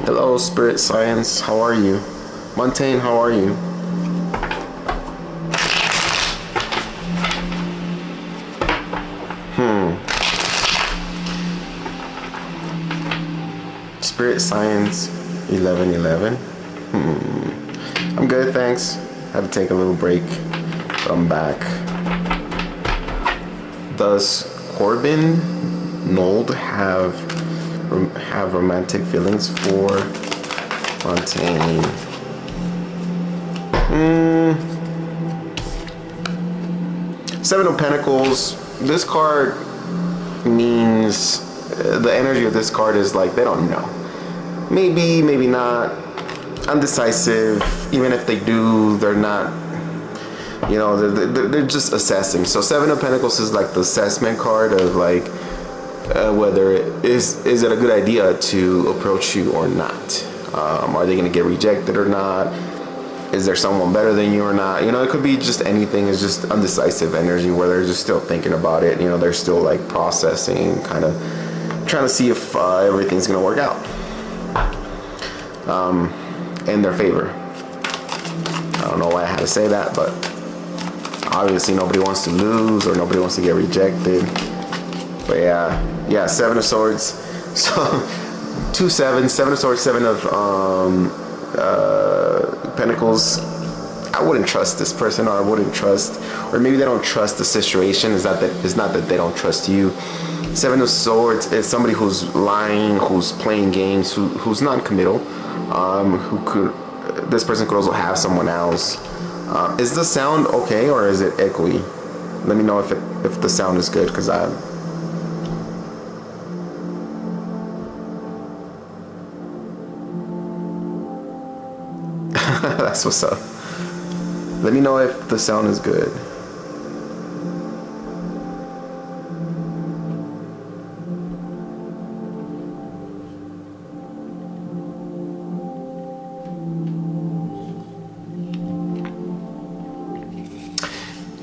Hello, Spirit Science. How are you? Montaigne, how are you? Spirit Science 1111. I'm good, thanks. Had to take a little break, but I'm back. Does Corbin Nold have romantic feelings for Montaigne? Seven of Pentacles. This card means the energy of this card is like they don't know. Maybe, maybe not. Undecisive. Even if they do, they're not. You know, they're just assessing. So Seven of Pentacles is like the assessment card of like whether it is it a good idea to approach you or not. Are they going to get rejected or not? Is there someone better than you or not? You know, it could be just anything. It's just undecisive energy where they're just still thinking about it. You know, they're still like processing, kind of trying to see if everything's going to work out in their favor. I don't know why I had to say that, but obviously nobody wants to lose or nobody wants to get rejected. But yeah, Seven of Swords. So 2 7, Seven of Swords, Seven of Pentacles. I wouldn't trust this person, or I wouldn't trust, or maybe they don't trust the situation. It's not that they don't trust you. Seven of Swords is somebody who's lying, who's playing games, who's non-committal. This person could also have someone else. Is the sound okay or is it echoey? Let me know if the sound is good, because that's what's up. Let me know if the sound is good.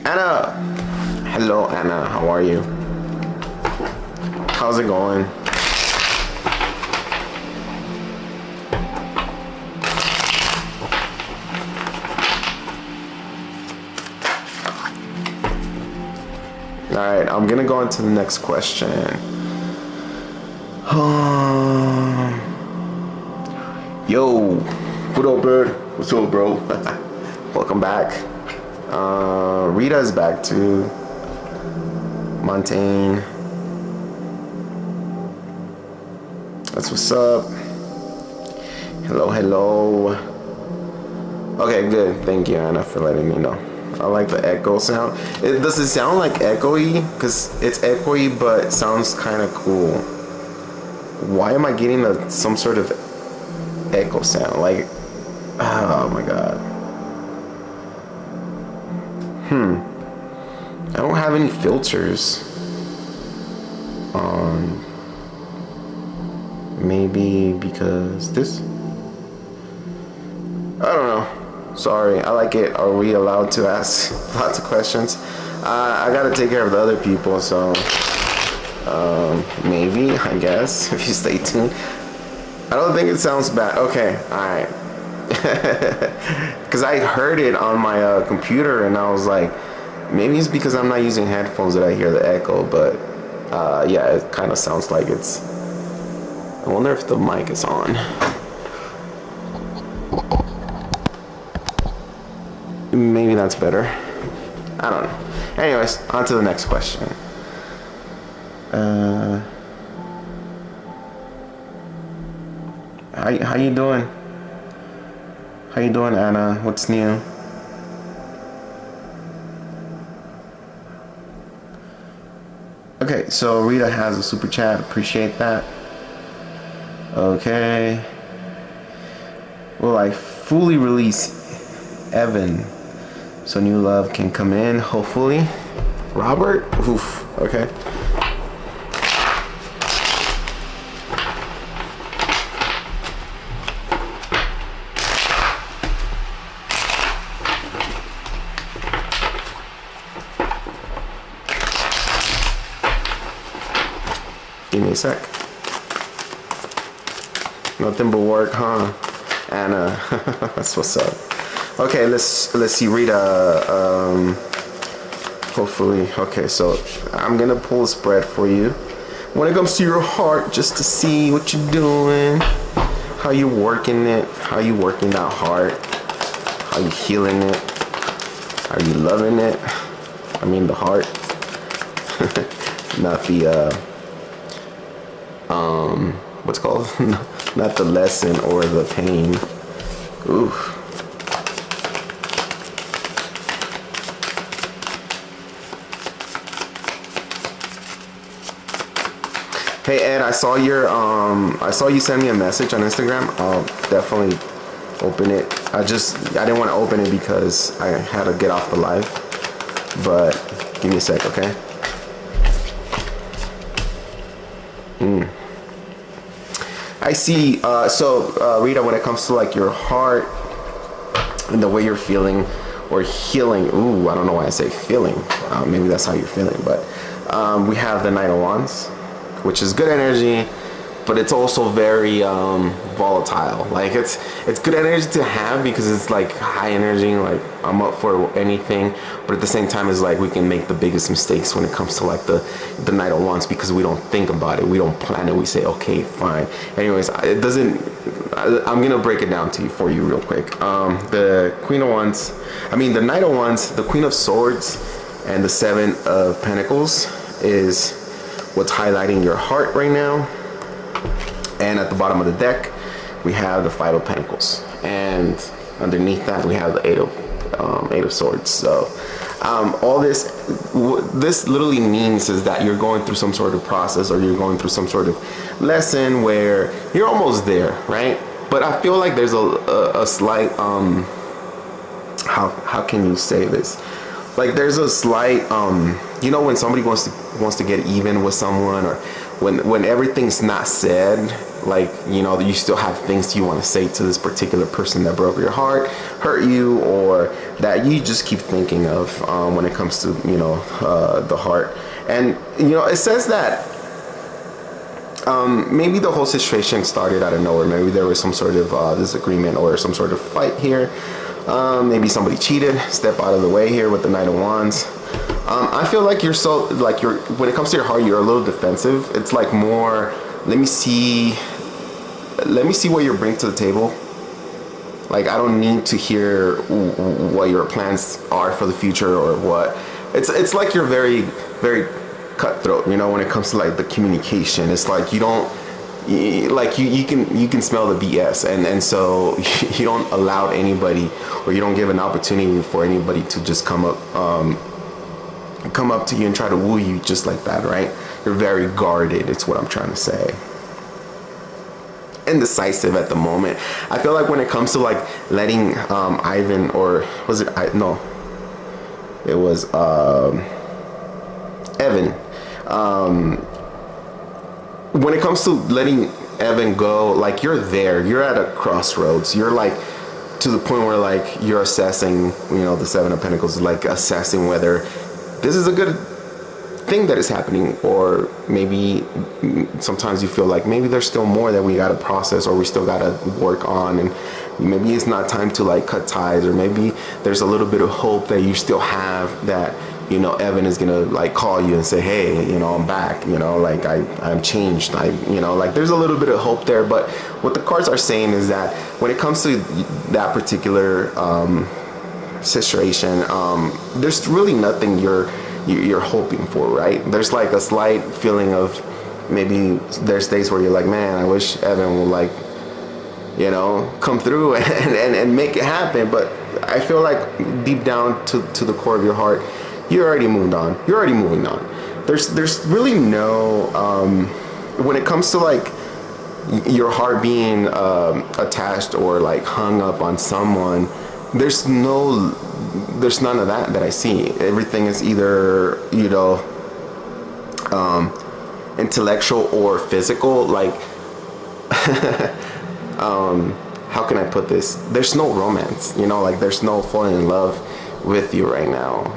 Anna! Hello, Anna. How are you? How's it going? Alright, I'm gonna go into the next question. Yo, what up, bird? What's up, bro? Welcome back. Rita is back too. Montaigne. That's what's up. Hello, hello. Okay, good. Thank you, Anna, for letting me know. I like the echo sound. Does it sound like echoey? Because it's echoey, but it sounds kind of cool. Why am I getting some sort of echo sound? Like, oh my god. I don't have any filters on. Maybe because this? I don't know. Sorry, I like it. Are we allowed to ask lots of questions? I gotta take care of the other people, so maybe, I guess, if you stay tuned. I don't think it sounds bad. Okay, alright. Because I heard it on my computer and I was like, maybe it's because I'm not using headphones that I hear the echo, but yeah, it kind of sounds like it's... I wonder if the mic is on. Maybe that's better. I don't know. Anyways, on to the next question. How you doing? How you doing, Anna? What's new? Okay, so Rita has a super chat. Appreciate that. Okay. Will I fully release Evan so new love can come in, hopefully? Robert? Oof. Okay. Give me a sec. Nothing but work, huh? Anna, that's what's up. Okay, let's see, Rita. Hopefully, okay. So I'm gonna pull a spread for you. When it comes to your heart, just to see what you're doing, how you working it, how you working that heart, how you healing it, how you loving it. I mean the heart, not the what's called, not the lesson or the pain. Oof. Hey Ed, I saw you send me a message on Instagram. I'll definitely open it. I didn't want to open it because I had to get off the live. But give me a sec, okay? I see. Rita, when it comes to like your heart and the way you're feeling or healing, ooh, I don't know why I say feeling. Maybe that's how you're feeling. But we have the Knight of Wands, which is good energy, but it's also very volatile. Like it's good energy to have because it's like high energy, like I'm up for anything, but at the same time it's like we can make the biggest mistakes when it comes to like the Knight of Wands because we don't think about it, we don't plan it, we say okay fine. Anyways, it doesn't, I'm gonna break it down to you for you real quick. The Queen of Wands, I mean the Knight of Wands, the Queen of Swords, and the Seven of Pentacles is what's highlighting your heart right now. And at the bottom of the deck we have the Five of Pentacles, and underneath that we have the Eight of Swords. So all this literally means is that you're going through some sort of process, or you're going through some sort of lesson where you're almost there, right? But I feel like there's a slight how can you say this, like there's a slight you know, when somebody wants to get even with someone, or when everything's not said, like, you know, you still have things you want to say to this particular person that broke your heart, hurt you, or that you just keep thinking of when it comes to, you know, the heart. And you know, it says that maybe the whole situation started out of nowhere. Maybe there was some sort of disagreement or some sort of fight here. Maybe somebody cheated. Step out of the way here with the Knight of Wands. I feel like when it comes to your heart, you're a little defensive. It's like more, let me see what you bring to the table. Like, I don't need to hear what your plans are for the future or what. It's like you're very, very cutthroat, you know, when it comes to like the communication. It's like you don't, like you can smell the BS, and so you don't allow anybody, or you don't give an opportunity for anybody to just come up to you and try to woo you just like that, right? You're very guarded, it's what I'm trying to say. Indecisive at the moment. I feel like when it comes to like letting Ivan, or was it no, it was Evan, when it comes to letting Evan go, like you're at a crossroads. You're like to the point where like you're assessing, you know, the Seven of Pentacles, like assessing whether this is a good thing that is happening, or maybe sometimes you feel like maybe there's still more that we gotta process, or we still gotta work on, and maybe it's not time to like cut ties, or maybe there's a little bit of hope that you still have, that, you know, Evan is gonna like call you and say, hey, you know, I'm back, you know, like I'm changed, you know, like there's a little bit of hope there. But what the cards are saying is that when it comes to that particular situation, there's really nothing you're hoping for, right? There's like a slight feeling of, maybe there's days where you're like, man, I wish Evan would like, you know, come through and make it happen. But I feel like deep down to the core of your heart, you're already moved on. You're already moving on. There's really no when it comes to like your heart being attached or like hung up on someone, there's none of that I see. Everything is either, you know, intellectual or physical. Like how can I put this? There's no romance, you know, like there's no falling in love with you right now.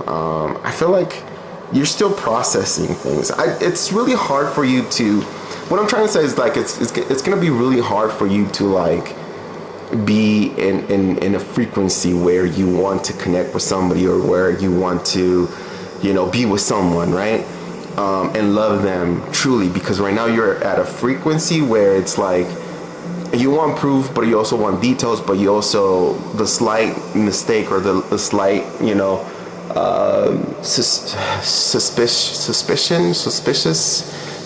I feel like you're still processing things. It's really hard for you to what I'm trying to say is like it's gonna be really hard for you to like be in a frequency where you want to connect with somebody, or where you want to, you know, be with someone, right? And love them truly, because right now you're at a frequency where it's like you want proof, but you also want details, but you also, the slight mistake or the slight, you know, suspicious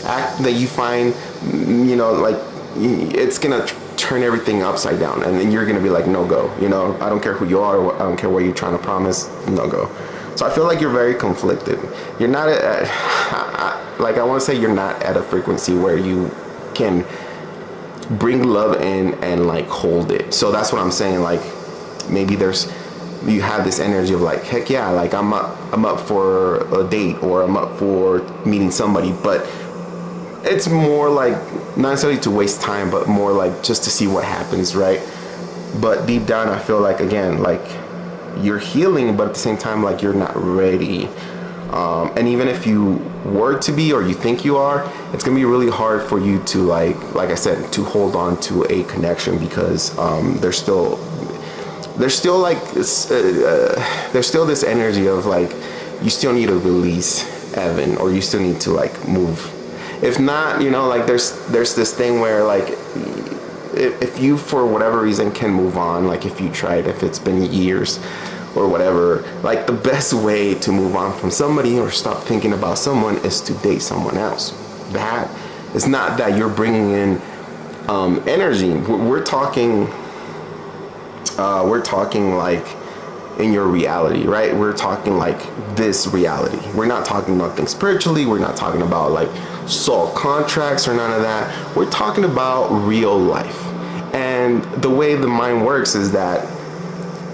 act that you find, you know, like it's gonna turn everything upside down, and then you're gonna be like, no go, you know, I don't care who you are, I don't care what you're trying to promise, no go. So I feel like you're very conflicted. You're not like, I want to say you're not at a frequency where you can bring love in and like hold it. So that's what I'm saying. Like maybe you have this energy of like, heck yeah, like I'm up for a date, or I'm up for meeting somebody, but it's more like not necessarily to waste time, but more like just to see what happens, right? But deep down, I feel like, again, like you're healing, but at the same time, like you're not ready. And even if you were to be, or you think you are, it's gonna be really hard for you to like I said, to hold on to a connection, because there's still like there's still this energy of like you still need to release Evan, or you still need to like move. If not, you know, like there's this thing where like if you for whatever reason can move on, like if you tried, if it's been years or whatever, like the best way to move on from somebody or stop thinking about someone is to date someone else. That it's not that you're bringing in energy. We're talking like in your reality, right? We're talking like this reality. We're not talking nothing spiritually. We're not talking about like soul contracts or none of that. We're talking about real life. And the way the mind works is that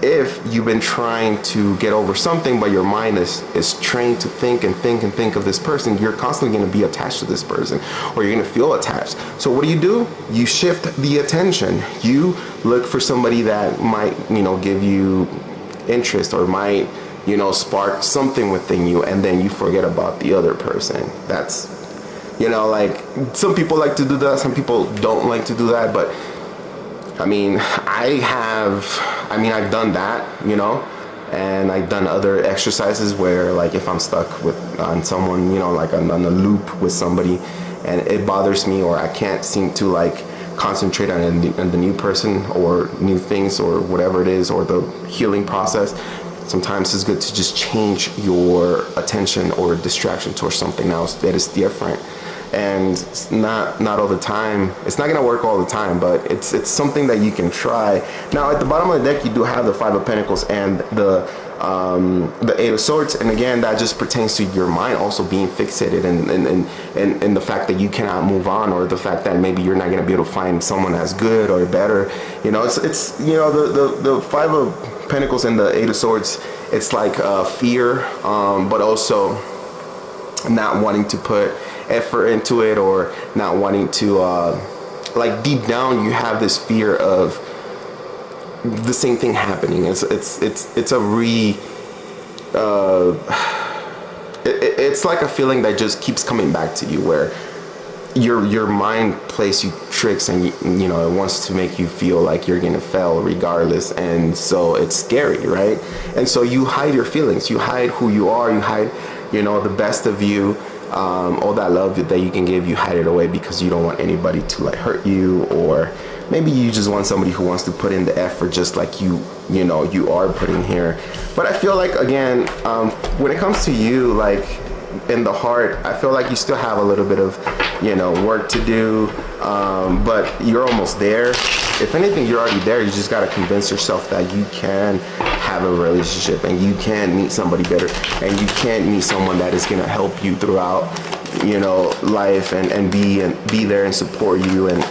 if you've been trying to get over something, but your mind is trained to think of this person, you're constantly going to be attached to this person, or you're going to feel attached. So what do? You shift the attention. You look for somebody that might, you know, give you interest, or might, you know, spark something within you, and then you forget about the other person. That's, you know, like some people like to do that, some people don't like to do that, but I mean, I've done that, you know, and I've done other exercises where, like, if I'm stuck on someone, you know, like I'm on a loop with somebody, and it bothers me, or I can't seem to like concentrate on the new person or new things or whatever it is, or the healing process. Sometimes it's good to just change your attention or distraction towards something else that is different. And it's not all the time. It's not gonna work all the time, but it's something that you can try. Now at the bottom of the deck, you do have the Five of Pentacles and the Eight of Swords, and again, that just pertains to your mind also being fixated and the fact that you cannot move on, or the fact that maybe you're not gonna be able to find someone as good or better. You know, it's you know, the Five of Pentacles and the Eight of Swords. It's like fear, but also not wanting to put effort into it, or not wanting to like deep down you have this fear of the same thing happening. It's like a feeling that just keeps coming back to you, where your mind plays you tricks, and you know, it wants to make you feel like you're gonna fail regardless, and so it's scary, right? And so you hide your feelings, you hide who you are, you hide, you know, the best of you. All that love that you can give, you hide it away because you don't want anybody to like hurt you, or maybe you just want somebody who wants to put in the effort just like you know you are putting here. But I feel like, again, when it comes to you, like in the heart, I feel like you still have a little bit of, you know, work to do, but you're almost there. If anything, you're already there. You just got to convince yourself that you can have a relationship, and you can meet somebody better, and you can meet someone that is going to help you throughout, you know, life, and be there and support you in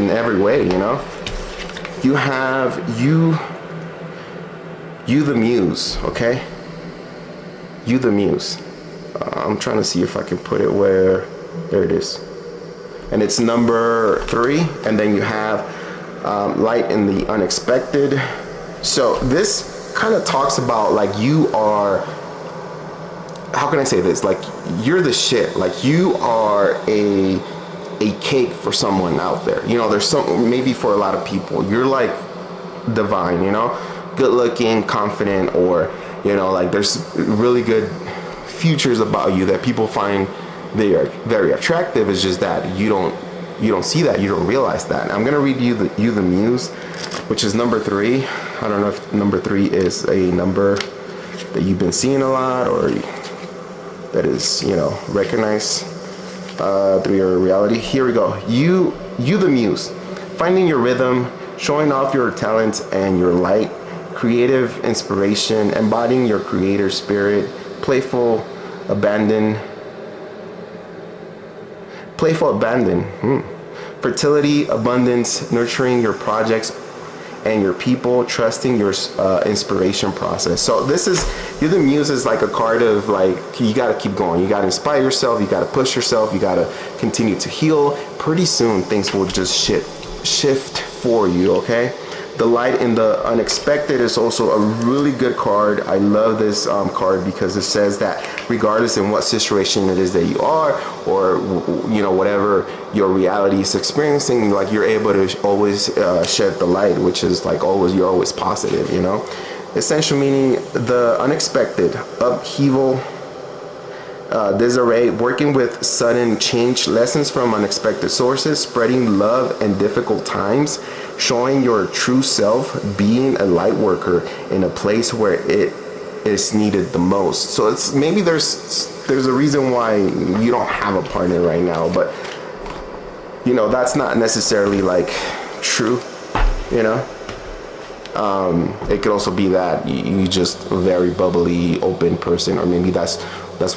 every way, you know. You have you the muse, okay? You the muse. I'm trying to see if I can put it where, there it is. And it's number 3, and then you have light in the unexpected. So this kind of talks about like you are how can I say this? Like, you're the shit. Like, you are a cake for someone out there. You know, there's some, maybe for a lot of people, you're like divine, you know, good looking, confident, or, you know, like there's really good features about you that people find they are very attractive. It's just that you don't see that, you don't realize that. I'm gonna read you the muse, which is number 3. I don't know if number 3 is a number that you've been seeing a lot, or that is, you know, recognized through your reality. Here we go. You the muse, finding your rhythm, showing off your talents and your light, creative inspiration, embodying your creator spirit, playful abandon, fertility, abundance, nurturing your projects and your people, trusting your inspiration process. So this is, you're the muse is like a card of like, you got to keep going. You got to inspire yourself. You got to push yourself. You got to continue to heal. Pretty soon things will just shift for you, okay? The light in the unexpected is also a really good card. I love this card because it says that regardless in what situation it is that you are, or you know, whatever your reality is experiencing, like you're able to always shed the light, which is like always, you're always positive, you know. Essential meaning, the unexpected, upheaval, disarray, working with sudden change, lessons from unexpected sources, spreading love in difficult times, showing your true self, being a light worker in a place where it is needed the most. So it's, maybe there's a reason why you don't have a partner right now, but you know, that's not necessarily like true, you know. It could also be that you just a very bubbly, open person, or maybe that's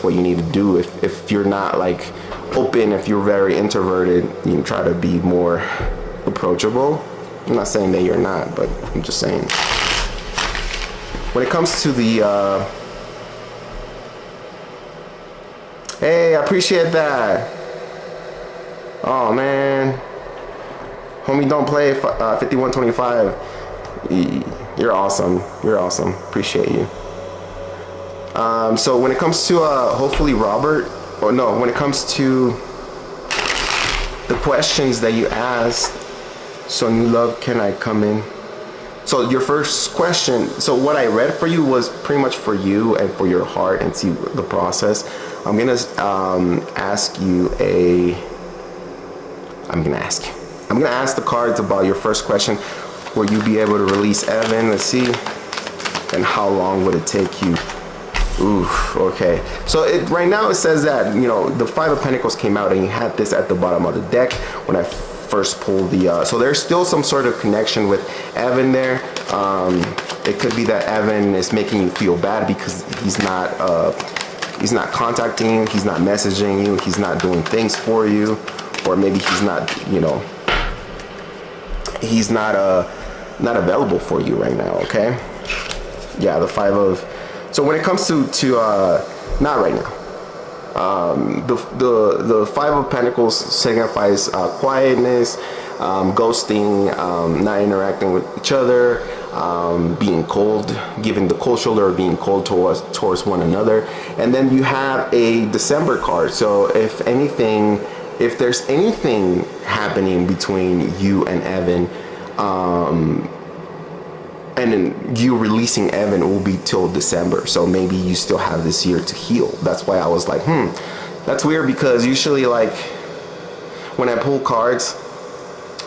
what you need to do. If you're not like open, if you're very introverted, you can try to be more approachable. I'm not saying that you're not, but I'm just saying. When it comes to the, hey, I appreciate that. Oh man, homie, don't play 5125. You're awesome. You're awesome. Appreciate you. So when it comes to hopefully Robert, or no, when it comes to the questions that you asked, so new love, can I come in? So your first question, so what I read for you was pretty much for you and for your heart and see the process. I'm gonna ask the cards about your first question. Will you be able to release Evan? Let's see. And how long would it take you? Oof, okay. So right now it says that, you know, the 5 of Pentacles came out and you had this at the bottom of the deck when I first pulled the, so there's still some sort of connection with Evan there. It could be that Evan is making you feel bad because he's not contacting you, he's not messaging you, he's not doing things for you, or maybe he's not, you know, he's not available for you right now, okay? Yeah, the 5 of, so when it comes to not right now. The 5 of Pentacles signifies quietness, ghosting, not interacting with each other, being cold, giving the cold shoulder, or being cold towards one another. And then you have a December card. So if there's anything happening between you and Evan, and then you releasing Evan will be till December. So maybe you still have this year to heal. That's why I was like, that's weird, because usually like when I pull cards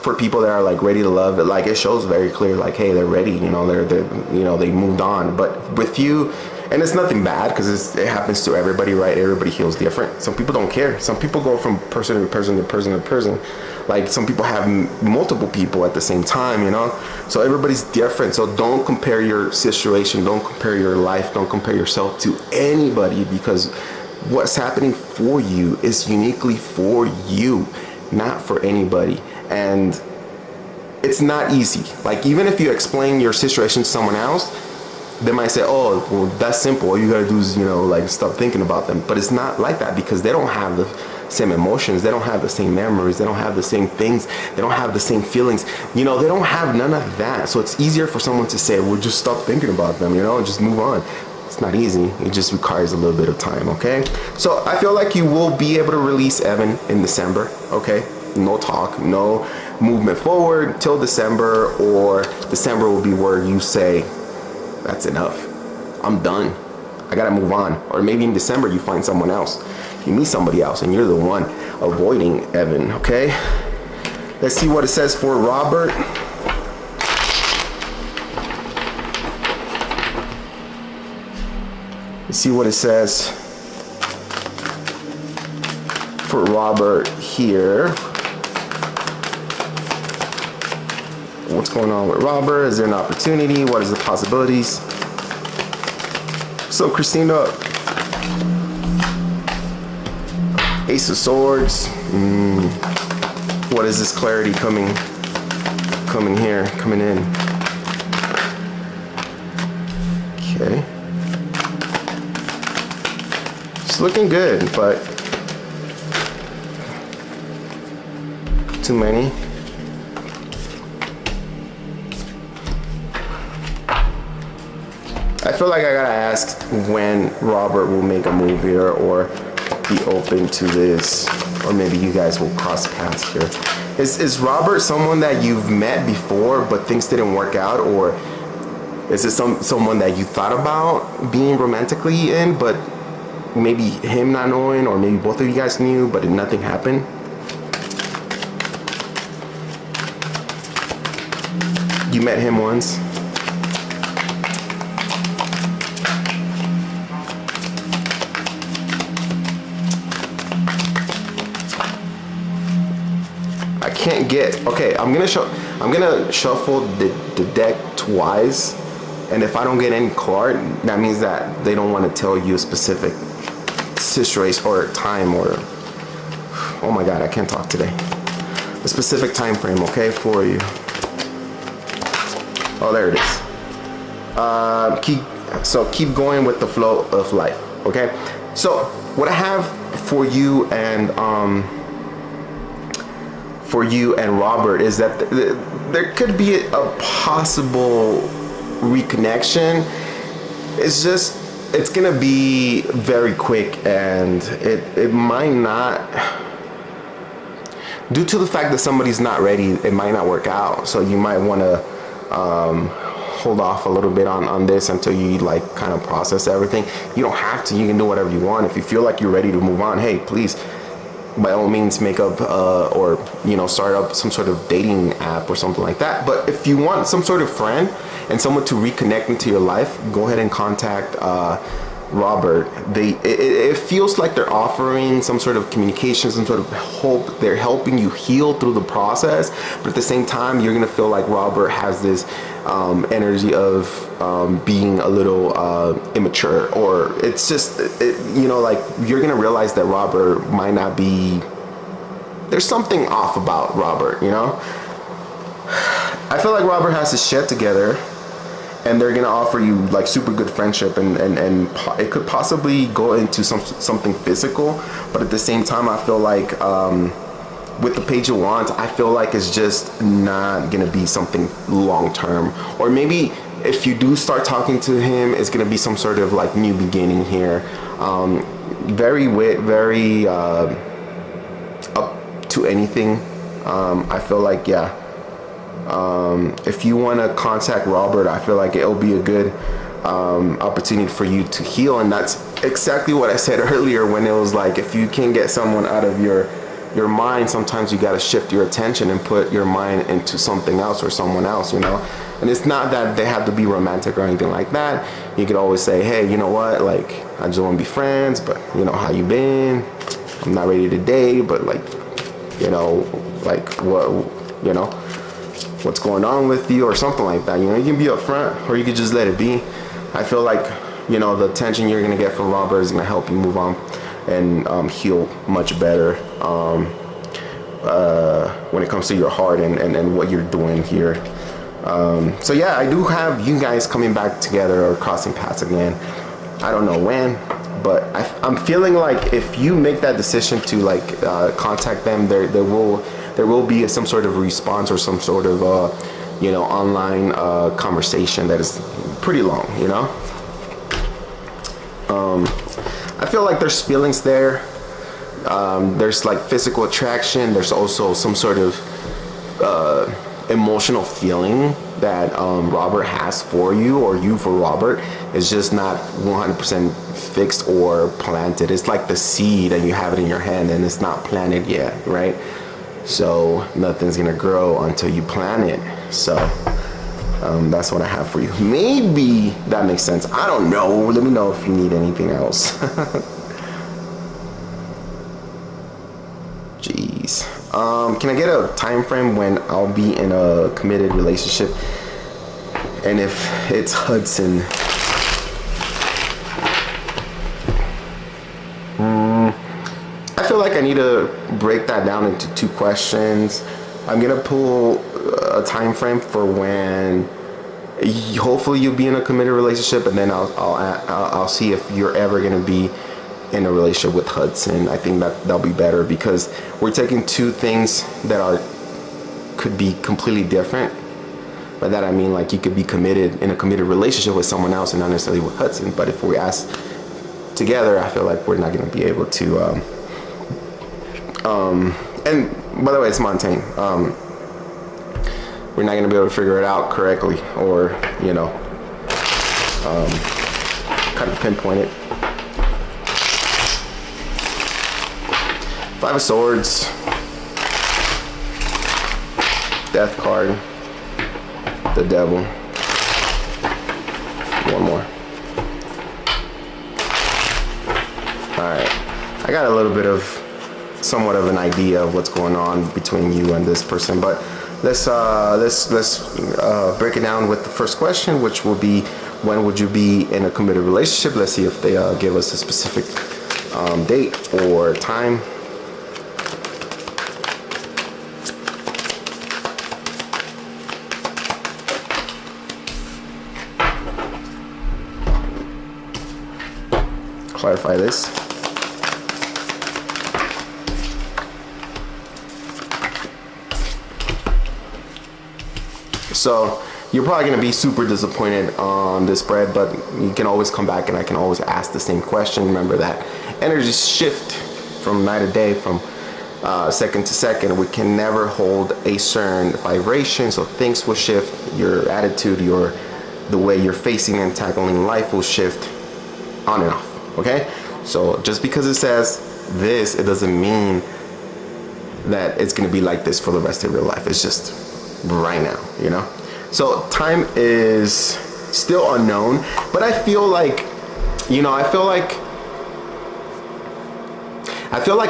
for people that are like ready to love, like it shows very clear, like, hey, they're ready, you know, they're you know, they moved on. But with you, and it's nothing bad, because it happens to everybody, right? Everybody heals different. Some people don't care. Some people go from person to person to person to person. Like some people have multiple people at the same time, you know? So everybody's different. So don't compare your situation. Don't compare your life. Don't compare yourself to anybody, because what's happening for you is uniquely for you, not for anybody. And it's not easy. Like even if you explain your situation to someone else, they might say, oh, well, that's simple. All you gotta do is, you know, like stop thinking about them. But it's not like that, because they don't have the same emotions. They don't have the same memories. They don't have the same things. They don't have the same feelings. You know, they don't have none of that. So it's easier for someone to say, well, just stop thinking about them, you know, and just move on. It's not easy. It just requires a little bit of time, okay? So I feel like you will be able to release Evan in December, okay? No talk, no movement forward till December, or December will be where you say, that's enough. I'm done. I gotta move on. Or maybe in December you find someone else. You meet somebody else and you're the one avoiding Evan, okay? Let's see what it says for Robert. Let's see what it says for Robert here. What's going on with Robert? Is there an opportunity? What is the possibilities? So Christina, Ace of Swords. What is this clarity coming in? Okay. It's looking good, but too many. I feel like I gotta ask when Robert will make a move here or be open to this, or maybe you guys will cross paths here. Is Robert someone that you've met before but things didn't work out, or is it someone that you thought about being romantically in, but maybe him not knowing, or maybe both of you guys knew but nothing happened? You met him once. Can't get, okay, I'm gonna shuffle the deck twice, and if I don't get any card, that means that they don't want to tell you a specific situation or time, or oh my god, I can't talk today, a specific time frame, okay, for you. Oh, there it is. Keep going with the flow of life, okay? So what I have for you and Robert is that there could be a possible reconnection. It's gonna be very quick, and it might not, due to the fact that somebody's not ready, it might not work out. So you might want to hold off a little bit on this until you like kind of process everything. You don't have to. You can do whatever you want. If you feel like you're ready to move on, hey, please, by all means, make up or start up some sort of dating app or something like that. But if you want some sort of friend and someone to reconnect into your life, go ahead and contact Robert. It feels like they're offering some sort of communication, some sort of hope. They're helping you heal through the process, but at the same time, you're gonna feel like Robert has this energy of being a little immature, or it's just like you're gonna realize that Robert might not be. There's something off about Robert. I feel like Robert has his shit together, and they're gonna offer you like super good friendship, and it could possibly go into something physical. But at the same time, I feel like with the Page of Wands, I feel like it's just not gonna be something long term. Or maybe if you do start talking to him, it's gonna be some sort of like new beginning here. Very up to anything. I feel like, yeah. If you want to contact Robert, I feel like it'll be a good opportunity for you to heal. And that's exactly what I said earlier, when it was like, if you can get someone out of your mind, sometimes you got to shift your attention and put your mind into something else or someone else, and it's not that they have to be romantic or anything like that. You could always say, hey, you know what, like, I just want to be friends, but how you been? I'm not ready to date, but like, like what's going on with you, or something like that. You can be upfront, or you could just let it be. I feel like the attention you're gonna get from Robert is gonna help you move on and heal much better when it comes to your heart and what you're doing here. So yeah, I do have you guys coming back together or crossing paths again. I don't know when, but I'm feeling like if you make that decision to like contact them, there will be some sort of response or some sort of online conversation that is pretty long. I feel like there's feelings there. There's like physical attraction. There's also some sort of emotional feeling that Robert has for you, or you for Robert. It's just not 100% fixed or planted. It's like the seed and you have it in your hand and it's not planted yet, right? So nothing's gonna grow until you plant it. So that's what I have for you. Maybe that makes sense. I don't know. Let me know if you need anything else. Jeez. Can I get a time frame when I'll be in a committed relationship? And if it's Hudson. I feel like I need to break that down into 2 questions. I'm gonna pull a time frame for when hopefully you'll be in a committed relationship, and then I'll see if you're ever gonna be in a relationship with Hudson. I think that'll be better, because we're taking 2 things that could be completely different. By that I mean, like, you could be committed in a committed relationship with someone else and not necessarily with Hudson. But if we ask together, I feel like we're not gonna be able to. And by the way, it's Montaigne. We're not gonna be able to figure it out correctly, or kind of pinpoint it. 5 of Swords, Death card, the Devil. One more. All right, I got a little bit of somewhat of an idea of what's going on between you and this person, but let's break it down with the first question, which will be, when would you be in a committed relationship? Let's see if they give us a specific date or time. Clarify this. So you're probably going to be super disappointed on this spread, but you can always come back and I can always ask the same question. Remember that energies shift from night to day, from second to second. We can never hold a certain vibration, so things will shift. Your attitude, the way you're facing and tackling life will shift on and off. Okay? So just because it says this, it doesn't mean that it's going to be like this for the rest of your life. It's just right now, So time is still unknown, but I feel like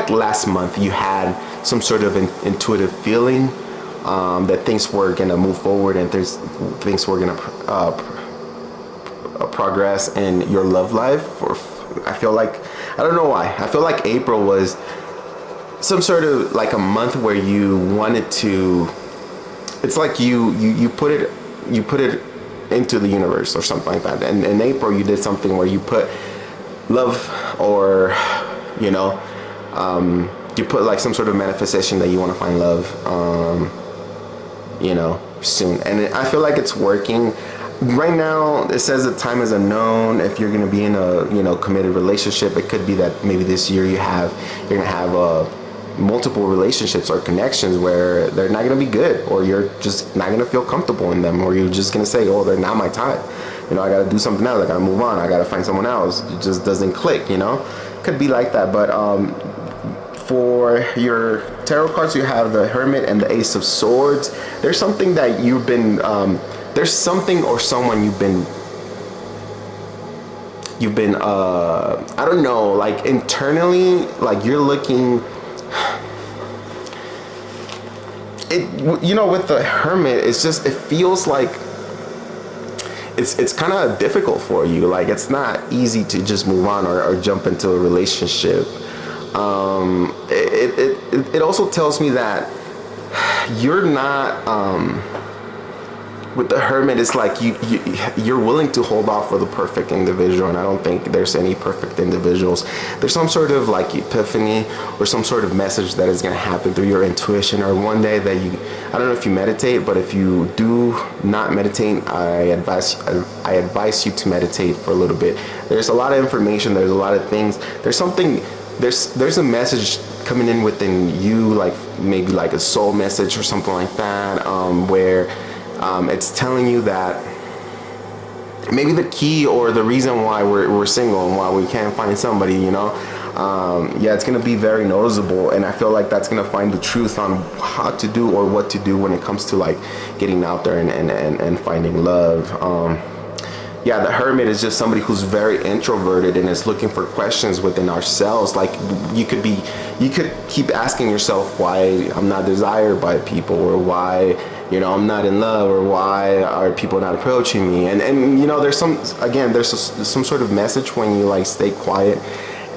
last month you had some sort of intuitive feeling that things were gonna move forward and things were gonna progress in your love life. Or I feel like, I don't know why, I feel like April was some sort of like a month where you wanted to. It's like you put it into the universe or something like that. And in April you did something where you put love, or you put like some sort of manifestation that you want to find love soon. And I feel like it's working. Right now it says that time is unknown. If you're going to be in a committed relationship, it could be that maybe this year you're going to have multiple relationships or connections where they're not going to be good, or you're just not going to feel comfortable in them, or you're just going to say, oh, they're not my type, I got to do something else, I got to move on, I got to find someone else. It just doesn't click. Could be like that. But for your tarot cards, you have the Hermit and the Ace of Swords. There's something that you've been there's something or someone you've been I don't know, like internally, like you're looking. With the Hermit, it feels like it's kind of difficult for you. Like, it's not easy to just move on or jump into a relationship. It also tells me that you're not with the Hermit, it's like you're willing to hold off for the perfect individual, and I don't think there's any perfect individuals. There's some sort of like epiphany or some sort of message that is going to happen through your intuition, or one day that I don't know if you meditate, but if you do not meditate, I advise you to meditate for a little bit. There's a lot of information, there's a lot of things, there's a message coming in within you, like maybe like a soul message or something like that, where it's telling you that maybe the key or the reason why we're single and why we can't find somebody, yeah, it's going to be very noticeable, and I feel like that's going to find the truth on how to do or what to do when it comes to like getting out there and finding love. Yeah, the Hermit is just somebody who's very introverted and is looking for questions within ourselves. Like you could keep asking yourself why I'm not desired by people, or why I'm not in love, or why are people not approaching me? And there's some sort of message when you like stay quiet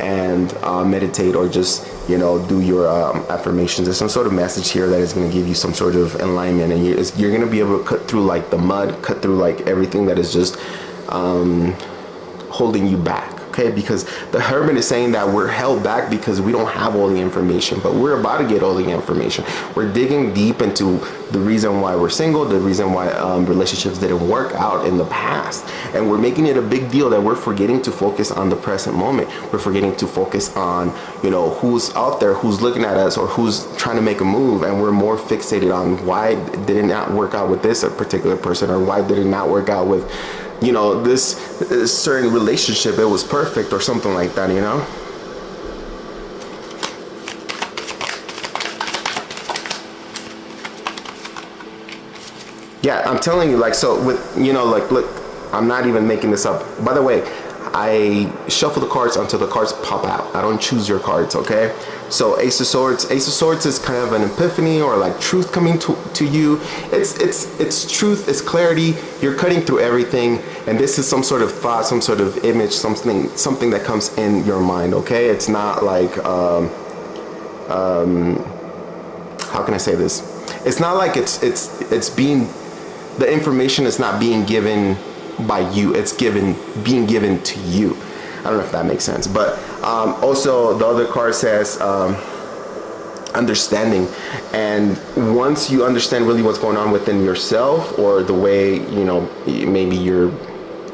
and meditate, or just do your affirmations. There's some sort of message here that is going to give you some sort of alignment, and you're going to be able to cut through like the mud, cut through like everything that is just holding you back. Okay, because the Hermit is saying that we're held back because we don't have all the information, but we're about to get all the information. We're digging deep into the reason why we're single, the reason why relationships didn't work out in the past, and we're making it a big deal that we're forgetting to focus on the present moment. We're forgetting to focus on who's out there, who's looking at us, or who's trying to make a move, and we're more fixated on why did it not work out with this particular person, or why did it not work out with this certain relationship. It was perfect or something like that, Yeah, I'm telling you, like, so with, like, look, I'm not even making this up. By the way, I shuffle the cards until the cards pop out. I don't choose your cards, okay? So Ace of Swords is kind of an epiphany, or like truth coming to you. It's truth, it's clarity. You're cutting through everything, and this is some sort of thought, some sort of image, something that comes in your mind, okay? It's not like how can I say this? It's not like it's being, the information is not being given by you, it's being given to you. I don't know if that makes sense, but also the other card says understanding, and once you understand really what's going on within yourself, or the way maybe you're,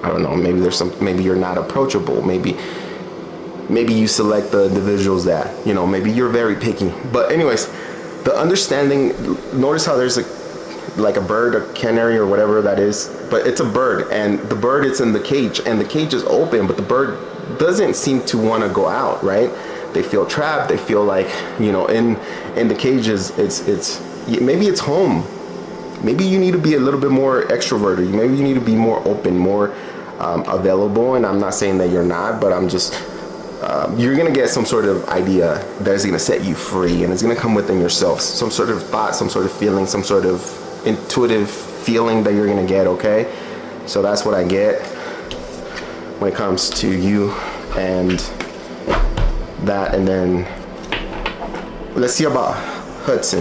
I don't know, maybe you're not approachable, maybe you select the individuals that maybe you're very picky, but anyways, the understanding. Notice how there's like a bird, a canary, or whatever that is, but it's a bird, and the bird is in the cage, and the cage is open, but the bird doesn't seem to want to go out, right? They feel trapped. They feel like in the cages, it's maybe it's home. Maybe you need to be a little bit more extroverted. Maybe you need to be more open, more available. And I'm not saying that you're not, but I'm just you're gonna get some sort of idea that is gonna set you free, and it's gonna come within yourself. Some sort of thought, some sort of feeling, some sort of intuitive feeling that you're gonna get. Okay, so that's what I get when it comes to you and that. And then let's see about Hudson.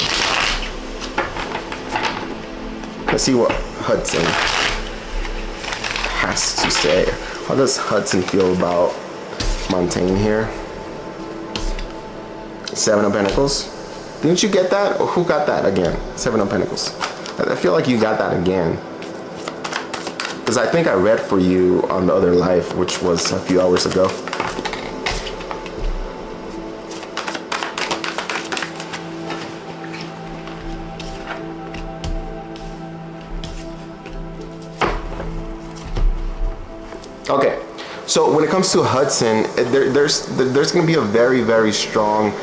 Let's see what Hudson has to say. How does Hudson feel about Montaigne here? Seven of Pentacles. Didn't you get that? Or who got that again? Seven of Pentacles. I feel like you got that again, because I think I read for you on the other live, which was a few hours ago. Okay, so when it comes to Hudson, there's going to be a very, very strong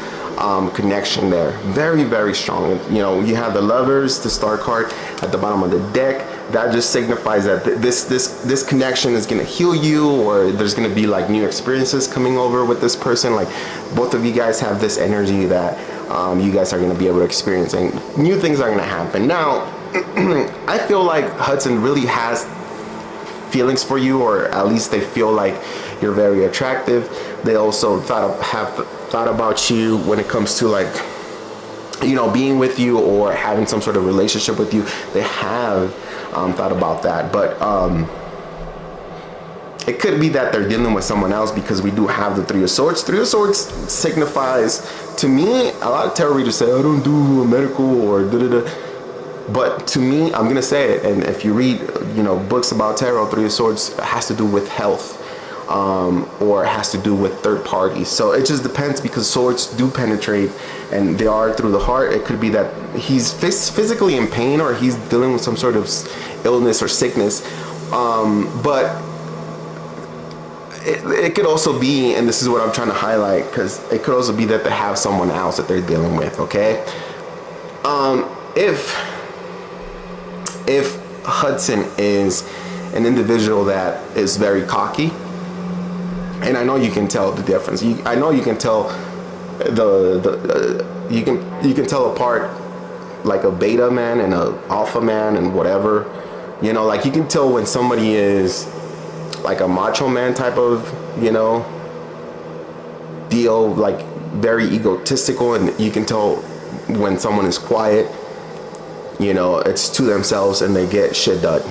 connection there. Very, very strong. You have the Lovers, the Star card at the bottom of the deck. That just signifies that this connection is going to heal you, or there's going to be like new experiences coming over with this person. Like both of you guys have this energy that you guys are going to be able to experience, and new things are going to happen. Now, I feel like Hudson really has feelings for you, or at least they feel like you're very attractive. They also have thought about you when it comes to like being with you or having some sort of relationship with you. They have thought about that, but it could be that they're dealing with someone else, because we do have the Three of Swords. Three of Swords signifies, to me, a lot of tarot readers say, I don't do a medical or da-da-da. But to me, I'm going to say it, and if you read, books about tarot, Three of Swords has to do with health, or it has to do with third parties. So it just depends, because swords do penetrate, and they are through the heart. It could be that he's physically in pain, or he's dealing with some sort of illness or sickness. But it could also be, and this is what I'm trying to highlight, because it could also be that they have someone else that they're dealing with, okay? If Hudson is an individual that is very cocky, and I know you can tell the difference. I know you can tell you can tell apart like a beta man and a alpha man and whatever. Like you can tell when somebody is like a macho man type of, deal, like very egotistical, and you can tell when someone is quiet, it's to themselves and they get shit done,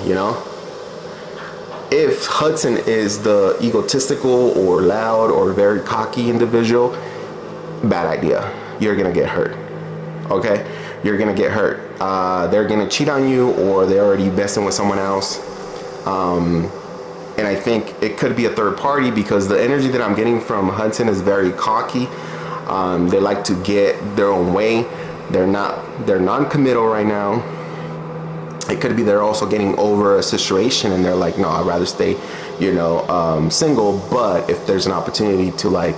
If Hudson is the egotistical or loud or very cocky individual, bad idea. You're gonna get hurt. Okay? You're gonna get hurt. They're gonna cheat on you, or they're already messing with someone else. And I think it could be a third party, because the energy that I'm getting from Hudson is very cocky. They like to get their own way. They're non-committal right now. It could be they're also getting over a situation and they're like, no, I'd rather stay, single. But if there's an opportunity to like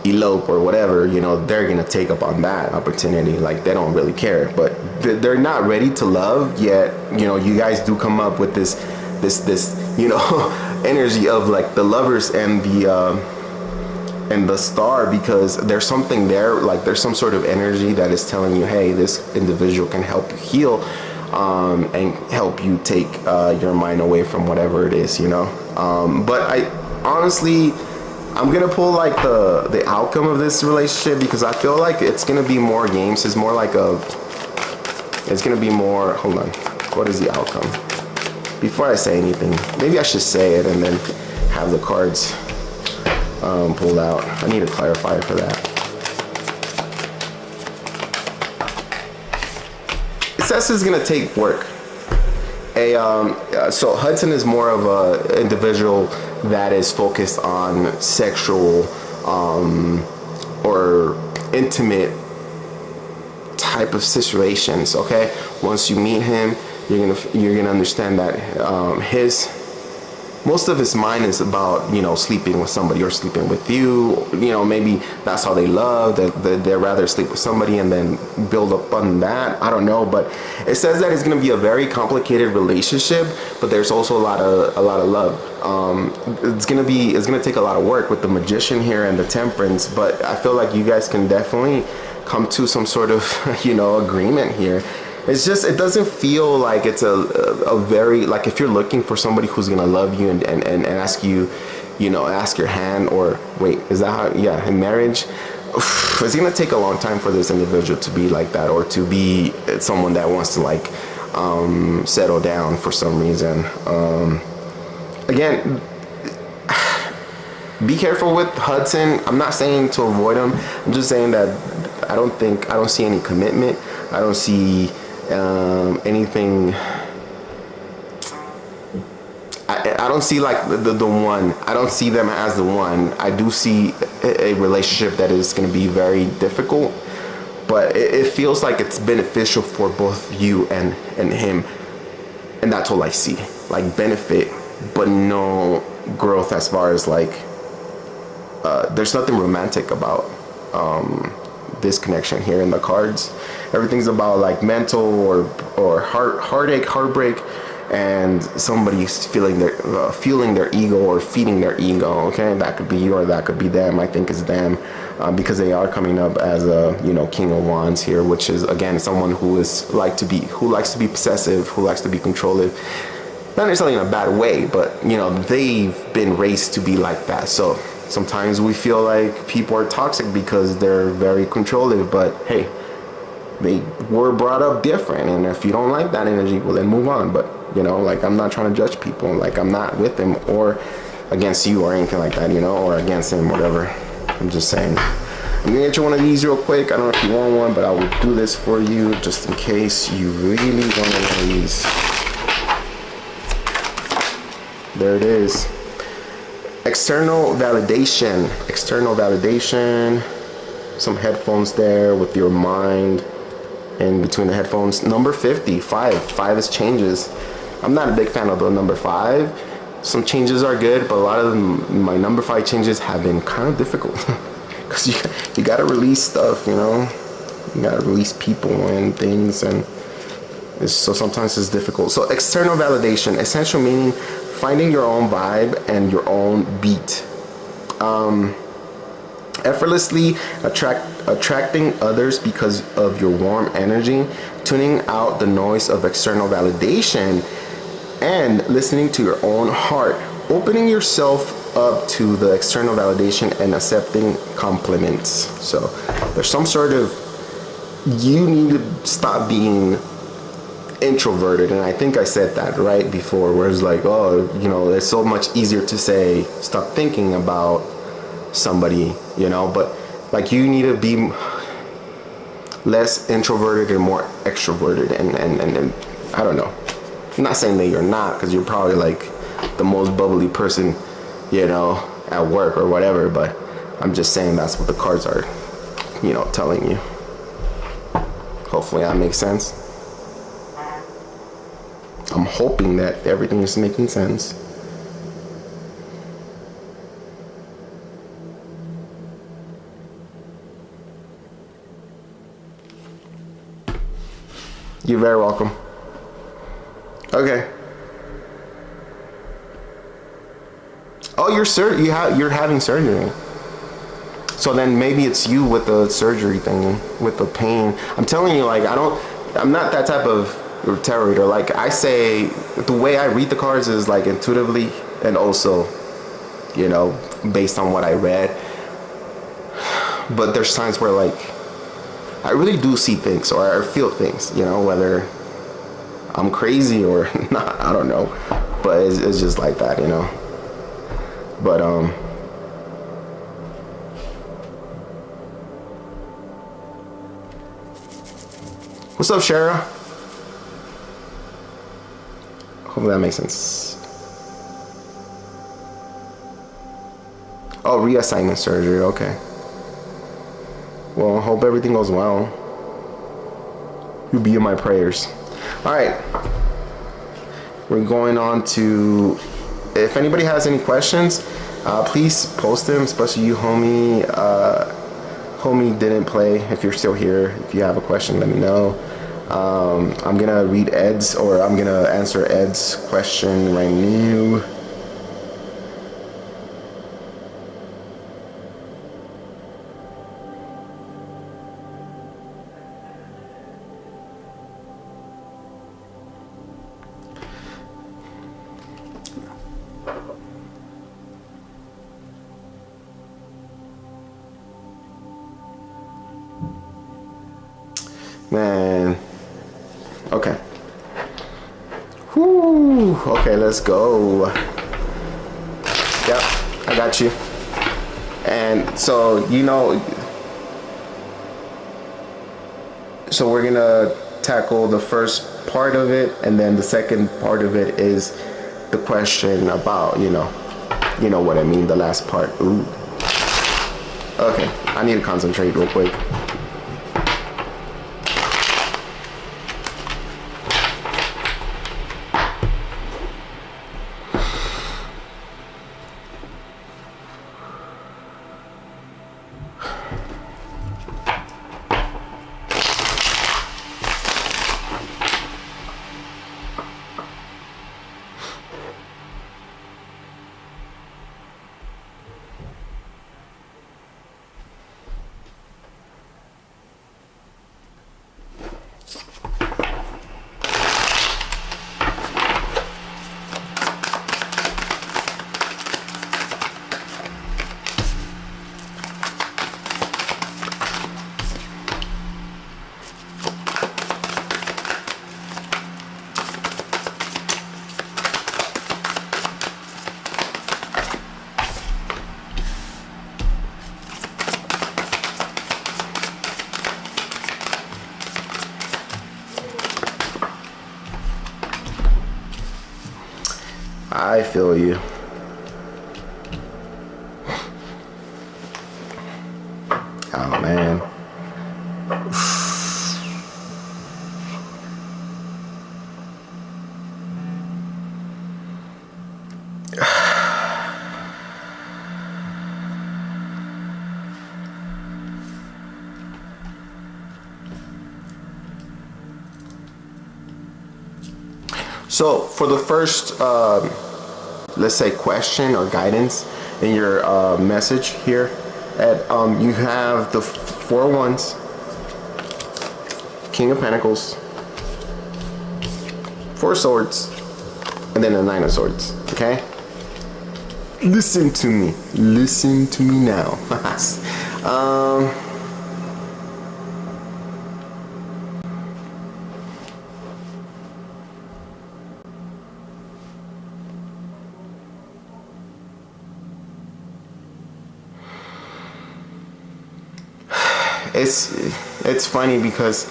elope or whatever, they're gonna take up on that opportunity. Like they don't really care, but they're not ready to love yet. You guys do come up with this energy of like the Lovers and the Star, because there's something there, like there's some sort of energy that is telling you, hey, this individual can help you heal, and help you take your mind away from whatever it is, but I honestly, I'm gonna pull like the outcome of this relationship, because I feel like it's gonna be more games. It's more like it's gonna be more, hold on, what is the outcome? Before I say anything, maybe I should say it and then have the cards pulled out. I need a clarifier for that. It says it's gonna take work. So Hudson is more of a individual that is focused on sexual or intimate type of situations. Okay, once you meet him, you're gonna understand that most of his mind is about sleeping with somebody or sleeping with you. Maybe that's how they love. They'd rather sleep with somebody and then build up on that. I don't know, but it says that it's gonna be a very complicated relationship, but there's also a lot of love. It's gonna take a lot of work with the Magician here and the Temperance, but I feel like you guys can definitely come to some sort of agreement here. It's just, it doesn't feel like it's a very, like if you're looking for somebody who's gonna love you and ask you, ask your hand, or wait, is that how, yeah, in marriage, it's gonna take a long time for this individual to be like that, or to be someone that wants to like settle down for some reason. Again, be careful with Hudson. I'm not saying to avoid him. I'm just saying that I don't see any commitment. I don't see anything. I don't see like the one. I don't see them as the one. I do see a relationship that is going to be very difficult, but it feels like it's beneficial for both you and him, and that's all I see. Like benefit, but no growth as far as like there's nothing romantic about this connection here in the cards. Everything's about like mental or heartache, heartbreak, and somebody's feeling their ego or feeding their ego. Okay, that could be you or that could be them. I think it's them, because they are coming up as a King of Wands here, which is again someone who likes to be possessive, who likes to be controlling. Not necessarily in a bad way, but they've been raised to be like that. So sometimes we feel like people are toxic because they're very controlling, but hey, they were brought up different, and if you don't like that energy, well then move on. But like, I'm not trying to judge people. Like, I'm not with them or against you or anything like that, or against him, whatever. I'm just saying. I'm gonna get you one of these real quick. I don't know if you want one, but I will do this for you just in case you really want one of these. There it is. External validation. External validation. Some headphones there with your mind in between the headphones. Number 50, 5. 5 is changes. I'm not a big fan of the number 5. Some changes are good, but a lot of my number 5 changes have been kind of difficult. Because you got to release stuff, you got to release people and things, and so sometimes it's difficult. So external validation, essential meaning finding your own vibe and your own beat. Effortlessly attracting others because of your warm energy, tuning out the noise of external validation, and listening to your own heart, opening yourself up to the external validation and accepting compliments. So there's some sort of, you need to stop being introverted, and I think I said that right before, where it's like, it's so much easier to say stop thinking about somebody, but like, you need to be less introverted and more extroverted, and I don't know, I'm not saying that you're not, because you're probably like the most bubbly person at work or whatever, but I'm just saying that's what the cards are telling you. Hopefully that makes sense. I'm hoping that everything is making sense. You're very welcome. Okay. Oh, you're having surgery. So then maybe it's you with the surgery thing, with the pain. I'm telling you, like, I'm not that type of tarot reader. Like, I say, the way I read the cards is like intuitively, and also, based on what I read. But there's times where, like, I really do see things, or I feel things, whether I'm crazy or not, I don't know. But it's just like that, But, what's up, Shara? Hopefully that makes sense. Oh, reassignment surgery, okay. Well, I hope everything goes well. You'll be in my prayers. All right. We're going on to, if anybody has any questions, please post them, especially you, homie. Homie didn't play. If you're still here, if you have a question, let me know. I'm gonna read Ed's, or I'm gonna answer Ed's question right now. Man. Okay. Whoo. Okay, let's go. Yep, I got you. And so, so we're gonna tackle the first part of it, and then the second part of it is the question about, you know what I mean, the last part. Ooh. Okay, I need to concentrate real quick. I feel you. Oh man. So for the first, let's say, question or guidance in your message here, Ed, you have the 4 wands, King of Pentacles, 4 swords, and then a 9 of swords. Okay. Listen to me. Listen to me now. It's funny because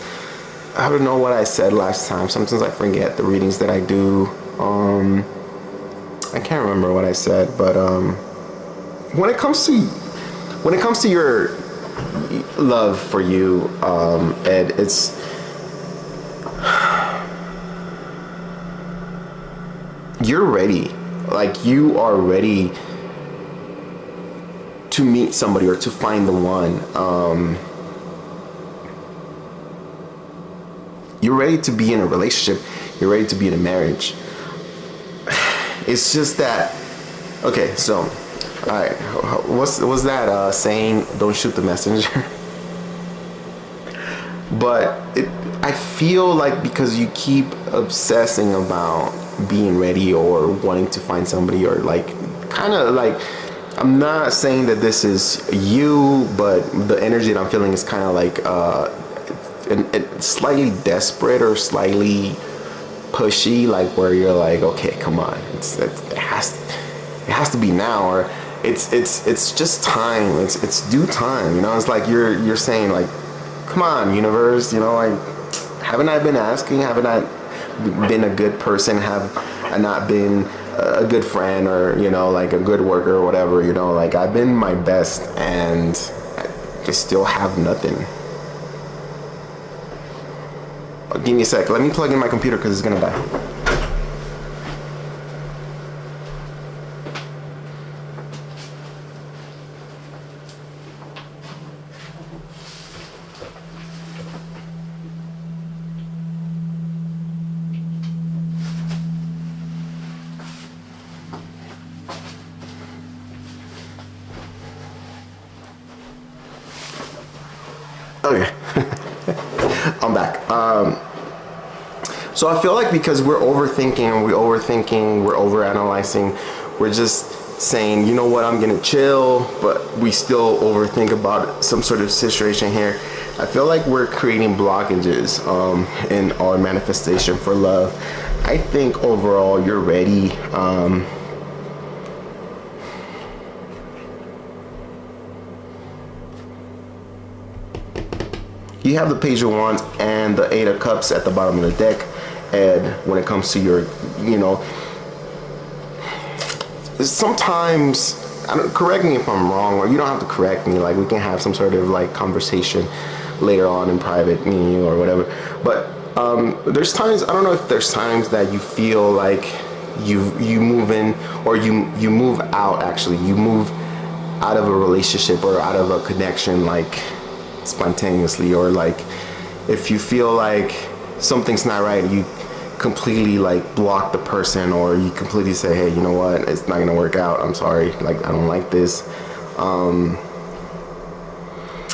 I don't know what I said last time. Sometimes I forget the readings that I do. I can't remember what I said, but when it comes to your love for you, Ed, it's you're ready. Like, you are ready to meet somebody or to find the one. You're ready to be in a relationship. You're ready to be in a marriage. It's just that, okay, so, all right, what's that saying? Don't shoot the messenger. But I feel like because you keep obsessing about being ready or wanting to find somebody, or like, kind of like, I'm not saying that this is you, but the energy that I'm feeling is kind of like slightly desperate or slightly pushy, like where you're like, okay, come on, it has to be now, or it's just time. It's due time. You know, it's like you're saying, like, come on, universe. You know, like, haven't I been asking? Haven't I been a good person? Have I not been a good friend, or, you know, like a good worker or whatever? You know, like, I've been my best and I still have nothing. Give me a sec. Let me plug in my computer because it's gonna die. Okay. I'm back. So I feel like because we're overthinking, we're overanalyzing, we're just saying, you know what, I'm gonna chill, but we still overthink about some sort of situation here. I feel like we're creating blockages in our manifestation for love. I think overall you're ready. You have the Page of Wands and the 8 of Cups at the bottom of the deck. And when it comes to your, you know, sometimes, correct me if I'm wrong, or you don't have to correct me, like, we can have some sort of like conversation later on in private, me and you, or whatever. But there's times, I don't know if there's times that you feel like you move in, or you move out, actually. You move out of a relationship or out of a connection, like, spontaneously, or like if you feel like something's not right, you completely like block the person, or you completely say, hey, you know what, it's not gonna work out, I'm sorry, like, I don't like this.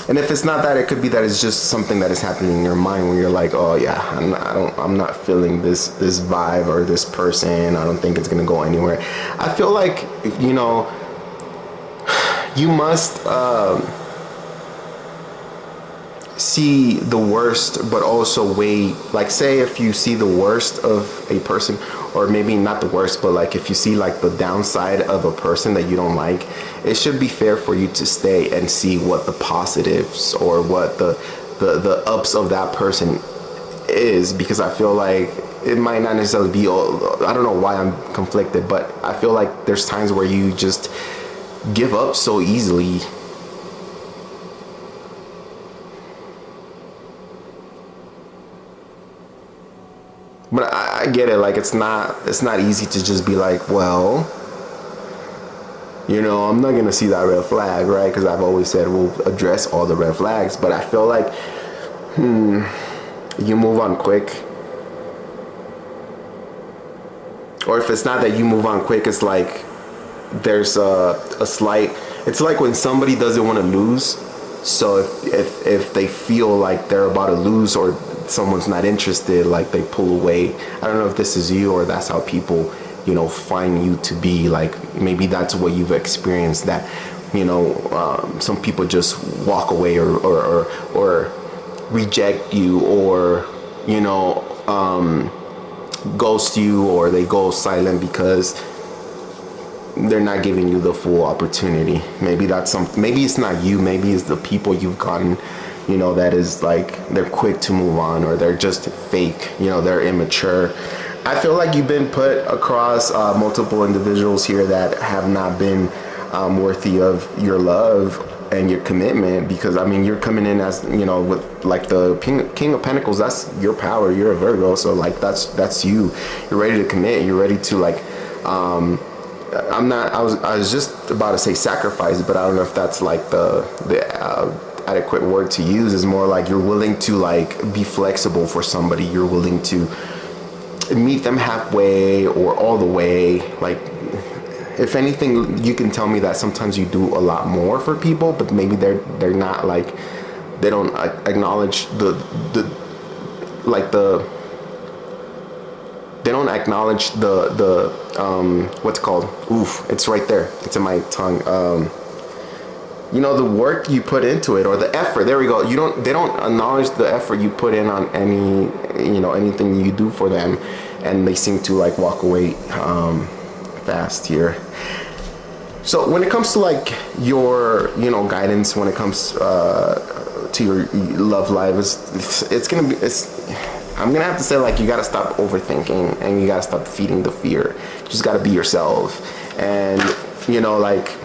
And if it's not that, it could be that it's just something that is happening in your mind when you're like, oh yeah, I'm not feeling this vibe or this person, I don't think it's gonna go anywhere. I feel like, you know, you must see the worst, but also weigh, like, say if you see the worst of a person, or maybe not the worst, but like if you see like the downside of a person that you don't like, it should be fair for you to stay and see what the positives or what the ups of that person is, because I feel like it might not necessarily be all, I don't know why I'm conflicted, but I feel like there's times where you just give up so easily. But I get it, like it's not easy to just be like, well, you know, I'm not gonna see that red flag, right? Because I've always said we'll address all the red flags, but I feel like you move on quick. Or if it's not that you move on quick, it's like there's a slight, it's like when somebody doesn't want to lose. So if they feel like they're about to lose or someone's not interested, like they pull away. I don't know if this is you or that's how people, you know, find you to be. Like maybe that's what you've experienced, that, you know, some people just walk away or reject you, or, you know, ghost you, or they go silent because they're not giving you the full opportunity. Maybe that's maybe it's not you, maybe it's the people you've gotten, you know, that is like they're quick to move on, or they're just fake, you know, they're immature. I feel like you've been put across multiple individuals here that have not been worthy of your love and your commitment, because I mean you're coming in as, you know, with like the King of Pentacles. That's your power. You're a Virgo, so like that's you. You're ready to commit. You're ready to like I was just about to say sacrifice, but I don't know if that's like the adequate word to use. Is more like you're willing to like be flexible for somebody. You're willing to meet them halfway or all the way. Like, if anything, you can tell me that sometimes you do a lot more for people, but maybe they're not like, they don't acknowledge they don't acknowledge the what's it called? Oof, it's right there. It's in my tongue. You know, the work you put into it, or the effort. There we go. They don't acknowledge the effort you put in on any, you know, anything you do for them, and they seem to like walk away fast here. So when it comes to like your, you know, guidance, when it comes to your love life, I'm gonna have to say, like, you gotta stop overthinking and you gotta stop feeding the fear. You just gotta be yourself. And, you know, like,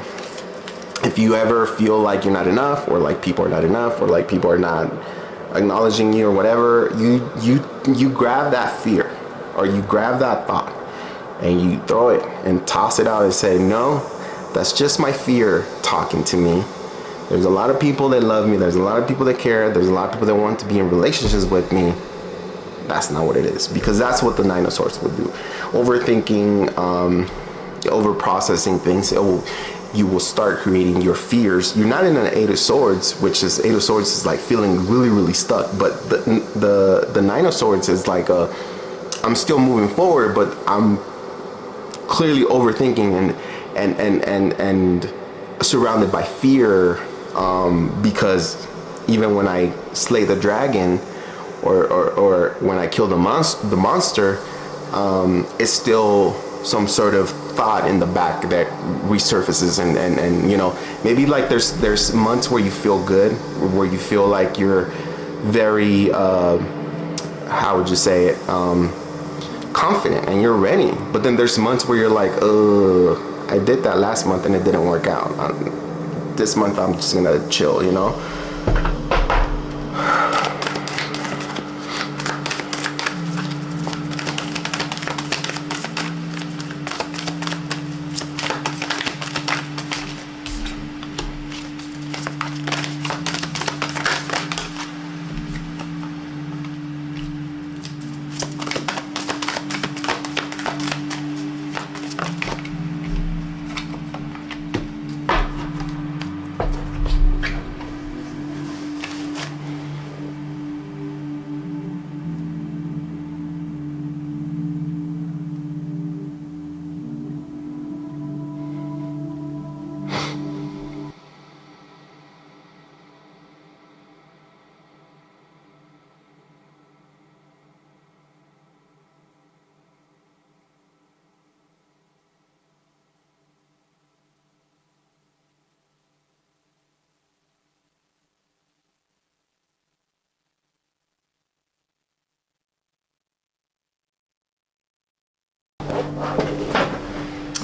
if you ever feel like you're not enough, or like people are not enough, or like people are not acknowledging you or whatever, you grab that fear, or you grab that thought, and you throw it and toss it out and say, no, that's just my fear talking to me. There's a lot of people that love me. There's a lot of people that care. There's a lot of people that want to be in relationships with me. That's not what it is, because that's what the Nine of Swords would do. Overthinking, over processing things. You will start creating your fears. You're not in an Eight of Swords, which is, Eight of Swords is like feeling really, really stuck. But the Nine of Swords is like I'm still moving forward, but I'm clearly overthinking and surrounded by fear, because even when I slay the dragon, or when I kill the monster, it's still some sort of thought in the back that resurfaces, and you know, maybe like there's months where you feel good, where you feel like you're very how would you say it, confident, and you're ready. But then there's months where you're like, I did that last month and it didn't work out. This month I'm just gonna chill, you know.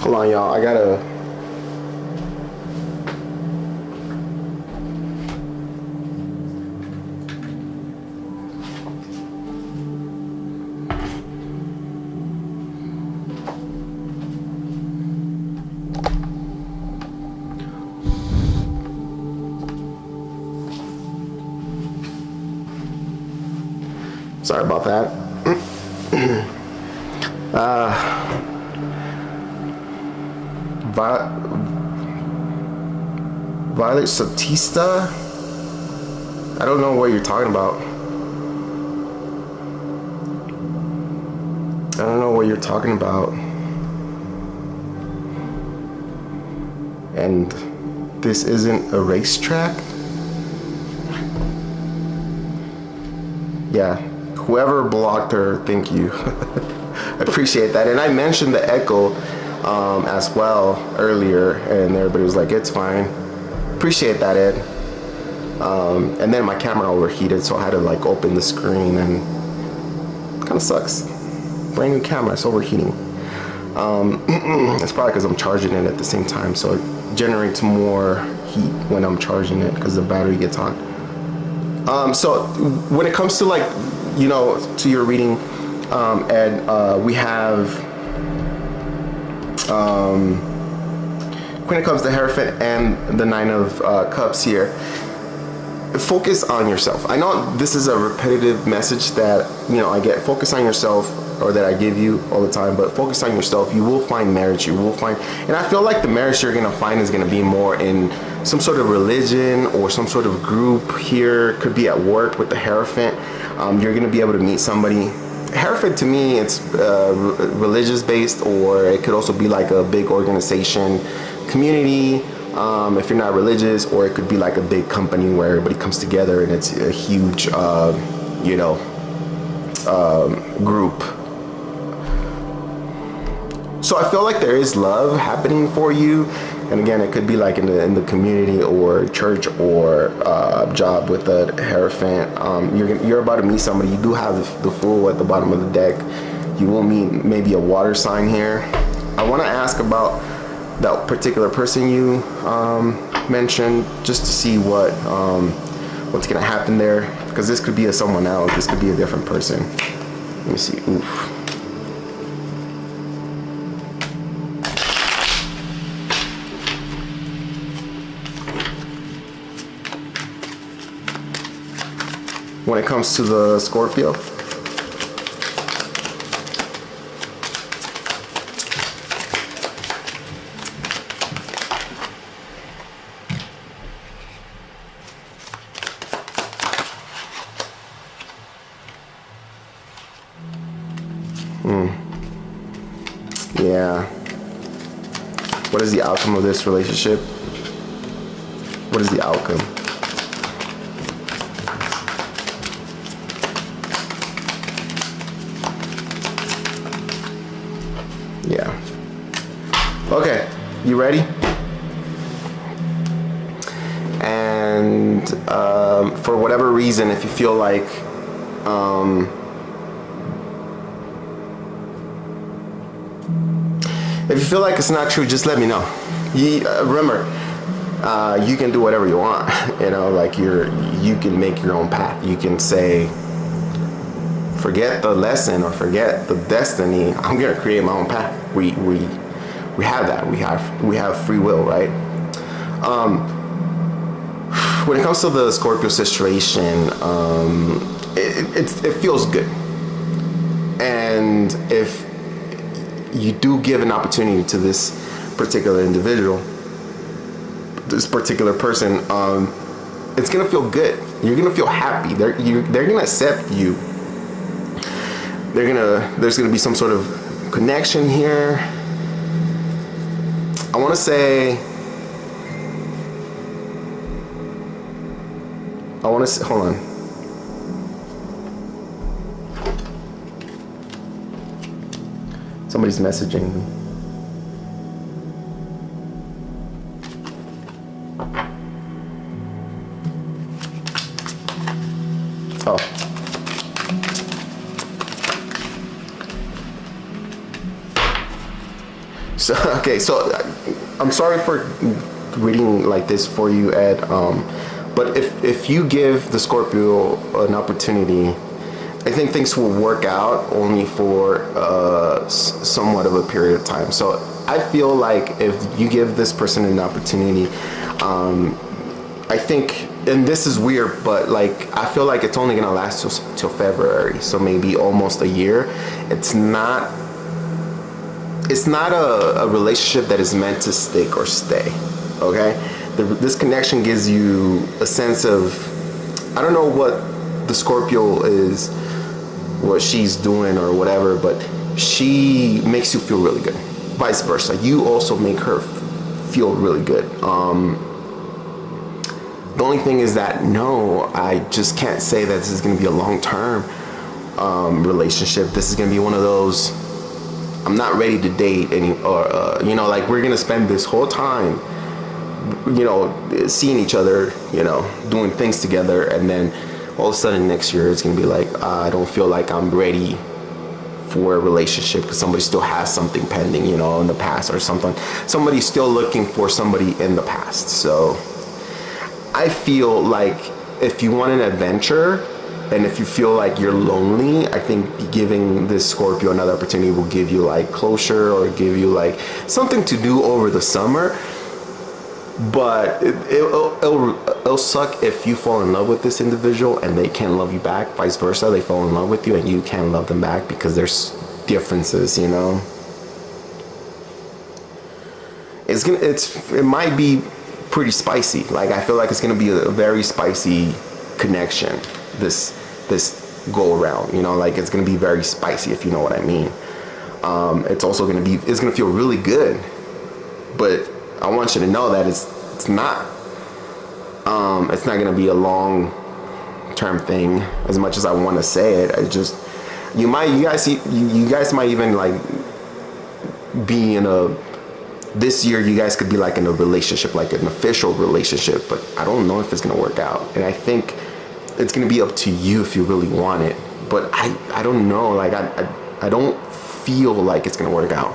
Hold on, y'all. I gotta. Sorry about that. Violet Satista? I don't know what you're talking about. I don't know what you're talking about. And this isn't a racetrack? Yeah. Whoever blocked her, thank you. I appreciate that. And I mentioned the echo as well earlier, and everybody was like, it's fine. Appreciate that, Ed. And then my camera overheated, so I had to like open the screen, and it kind of sucks. Brand new camera, it's overheating. It's probably because I'm charging it at the same time, so it generates more heat when I'm charging it because the battery gets hot. So when it comes to like, you know, to your reading, Ed, we have, when it comes to Hierophant and the Nine of Cups here, focus on yourself. I know this is a repetitive message that, you know, I get. Focus on yourself, or that I give you all the time, but focus on yourself. You will find marriage. You will find, and I feel like the marriage you're gonna find is gonna be more in some sort of religion or some sort of group here. Could be at work with the Hierophant. You're gonna be able to meet somebody. Hierophant, to me, it's religious based, or it could also be like a big organization, community, if you're not religious, or it could be like a big company where everybody comes together and it's a huge, you know, group. So I feel like there is love happening for you, and again, it could be like in the community or church or job with the Hierophant. You're about to meet somebody. You do have the Fool at the bottom of the deck. You will meet maybe a water sign here. I want to ask about that particular person you mentioned, just to see what's gonna happen there, because this could be someone else. This could be a different person. Let me see. Oof. When it comes to the Scorpio, yeah. What is the outcome of this relationship? What is the outcome? Yeah. Okay, you ready? And for whatever reason, if you feel like it's not true, just let me know. Remember, you can do whatever you want. You know, like you can make your own path. You can say, forget the lesson or forget the destiny. I'm gonna create my own path. We have that. We have free will, right? When it comes to the Scorpio situation, it feels good. And if you do give an opportunity to this particular individual, this particular person, it's gonna feel good. You're gonna feel happy. They're gonna accept you. There's gonna be some sort of connection here. I want to say, hold on. Somebody's messaging me. Oh. So okay, so I'm sorry for reading like this for you, Ed. But if you give the Scorpio an opportunity, I think things will work out only for somewhat of a period of time. So I feel like if you give this person an opportunity, I think, and this is weird, but like I feel like it's only gonna last till February, so maybe almost a year. It's not. It's not a relationship that is meant to stick or stay. Okay, this connection gives you a sense of, I don't know what the Scorpio is, what she's doing or whatever, but she makes you feel really good. Vice versa, you also make her feel really good. The only thing is that no, I just can't say that this is going to be a long-term relationship. This is going to be one of those, I'm not ready to date or like we're going to spend this whole time, seeing each other, doing things together, and then all of a sudden next year it's going to be like, I don't feel like I'm ready for a relationship because somebody still has something pending, in the past or something. Somebody's still looking for somebody in the past. So I feel like if you want an adventure and if you feel like you're lonely, I think giving this Scorpio another opportunity will give you like closure or give you like something to do over the summer. But it'll suck if you fall in love with this individual and they can't love you back. Vice versa, they fall in love with you and you can't love them back because there's differences, It might be pretty spicy. Like I feel like it's gonna be a very spicy connection. This go around, like it's gonna be very spicy if you know what I mean. It's also it's gonna feel really good, but I want you to know that it's not gonna be a long term thing as much as I want to say it. You guys might even like be in this year you guys could be like in a relationship, like an official relationship, but I don't know if it's gonna work out. And I think it's gonna be up to you if you really want it. But I don't know, like I don't feel like it's gonna work out.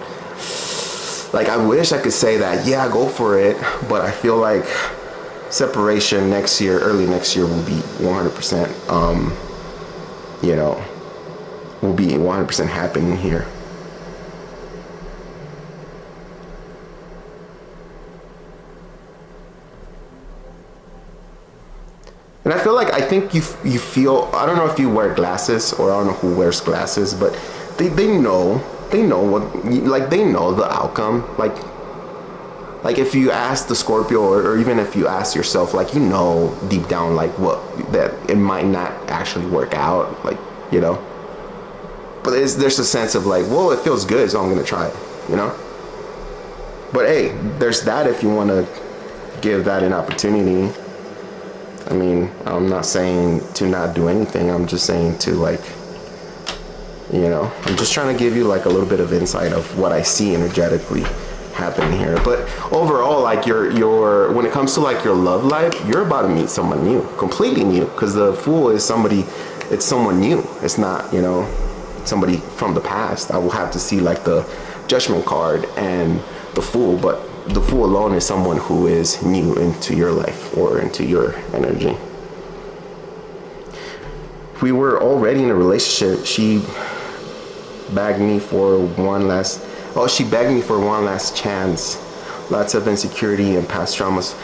Like I wish I could say that, yeah, go for it, but I feel like separation next year, early next year will be 100%, will be 100% happening here. And I feel like, I think you feel, I don't know if you wear glasses or I don't know who wears glasses, but they know what, like they know the outcome. Like if you ask the Scorpio or even if you ask yourself, like, deep down, like that it might not actually work out, like, but there's a sense of like, well, it feels good, so I'm going to try it, but hey, there's that if you want to give that an opportunity. I mean, I'm not saying to not do anything. I'm just saying to like, I'm just trying to give you like a little bit of insight of what I see energetically happening here. But overall, like your when it comes to like your love life, you're about to meet someone new, completely new, because the Fool is it's someone new. It's not, somebody from the past. I will have to see like the Judgment card and the Fool, but the Fool alone is someone who is new into your life or into your energy. We were already in a relationship. She begged me for one last chance. Lots of insecurity and past traumas.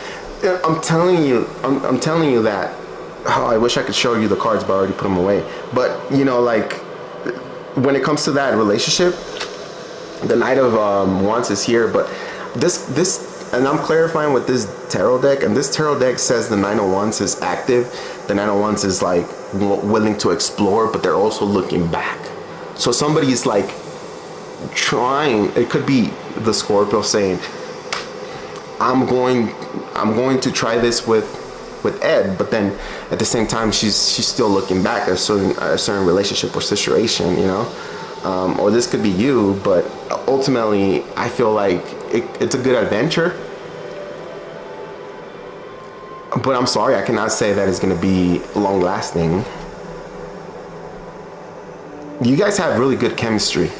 I'm telling you that. Oh, I wish I could show you the cards, but I already put them away. But like when it comes to that relationship, the Knight of Wands is here, but this and I'm clarifying with this tarot deck, and this tarot deck says the Nine of Wands is active. The Nine of Wands is like willing to explore, but they're also looking back. So somebody's like trying, it could be the Scorpio saying, I'm going to try this with Ed, but then at the same time she's still looking back at a certain relationship or situation, or this could be you, but ultimately I feel like it's a good adventure. But I'm sorry, I cannot say that it's going to be long lasting. You guys have really good chemistry.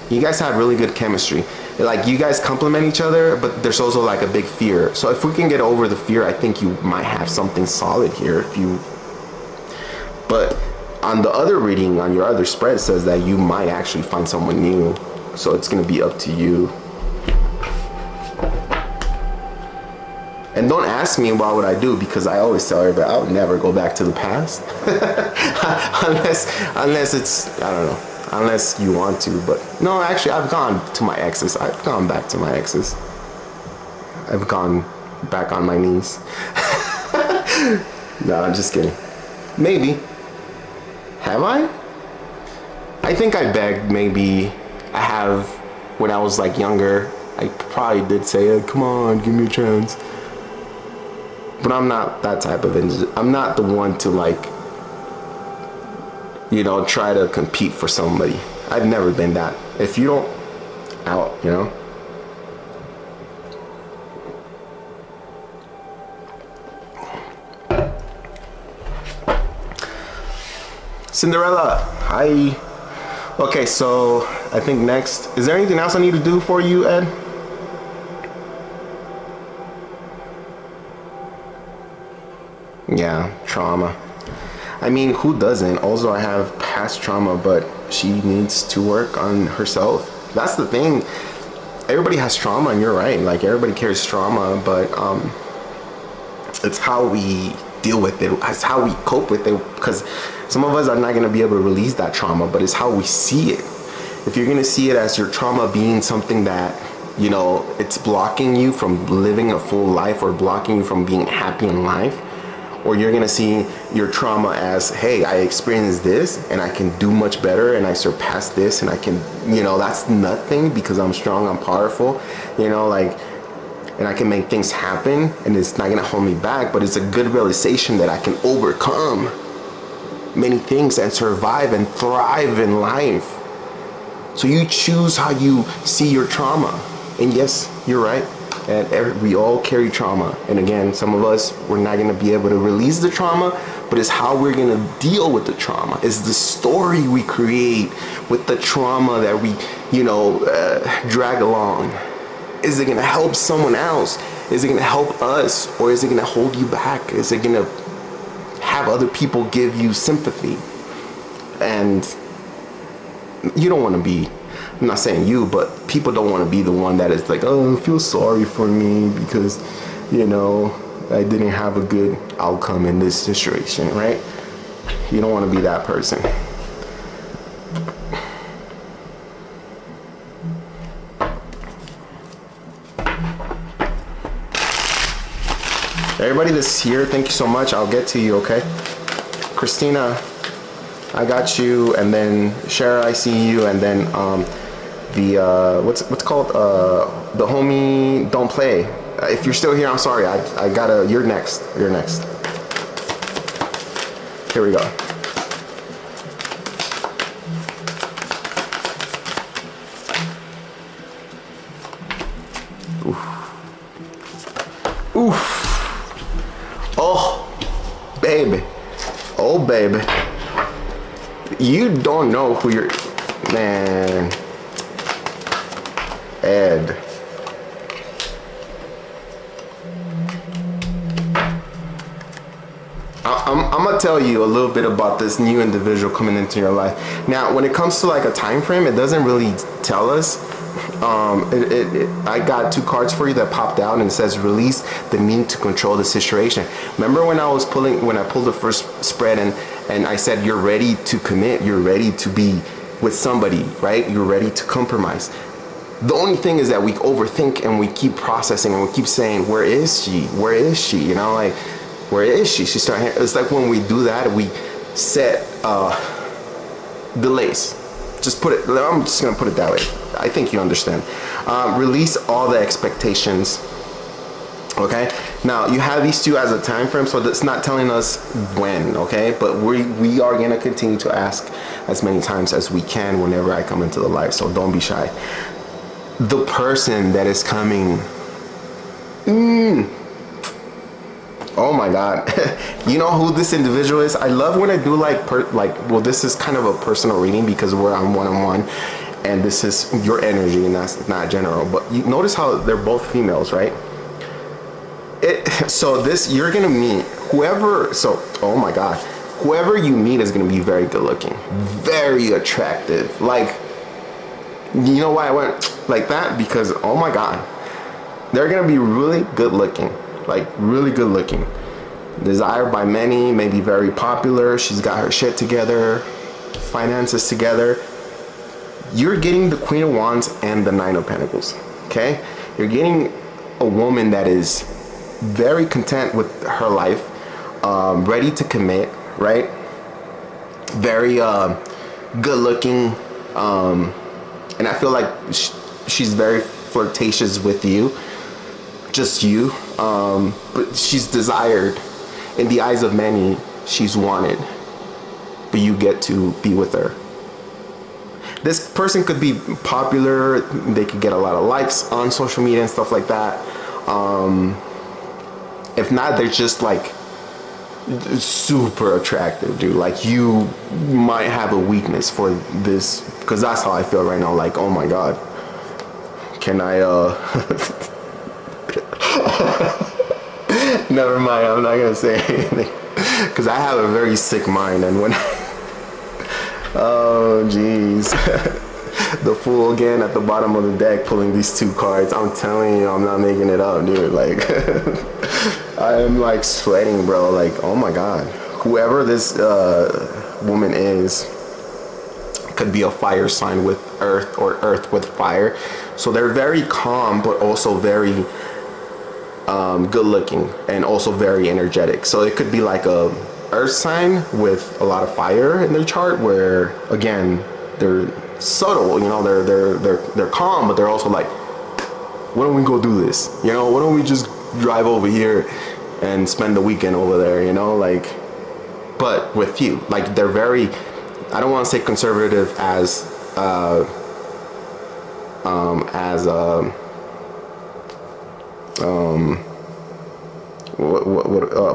You guys have really good chemistry. Like, you guys complement each other, but there's also like a big fear. So if we can get over the fear, I think you might have something solid here. But on the other reading, on your other spread, says that you might actually find someone new. So it's gonna be up to you. And don't ask me what would I do, because I always tell everybody I would never go back to the past. unless it's, I don't know, unless you want to. But no, actually, I've gone to my exes. I've gone back to my exes. I've gone back on my knees. No, I'm just kidding. Maybe. Have I? I think I begged. Maybe I have. When I was like younger, I probably did say, come on, give me a chance. But I'm not that type of I'm not the one to, like, you know, try to compete for somebody. I've never been that. If you don't, out, you know. Cinderella, hi. Okay, so I think next, is there anything else I need to do for you, Ed? Yeah, trauma. I mean, who doesn't? Also, I have past trauma, but she needs to work on herself. That's the thing. Everybody has trauma, and you're right. Like, everybody carries trauma, but it's how we deal with it. It's how we cope with it. Because some of us are not going to be able to release that trauma, but it's how we see it. If you're going to see it as your trauma being something that, you know, it's blocking you from living a full life, or blocking you from being happy in life, or you're gonna see your trauma as, hey, I experienced this and I can do much better, and I surpassed this, and I can, you know, that's nothing because I'm strong, I'm powerful, you know, like, and I can make things happen, and it's not gonna hold me back. But it's a good realization that I can overcome many things and survive and thrive in life. So you choose how you see your trauma. And yes, you're right. And we all carry trauma. And again, some of us, we're not going to be able to release the trauma, but it's how we're going to deal with the trauma. It's the story we create with the trauma that we, you know, drag along. Is it going to help someone else? Is it going to help us? Or is it going to hold you back? Is it going to have other people give you sympathy? And you don't want to be, I'm not saying you, but people don't want to be the one that is like, oh, feel sorry for me because, you know, I didn't have a good outcome in this situation, right? You don't want to be that person. Everybody that's here, thank you so much. I'll get to you, okay? Christina, I got you, and then Shara, I see you, and then the what's called the homie Don't Play. If you're still here, I'm sorry. I gotta. You're next. You're next. Here we go. Oof. Oof. Oh, baby. Oh, baby. You don't know who you're, man. Ed. I'm gonna tell you a little bit about this new individual coming into your life. Now, when it comes to like a time frame, it doesn't really tell us. I got two cards for you that popped out, and it says release the need to control the situation. Remember when I pulled the first spread, and I said you're ready to commit, you're ready to be with somebody, right? You're ready to compromise. The only thing is that we overthink, and we keep processing, and we keep saying, where is she? Where is she? You know, like, where is she? She's starting. It's like when we do that, we set delays. Just put it. I'm just gonna put it that way. I think you understand. Release all the expectations. Okay. Now you have these two as a time frame, so that's not telling us when. Okay, but we are gonna continue to ask as many times as we can whenever I come into the life. So don't be shy. The person that is coming. Oh my God. You know who this individual is? I love when I do well, this is kind of a personal reading because we're on one-on-one. and this is your energy, and that's not general. But you notice how they're both females, right? So this, you're gonna meet whoever. So, oh my God, whoever you meet is gonna be very good looking, very attractive. Like, you know why I went like that? Because, oh my God, they're gonna be really good looking, like really good looking, desired by many, maybe very popular. She's got her shit together, finances together. You're getting the Queen of Wands and the Nine of Pentacles. Okay, you're getting a woman that is very content with her life, ready to commit, right? Very good looking, and I feel like she's very flirtatious with you, just you, but she's desired in the eyes of many. She's wanted, but you get to be with her. This person could be popular, they could get a lot of likes on social media and stuff like that. If not, they're just like super attractive, dude. Like, you might have a weakness for this, because that's how I feel right now. Like, oh my God, can I never mind, I'm not gonna say anything, because I have a very sick mind. And when oh jeez. The Fool again at the bottom of the deck, pulling these two cards. I'm telling you, I'm not making it up, dude. Like, I am like sweating, bro. Like, oh my God, whoever this woman is could be a fire sign with earth, or earth with fire. So they're very calm, but also very good looking, and also very energetic. So it could be like a earth sign with a lot of fire in their chart, where again, they're subtle, you know, they're calm, but they're also like, why don't we go do this? You know, why don't we just drive over here and spend the weekend over there, you know, like, but with you, like, they're very, I don't want to say conservative as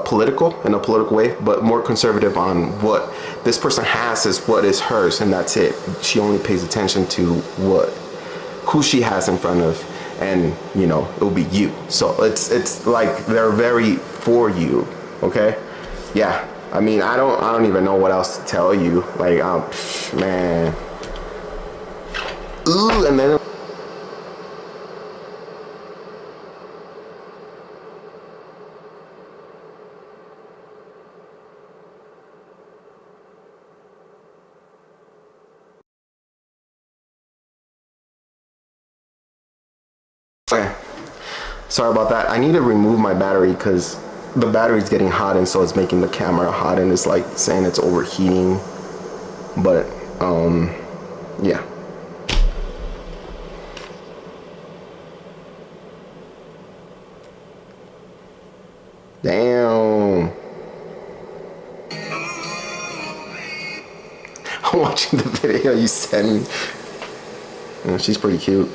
political, in a political way, but more conservative on what this person has is what is hers, and that's it. She only pays attention to who she has in front of, and you know, it'll be you. So it's like they're very for you. Okay, yeah. I mean, I don't even know what else to tell you. Like, man. Ooh, and then. Okay. Sorry about that. I need to remove my battery because the battery's getting hot, and so it's making the camera hot, and it's like saying it's overheating. But yeah. Damn. I'm watching the video you sent me. Yeah, she's pretty cute.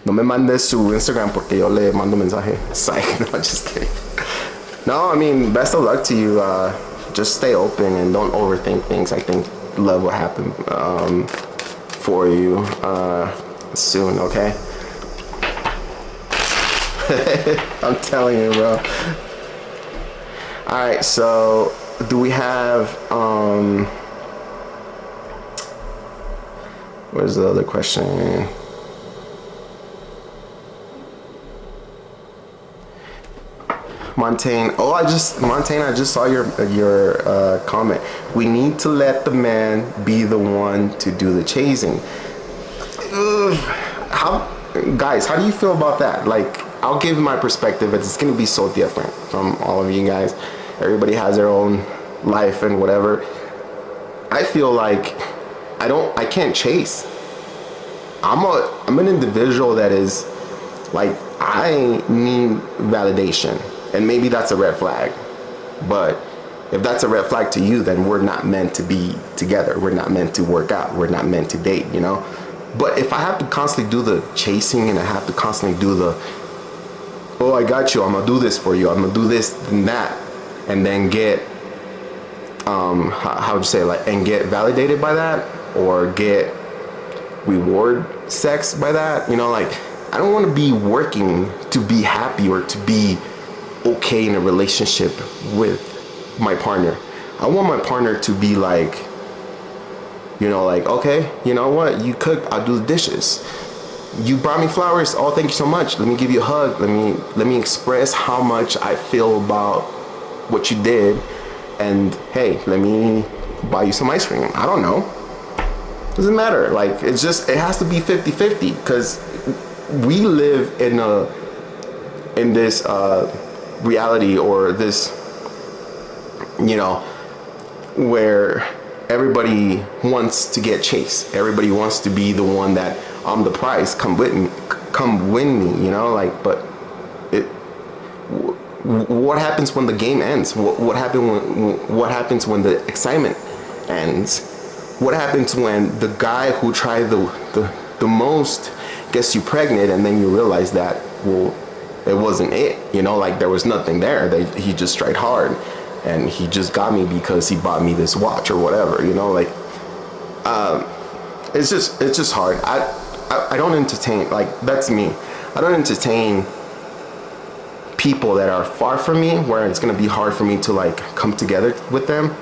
No me mandes su Instagram porque yo le mando mensaje. Psych. No, just kidding. No, I mean, best of luck to you. Just stay open and don't overthink things. I think love will happen for you soon, okay? I'm telling you, bro. Alright, so do we have where's the other question? Montaigne, I just saw your comment. We need to let the man be the one to do the chasing. Guys, how do you feel about that? Like, I'll give my perspective. It's gonna be so different from all of you guys. Everybody has their own life and whatever. I feel like I can't chase. I'm an individual that is like, I need validation. And maybe that's a red flag. But if that's a red flag to you, then we're not meant to be together. We're not meant to work out. We're not meant to date, you know? But if I have to constantly do the chasing, and I have to constantly do the, oh, I got you, I'm gonna do this for you, I'm gonna do this and that, and then get how would you say, like, and get validated by that, or get reward sex by that. You know, like, I don't want to be working to be happy or to be okay in a relationship with my partner. I want my partner to be like, you know, like, okay, you know what, you cook, I'll do the dishes. You brought me flowers, oh, thank you so much, let me give you a hug, let me express how much I feel about what you did, and hey, let me buy you some ice cream. I don't know, doesn't matter. Like, it's just, it has to be 50-50, because we live in this reality, or this, you know, where everybody wants to get chased. Everybody wants to be the one that, I'm the prize, come win me, you know, like, but what happens when the game ends? What happens when the excitement ends? What happens when the guy who tried the most gets you pregnant, and then you realize that, well, it wasn't it, you know, like, there was nothing there, he just tried hard, and he just got me because he bought me this watch or whatever, you know, like, it's just hard. I don't entertain, like, that's me. I don't entertain people that are far from me, where it's gonna be hard for me to, like, come together with them,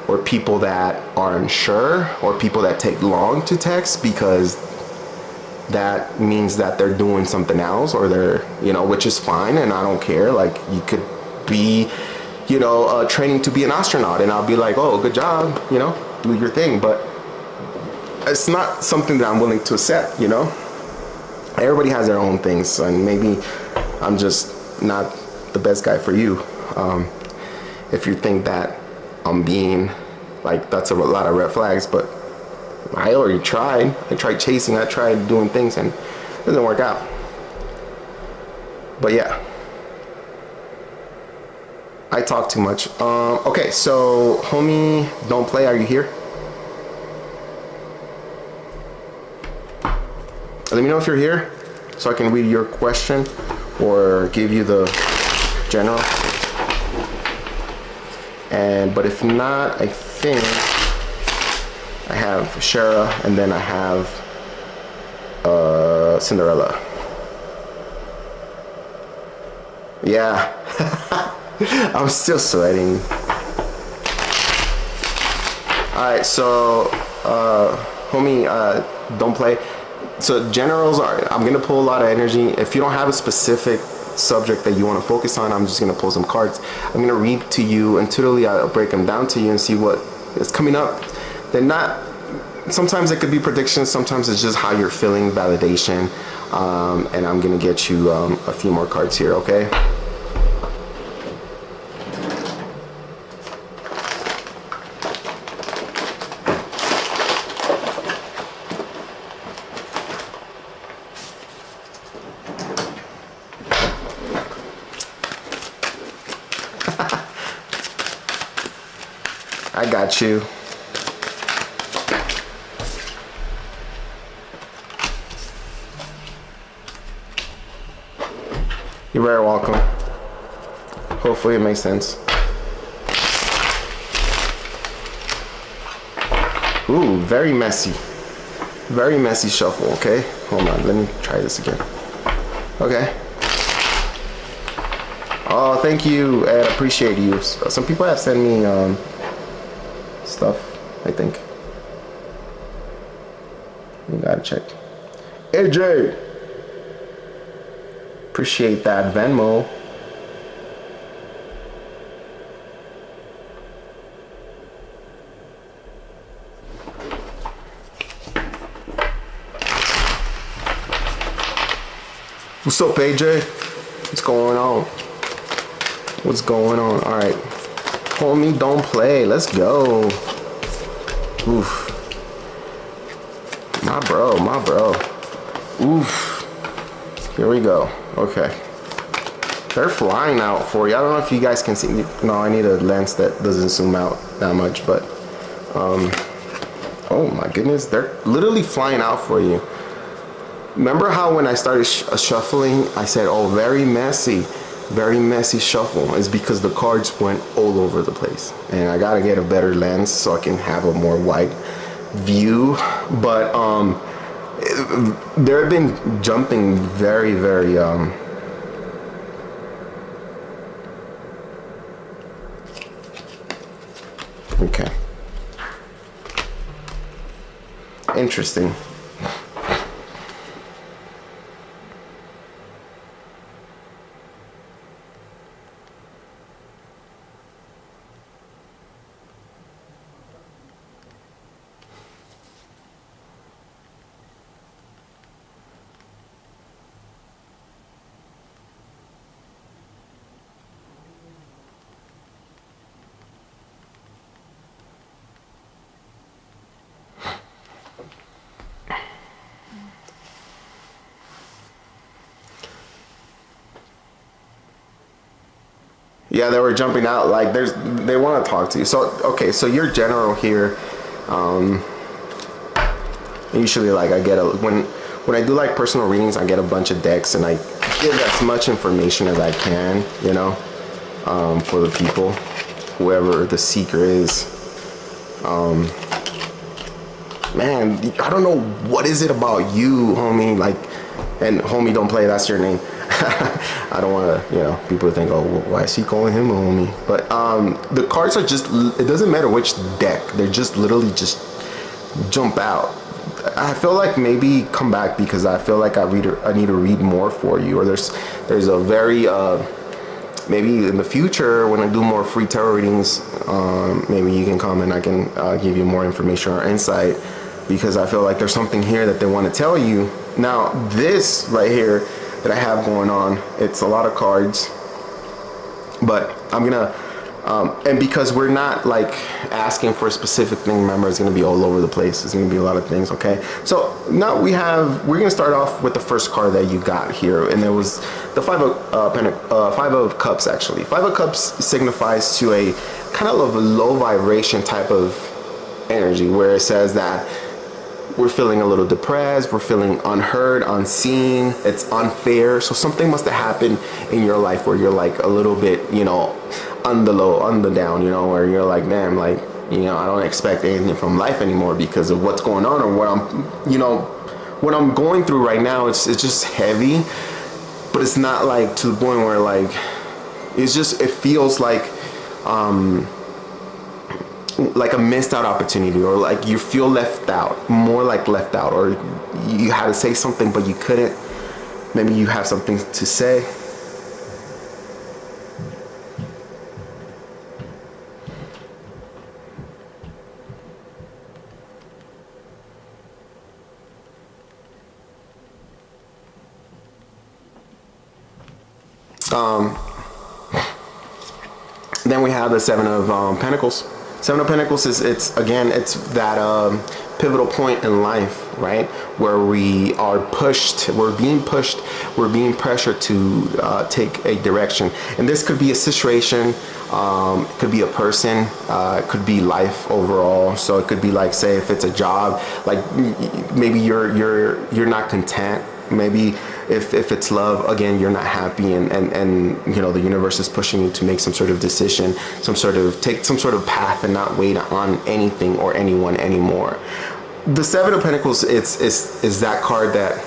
or people that are unsure, or people that take long to text, because that means that they're doing something else, or they're, you know, which is fine, and I don't care. Like, you could be, you know, training to be an astronaut, and I'll be like, oh, good job, you know, do your thing. But it's not something that I'm willing to accept, you know. Everybody has their own things, and maybe I'm just not the best guy for you. If you think that I'm being like, that's a lot of red flags, but I already tried. I tried chasing, I tried doing things, and it doesn't work out. But yeah, I talk too much. Okay, so homie, don't play. Are you here? Let me know if you're here, so I can read your question or give you the general. But if not, I think I have Shara, and then I have Cinderella. Yeah, I'm still sweating. All right, so homie, don't play. So generals are, I'm gonna pull a lot of energy. If you don't have a specific subject that you want to focus on, I'm just gonna pull some cards. I'm gonna read to you, and totally I'll break them down to you and see what is coming up. They're not, sometimes it could be predictions, sometimes it's just how you're feeling, validation. And I'm gonna get you a few more cards here, okay? I got you. You're very welcome. Hopefully it makes sense. Ooh, very messy. Very messy shuffle, okay? Hold on, let me try this again. Okay. Oh, thank you, Ed, I appreciate you. Some people have sent me stuff, I think. You gotta check. AJ! Appreciate that Venmo. What's up, AJ? What's going on? What's going on? All right, homie, don't play. Let's go. Oof. My bro. Oof. Here we go. Okay. They're flying out for you. I don't know if you guys can see. No, I need a lens that doesn't zoom out that much, but oh my goodness, they're literally flying out for you. Remember how when I started shuffling, I said, oh, very messy. very messy shuffle is because the cards went all over the place, and I gotta get a better lens so I can have a more wide view. But they've been jumping very, very okay, interesting. Yeah, they were jumping out like they want to talk to you. So okay, so you're general here. Um, Usually, like I get a when I do like personal readings, I get a bunch of decks and I give as much information as I can, for the people, whoever the seeker is. Man, I don't know what is it about you, homie. Like, and homie, don't play. That's your name. I don't want to, people to think, oh, why is he calling him a homie? But the cards are just, it doesn't matter which deck. They're just literally just jump out. I feel like maybe come back because I feel like I need to read more for you. Or there's a very, maybe in the future when I do more free tarot readings, maybe you can come and I can give you more information or insight, because I feel like there's something here that they want to tell you. Now, this right here that I have going on, it's a lot of cards, but I'm gonna and because we're not like asking for a specific thing, remember, it's gonna be all over the place. It's gonna be a lot of things. Okay, so now we're gonna start off with the first card that you got here, and it was the Five of Cups. Actually, Five of Cups signifies to a kind of a low vibration type of energy, where it says that we're feeling a little depressed, we're feeling unheard, unseen, it's unfair. So something must have happened in your life where you're like a little bit, on the low, on the down, where you're like, damn, like, I don't expect anything from life anymore because of what's going on, or what I'm going through right now. It's just heavy, but it's not like to the point where like, it feels like a missed out opportunity, or like you feel left out, more like left out, or you had to say something but you couldn't. Maybe you have something to say. Then we have the Seven of Pentacles. Seven of Pentacles it's that pivotal point in life, right? Where we are pushed, we're being pressured to take a direction. And this could be a situation, it could be a person, it could be life overall. So it could be like, say, if it's a job, like maybe you're not content. Maybe if it's love, again, you're not happy, and the universe is pushing you to make some sort of decision, take some sort of path and not wait on anything or anyone anymore. The Seven of Pentacles, is that card that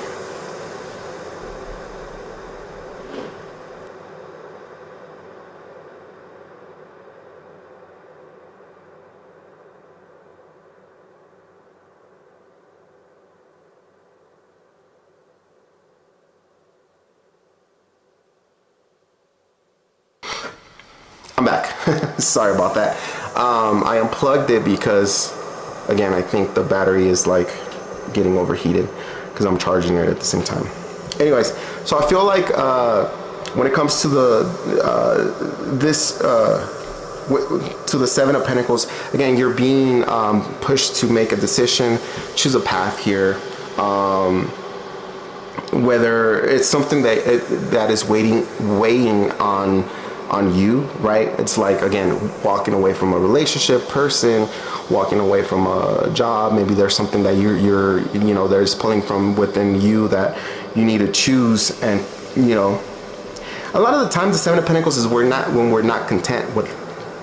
I'm back. Sorry about that. I unplugged it because, again, I think the battery is like getting overheated because I'm charging it at the same time. Anyways, so I feel like when it comes to to the Seven of Pentacles, again, you're being pushed to make a decision, choose a path here. Whether it's something that is weighing on you, right? It's like, again, walking away from a relationship, person, walking away from a job. Maybe there's something that you're there's pulling from within you that you need to choose. And a lot of the times the Seven of Pentacles is when we're not content with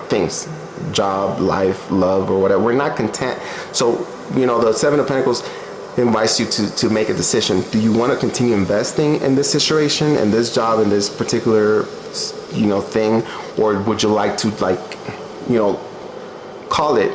things, job, life, love, or whatever. We're not content. So, you know, the Seven of Pentacles invites you to make a decision. Do you want to continue investing in this situation, in this job, in this particular, you know, thing, or would you like to, like, you know, call it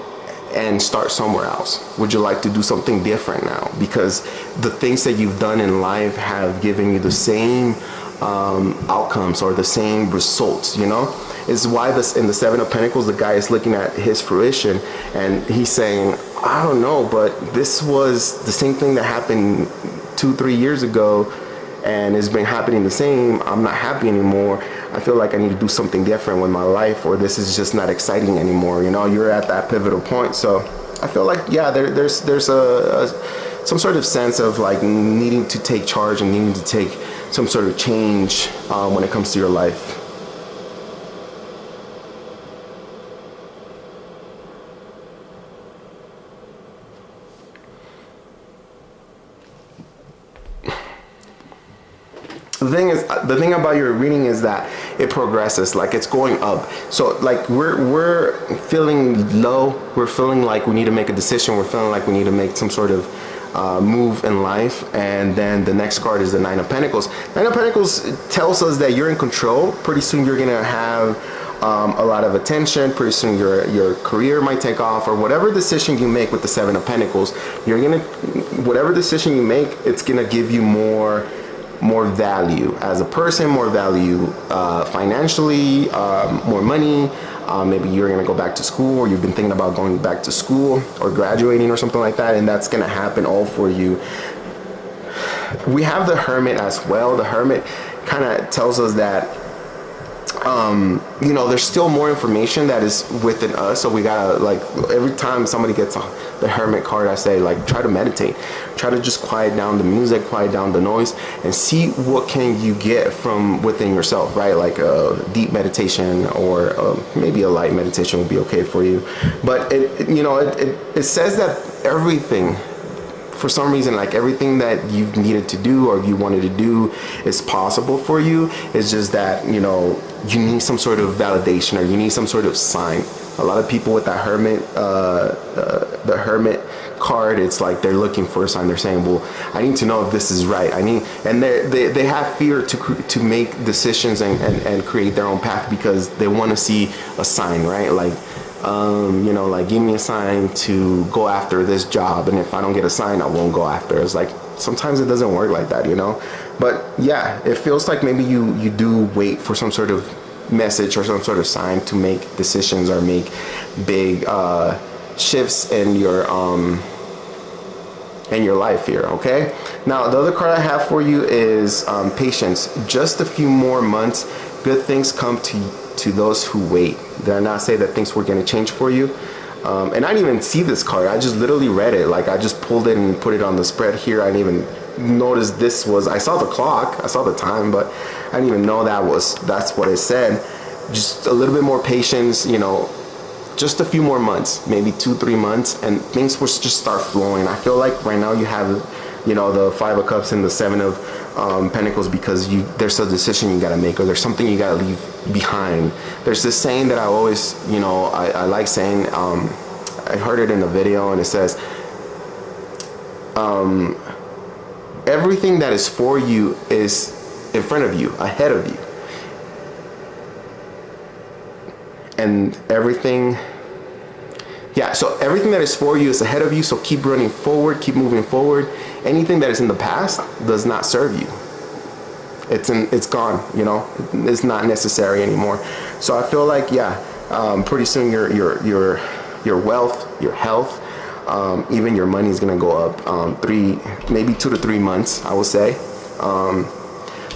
and start somewhere else? Would you like to do something different now? Because the things that you've done in life have given you the same outcomes or the same results, you know? Is why this in the Seven of Pentacles, the guy is looking at his fruition and he's saying, I don't know, but this was the same thing that happened 2-3 years ago and it's been happening the same. I'm not happy anymore. I feel like I need to do something different with my life, or this is just not exciting anymore. You know, you're at that pivotal point. So I feel like, yeah, there's some sort of sense of like needing to take charge and needing to take some sort of change when it comes to your life. The thing about your reading is that it progresses, like it's going up. So like we're feeling low, we're feeling like we need to make a decision, we're feeling like we need to make some sort of move in life, and then the next card is the Nine of Pentacles. Nine of Pentacles tells us that you're in control. Pretty soon you're gonna have a lot of attention. Pretty soon your career might take off, or whatever decision you make with the Seven of Pentacles, you're gonna, whatever decision you make, it's gonna give you more value as a person, more value financially, more money. Maybe you're gonna go back to school, or you've been thinking about going back to school or graduating or something like that, and that's gonna happen all for you. We have the Hermit as well. The Hermit kind of tells us that you know, there's still more information that is within us, so we gotta, like, every time somebody gets the Hermit card, I say, like, try to meditate, try to just quiet down the music, quiet down the noise, and see what can you get from within yourself, right? Like a deep meditation, or maybe a light meditation would be okay for you. But it says that everything, for some reason, like everything that you've needed to do or you wanted to do is possible for you. It's just that, you know, you need some sort of validation, or you need some sort of sign. A lot of people with that Hermit, the Hermit card, it's like they're looking for a sign. They're saying, well, I need to know if this is right. And they have fear to make decisions and create their own path, because they want to see a sign, right? Like, you know, like, give me a sign to go after this job, and if I don't get a sign, I won't go after. It's like, sometimes it doesn't work like that, you know. But yeah, it feels like maybe you do wait for some sort of message or some sort of sign to make decisions or make big shifts in your life here. Okay, now the other card I have for you is patience. Just a few more months, good things come to those who wait. Did I not say that things were going to change for you? And I didn't even see this card. I just literally read it. Like, I just pulled it and put it on the spread here. I didn't even notice this was, I saw the clock, I saw the time, but I didn't even know that's what it said. Just a little bit more patience, you know, just a few more months, maybe 2-3 months, and things will just start flowing. I feel like right now you have, you know, the Five of Cups and the Seven of Pentacles, because there's a decision you gotta make, or there's something you gotta leave behind. There's this saying that I always, you know, I like saying, I heard it in a video, and it says, everything that is for you is in front of you, ahead of you. And everything, so everything that is for you is ahead of you, so keep running forward, keep moving forward. Anything that is in the past does not serve you. It's gone, you know, it's not necessary anymore. So I feel like, pretty soon your wealth, your health, even your money is gonna go up, maybe 2 to 3 months, I would say.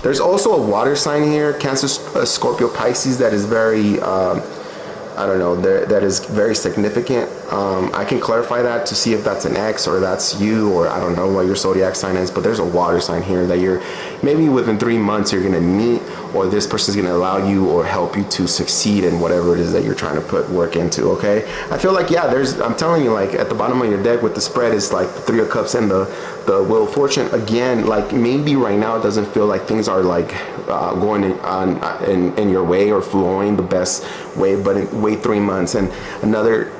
There's also a water sign here, Cancer, Scorpio, Pisces, that is very, I don't know, that is very significant. I can clarify that to see if that's an X or that's you, or I don't know what your zodiac sign is, but there's a water sign here that you're maybe within 3 months you're gonna meet, or this person's gonna allow you or help you to succeed in whatever it is that you're trying to put work into. Okay, I feel like, yeah, I'm telling you, like at the bottom of your deck with the spread is like the Three of Cups and the Wheel of Fortune. Again, like maybe right now it doesn't feel like things are like going in your way or flowing the best way, but wait 3 months. And another,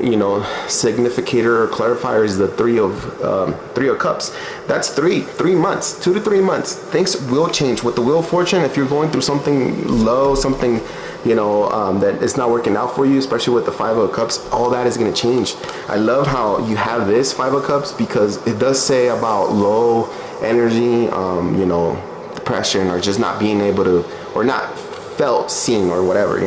significator or clarifier is the Three of Cups. That's 3 months, 2 to 3 months. Things will change with the Wheel of Fortune. If you're going through something low, something that is not working out for you, especially with the Five of Cups, all that is going to change. I love how you have this Five of Cups because it does say about low energy, depression, or just not being able to, or not felt seen or whatever,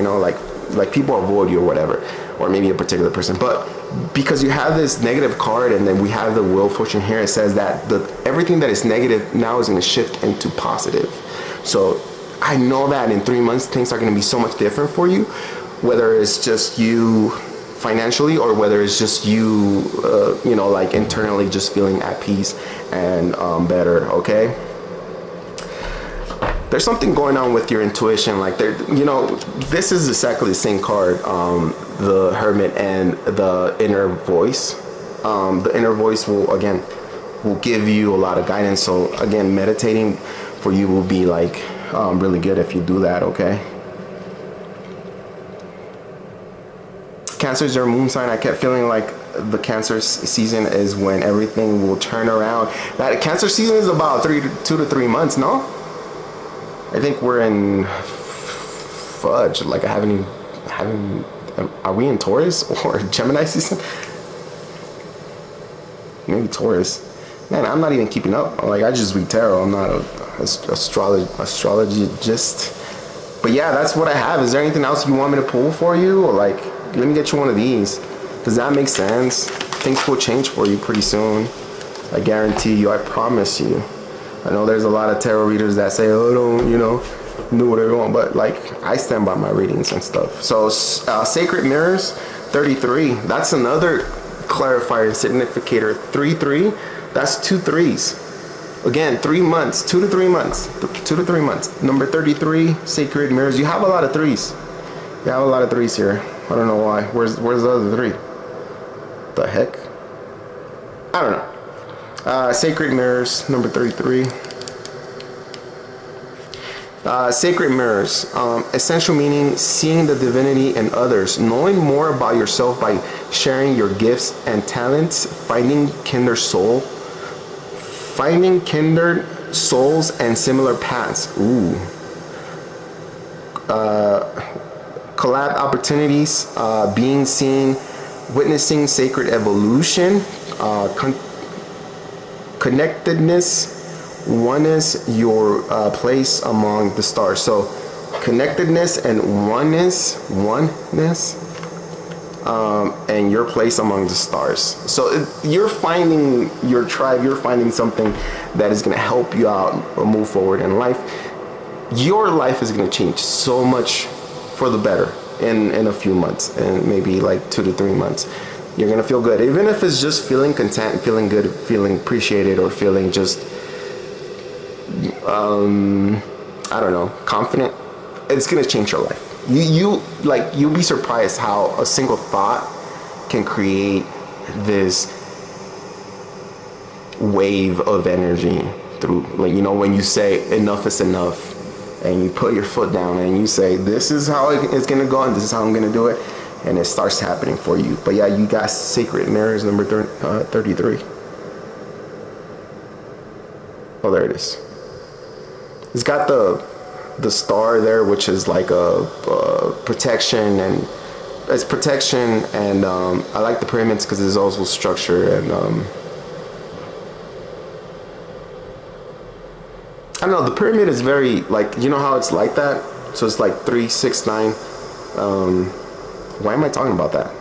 like people avoid you or whatever, or maybe a particular person. But because you have this negative card and then we have the Wheel of Fortune here, it says that everything that is negative now is going to shift into positive. So I know that in 3 months things are going to be so much different for you, whether it's just you financially or whether it's just you, like internally just feeling at peace and better. Okay. There's something going on with your intuition, like this is exactly the same card, the Hermit and the inner voice. The inner voice will give you a lot of guidance. So again, meditating for you will be like really good if you do that. Okay. Cancer is your moon sign. I kept feeling like the Cancer season is when everything will turn around. That Cancer season is about 2 to 3 months. No, I think we're in fudge. Like I haven't. Are we in Taurus or Gemini season? Maybe Taurus. Man, I'm not even keeping up. Like I just read tarot. I'm not a astrologist. But yeah, that's what I have. Is there anything else you want me to pull for you, or like let me get you one of these? Does that make sense? Things will change for you pretty soon. I guarantee you. I promise you. I know there's a lot of tarot readers that say, oh, don't, do whatever you want, but like I stand by my readings and stuff. So Sacred Mirrors 33, that's another clarifier, significator. 3-3, that's 2 3s. Again, 3 months, 2 to 3 months, 2 to 3 months. Number 33, Sacred Mirrors. You have a lot of 3s. You have a lot of 3s here. I don't know why. Where's the other 3? The heck? I don't know. Sacred Mirrors, number 33. Sacred Mirrors, essential meaning: seeing the divinity in others, knowing more about yourself by sharing your gifts and talents, finding kindred souls and similar paths. Ooh. Collab opportunities, being seen, witnessing sacred evolution, connectedness, oneness, your place among the stars. So connectedness and oneness, and your place among the stars. So you're finding your tribe, you're finding something that is going to help you out or move forward in life. Your life is going to change so much for the better in a few months, and maybe like 2 to 3 months. You're going to feel good, even if it's just feeling content, feeling good, feeling appreciated, or feeling just I don't know, confident. It's going to change your life. You'll be surprised how a single thought can create this wave of energy through, when you say enough is enough, and you put your foot down and you say, this is how it's going to go and this is how I'm going to do it, and it starts happening for you. But yeah, you got Sacred Mirrors number 33. Oh, there it is. It's got the star there, which is like a protection, and it's protection, and I like the pyramids because there's also structure, and I don't know, the pyramid is very, like, how it's like that? So it's like 3, 6, 9. Why am I talking about that?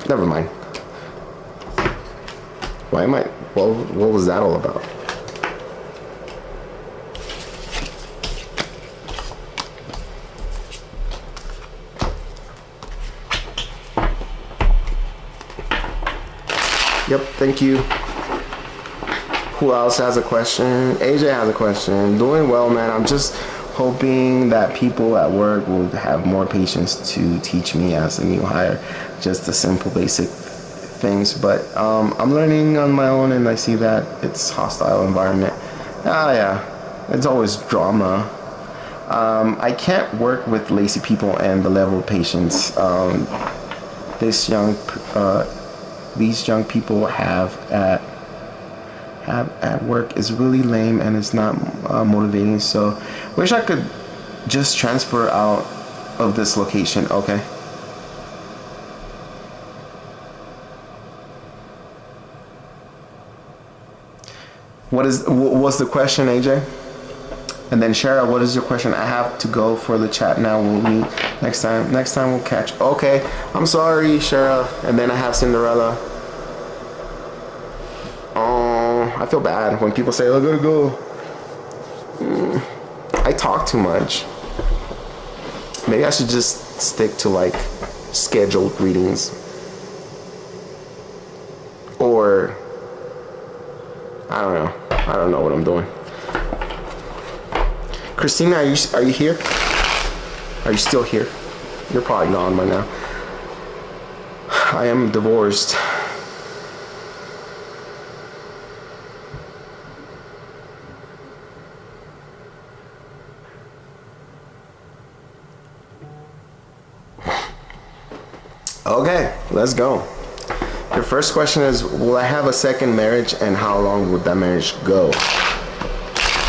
Never mind. What was that all about? Yep, thank you. Who else has a question? AJ has a question. Doing well, man. I'm just hoping that people at work will have more patience to teach me as a new hire. Just the simple, basic things. But I'm learning on my own, and I see that it's hostile environment. Yeah, it's always drama. I can't work with lazy people and the level of patience this young, these young people have at work is really lame, and it's not motivating. So, wish I could just transfer out of this location. Okay. What's the question, AJ? And then Shara, what is your question? I have to go for the chat now. We'll meet next time. Next time we'll catch. Okay. I'm sorry, Shara. And then I have Cinderella. Oh, I feel bad when people say, "I gotta go." I talk too much. Maybe I should just stick to like scheduled readings. Or I don't know. I don't know what I'm doing. Christina, are you here? Are you still here? You're probably gone by now. I am divorced. Okay, let's go. Your first question is, will I have a second marriage, and how long would that marriage go?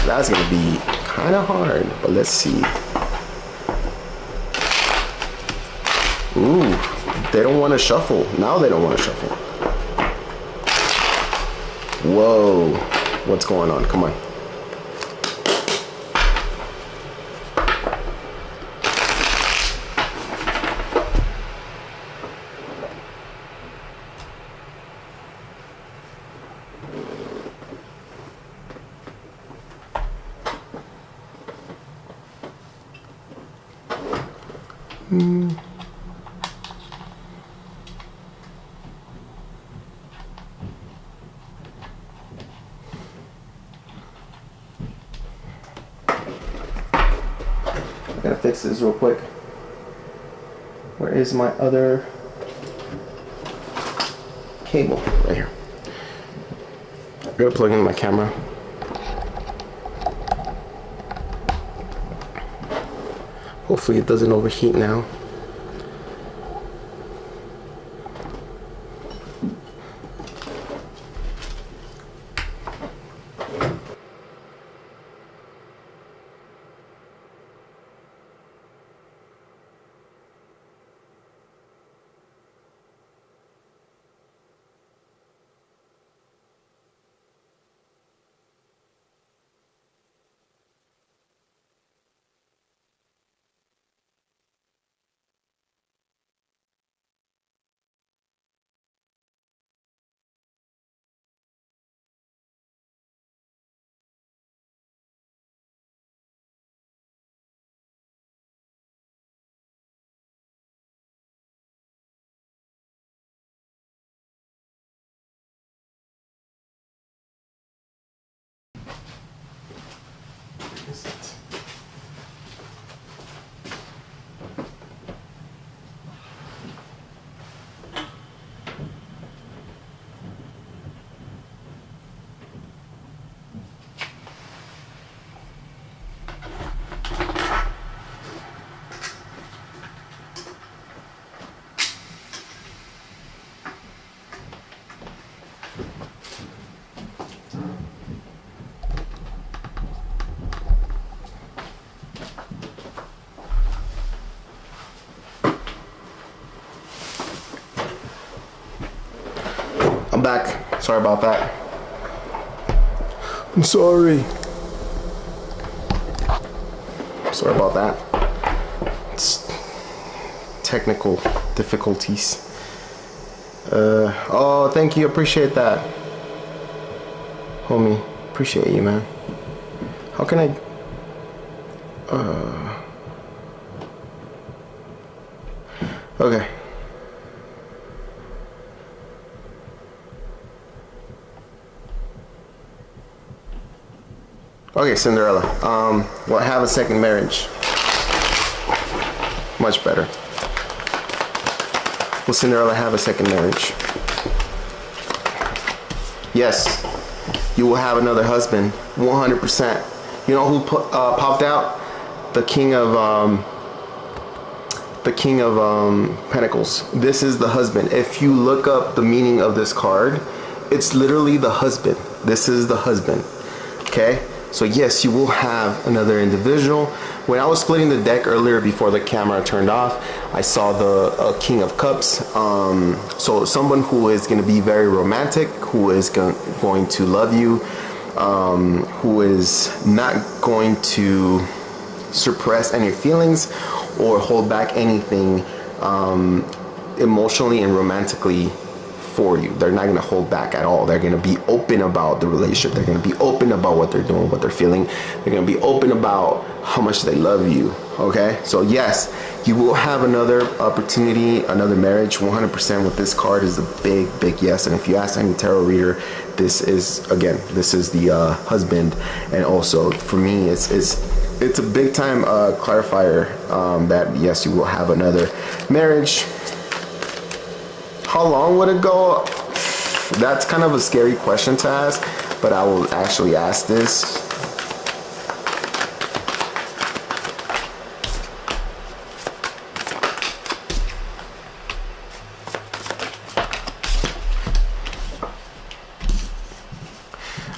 That's gonna be kind of hard, but let's see. Ooh, they don't want to shuffle. Now they don't want to shuffle. Whoa, what's going on? Come on. Gotta fix this real quick. Where is my other cable? Right here. I gotta plug in my camera. Hopefully it doesn't overheat now. I'm back. Sorry about that. I'm sorry. Sorry about that. It's technical difficulties. Oh, thank you. Appreciate that. Homie, appreciate you, man. How can I... Okay. Okay, Cinderella. Well, have a second marriage. Much better. Will Cinderella have a second marriage? Yes, you will have another husband, 100%. You know who popped out? The King of Pentacles. This is the husband. If you look up the meaning of this card, it's literally the husband. This is the husband. Okay? So yes, you will have another individual. When I was splitting the deck earlier before the camera turned off, I saw the King of Cups. So someone who is going to be very romantic, who is going to love you, who is not going to suppress any feelings or hold back anything emotionally and romantically for you. They're not going to hold back at all. They're going to be open about the relationship. They're going to be open about what they're doing, what they're feeling. They're going to be open about how much they love you. Okay? So yes, you will have another opportunity, another marriage. 100% with this card is a big, big yes. And if you ask any tarot reader, this is the husband. And also for me, it's a big time clarifier that yes, you will have another marriage. How long would it go? That's kind of a scary question to ask, but I will actually ask this.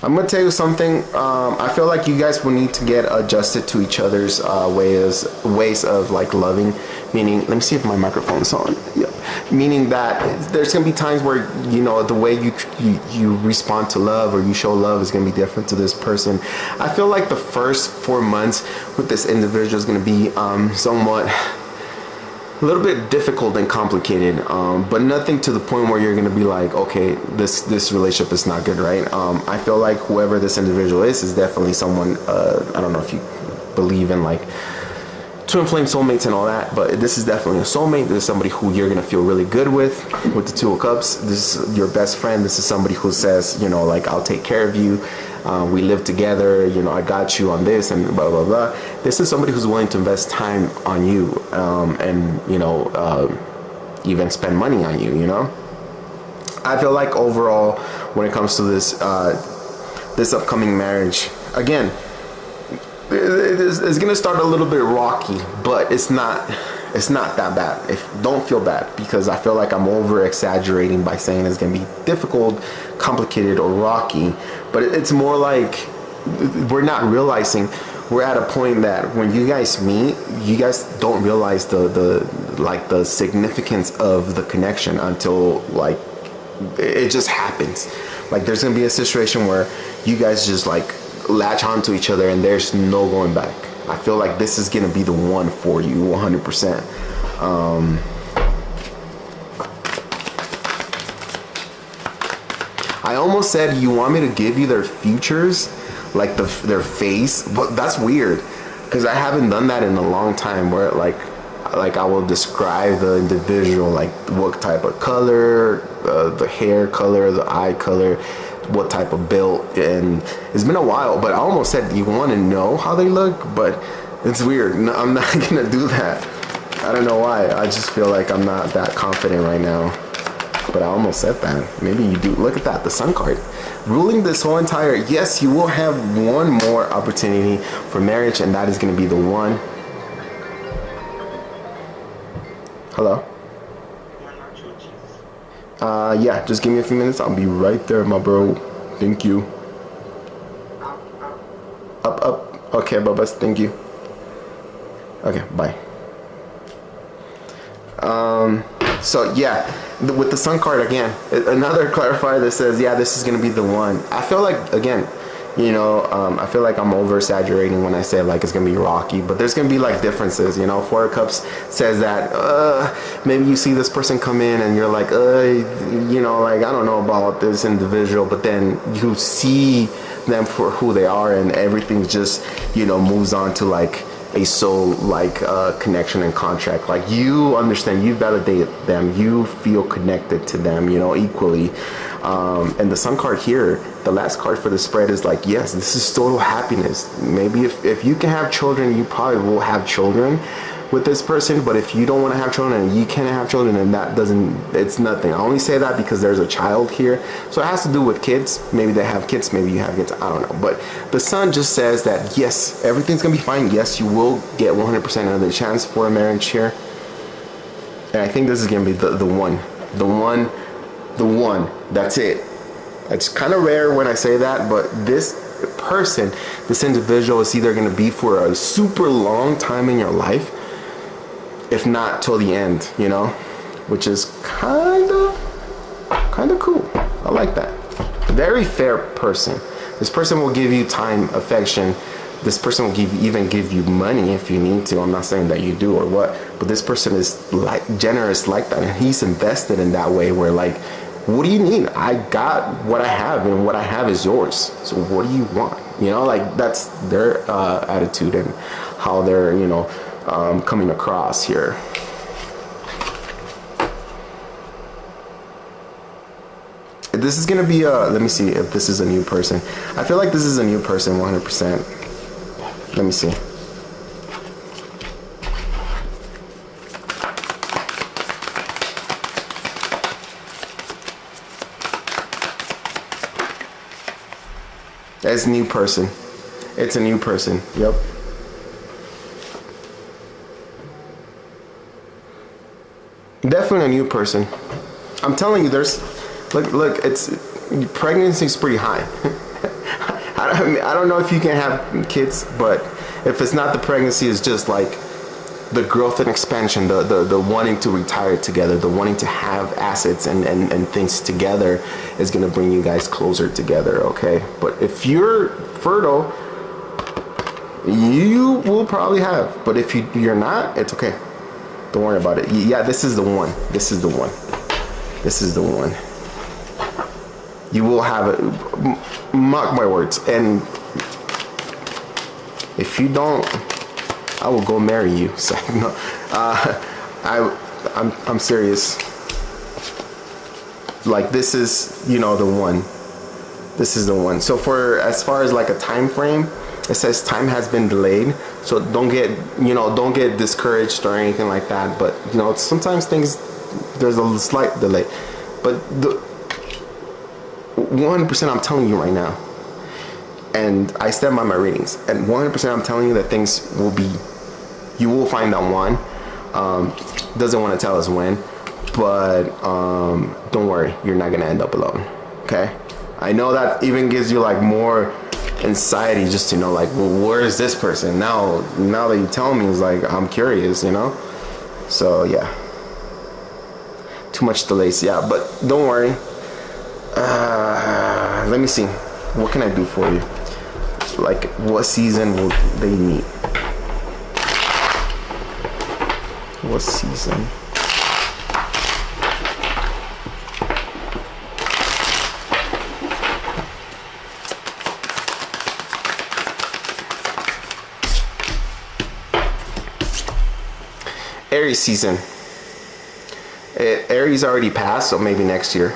I'm gonna tell you something. I feel like you guys will need to get adjusted to each other's ways of like loving. Meaning, let me see if my microphone's on. Yep. Meaning that there's gonna be times where the way you respond to love or you show love is gonna be different to this person. I feel like the first 4 months with this individual is gonna be somewhat a little bit difficult and complicated, but nothing to the point where you're gonna be like, okay, this relationship is not good, right? I feel like whoever this individual is definitely someone. I don't know if you believe in like twin flame soulmates and all that, but this is definitely a soulmate. This is somebody who you're gonna feel really good with the Two of Cups. This is your best friend. This is somebody who says, like, I'll take care of you. We live together. I got you on this and blah blah blah. This is somebody who's willing to invest time on you, and even spend money on you. I feel like overall, when it comes to this upcoming marriage, again, it's gonna start a little bit rocky, but it's not that bad. Don't feel bad, because I feel like I'm over exaggerating by saying it's gonna be difficult, complicated, or rocky. But it's more like we're not realizing we're at a point that when you guys meet, you guys don't realize the significance of the connection until like it just happens. Like there's gonna be a situation where you guys just like latch onto each other and there's no going back. I feel like this is gonna be the one for you, 100%. I almost said you want me to give you their features, like their face, but that's weird because I haven't done that in a long time. Where like I will describe the individual, like what type of color, the hair color, the eye color, what type of build, and it's been a while, but I almost said you want to know how they look, but it's weird. No, I'm not gonna do that. I don't know why. I just feel like I'm not that confident right now, but I almost said that. Maybe you do. Look at that, the Sun card ruling this whole entire. Yes, you will have one more opportunity for marriage, and that is going to be the one. Hello. Yeah, just give me a few minutes. I'll be right there, my bro. Thank you. Up. Okay, Bubba. Thank you. Okay, bye. So yeah, with the Sun card again, another clarifier that says, yeah, this is gonna be the one. I feel like, again, I feel like I'm over exaggerating when I say like it's gonna be rocky, but there's gonna be like differences. Four of Cups says that maybe you see this person come in and you're like, like I don't know about this individual, but then you see them for who they are, and everything just moves on to like a soul like connection and contract. Like you understand, you validate them, you feel connected to them, equally. And the sun card here, the last card for the spread is like, yes, this is total happiness. Maybe if you can have children, you probably will have children with this person. But if you don't want to have children and you can't have children, and that doesn't, it's nothing. I only say that because there's a child here. So it has to do with kids. Maybe they have kids, maybe you have kids, I don't know. But the sun just says that, yes, everything's going to be fine. Yes, you will get 100% of the chance for a marriage here. And I think this is going to be the one. That's it. It's kind of rare when I say that, but this person, this individual is either going to be for a super long time in your life, if not till the end, you know, which is kind of cool. I like that. Very fair person. This person will give you time, affection. This person will even give you money if you need to. I'm not saying that you do or what, but this person is like generous like that, and he's invested in that way where like, what do you need? I got what I have, and what I have is yours. So what do you want? You know, like that's their attitude and how they're, you know, coming across here. This is gonna be let me see if this is a new person. I feel like this is a new person 100%. Let me see. It's a new person. It's a new person. Yep. Definitely a new person. I'm telling you, there's look, it's pregnancy is pretty high. I don't know if you can have kids, but if it's not the pregnancy, it's just like the growth and expansion, the wanting to retire together, the wanting to have assets and things together is going to bring you guys closer together, okay? But if you're fertile, you will probably have. But if you're not, it's okay. Don't worry about it. Yeah, this is the one. This is the one. This is the one. You will have it. Mark my words. And if you don't, I will go marry you. So no, I'm serious. Like this is, you know, the one. This is the one. So for as far as like a time frame, it says time has been delayed. So don't get discouraged or anything like that. But you know, sometimes things, there's a slight delay. But the 100% I'm telling you right now, and I stand by my readings, and 100% I'm telling you that things will be, you will find that one. Doesn't want to tell us when, but don't worry, you're not gonna end up alone. Okay? I know that even gives you like more anxiety just to know like, well, where is this person now that you tell me, it's like I'm curious, you know. So yeah, too much delays. Yeah, but don't worry. Let me see, what can I do for you? Like what season will they meet? What season? Aries season. Aries already passed, so maybe next year.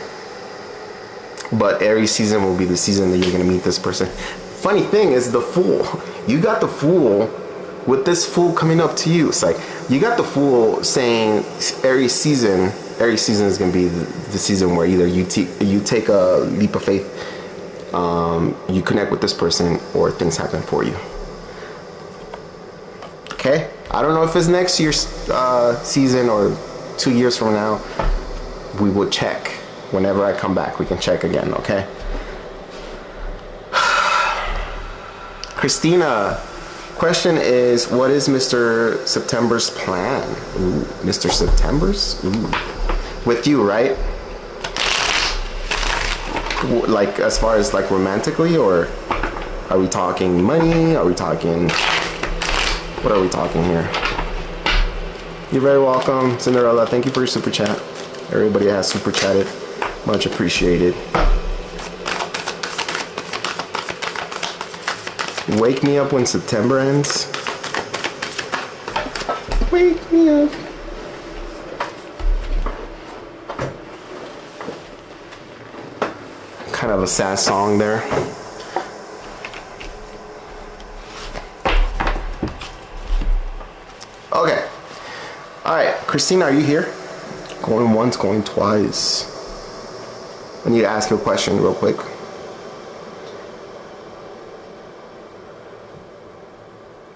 But Aries season will be the season that you're going to meet this person. Funny thing is the Fool. You got the Fool with this Fool coming up to you. It's like you got the Fool saying Aries season. Aries season is going to be the season where either you take a leap of faith, you connect with this person, or things happen for you. Okay? I don't know if it's next year's season or 2 years from now. We will check. Whenever I come back, we can check again, okay? Christina, question is, what is Mr. September's plan? Ooh, Mr. September's? Ooh. With you, right? Like, as far as, like, romantically, or are we talking money? Are we talking... What are we talking here? You're very welcome, Cinderella. Thank you for your super chat. Everybody has super chatted. Much appreciated. Wake me up when September ends. Wake me up. kind of a sad song there. Okay. All right, Christina, are you here? Going once, going twice. I need to ask you a question real quick.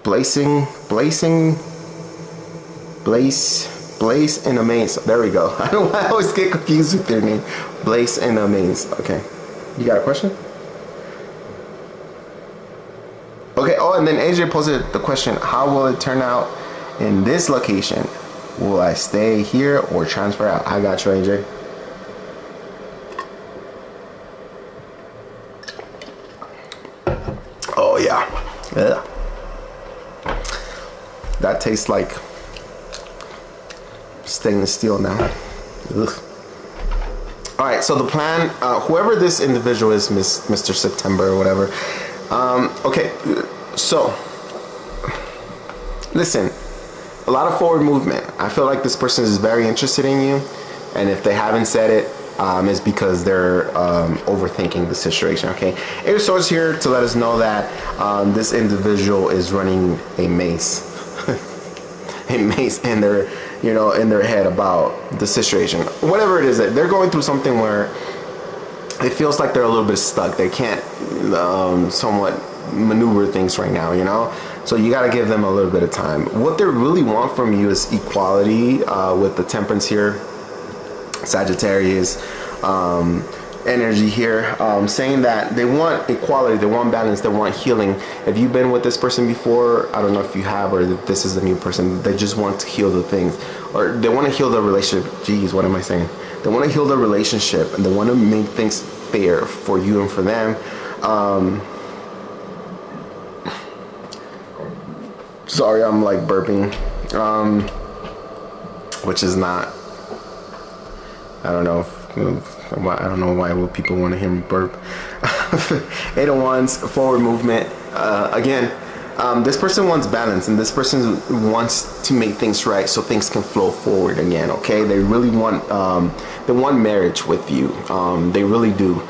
Blaze and Amaze. There we go. I always get confused with their name. Blaze and Amaze. Okay. You got a question? Okay. Oh, and then AJ posted the question, how will it turn out in this location? Will I stay here or transfer out? I got you, AJ. Oh, yeah. Yeah. That tastes like stainless steel now. Ugh. All right, so the plan, whoever this individual is, Mr. September or whatever. Okay, so listen, a lot of forward movement. I feel like this person is very interested in you, and if they haven't said it, it's because they're overthinking the situation. Okay, Eight of Swords here to let us know that this individual is running a maze. A maze in their, in their head about the situation, whatever it is that they're going through, something where it feels like they're a little bit stuck. They can't somewhat maneuver things right now, so you got to give them a little bit of time. What they really want from you is equality, with the Temperance here, Sagittarius energy here, saying that they want equality, they want balance, they want healing. If you've been with this person before, I don't know if you have, or if this is a new person, they just want to heal the things, or they want to heal the relationship. Geez, what am I saying? They want to heal the relationship, and they want to make things fair for you and for them. Sorry, I'm like burping, which is not, I don't know why would people want to hear me burp. Eight of Wands, forward movement. Again, this person wants balance, and this person wants to make things right so things can flow forward again. Okay, they really want marriage with you. They really do.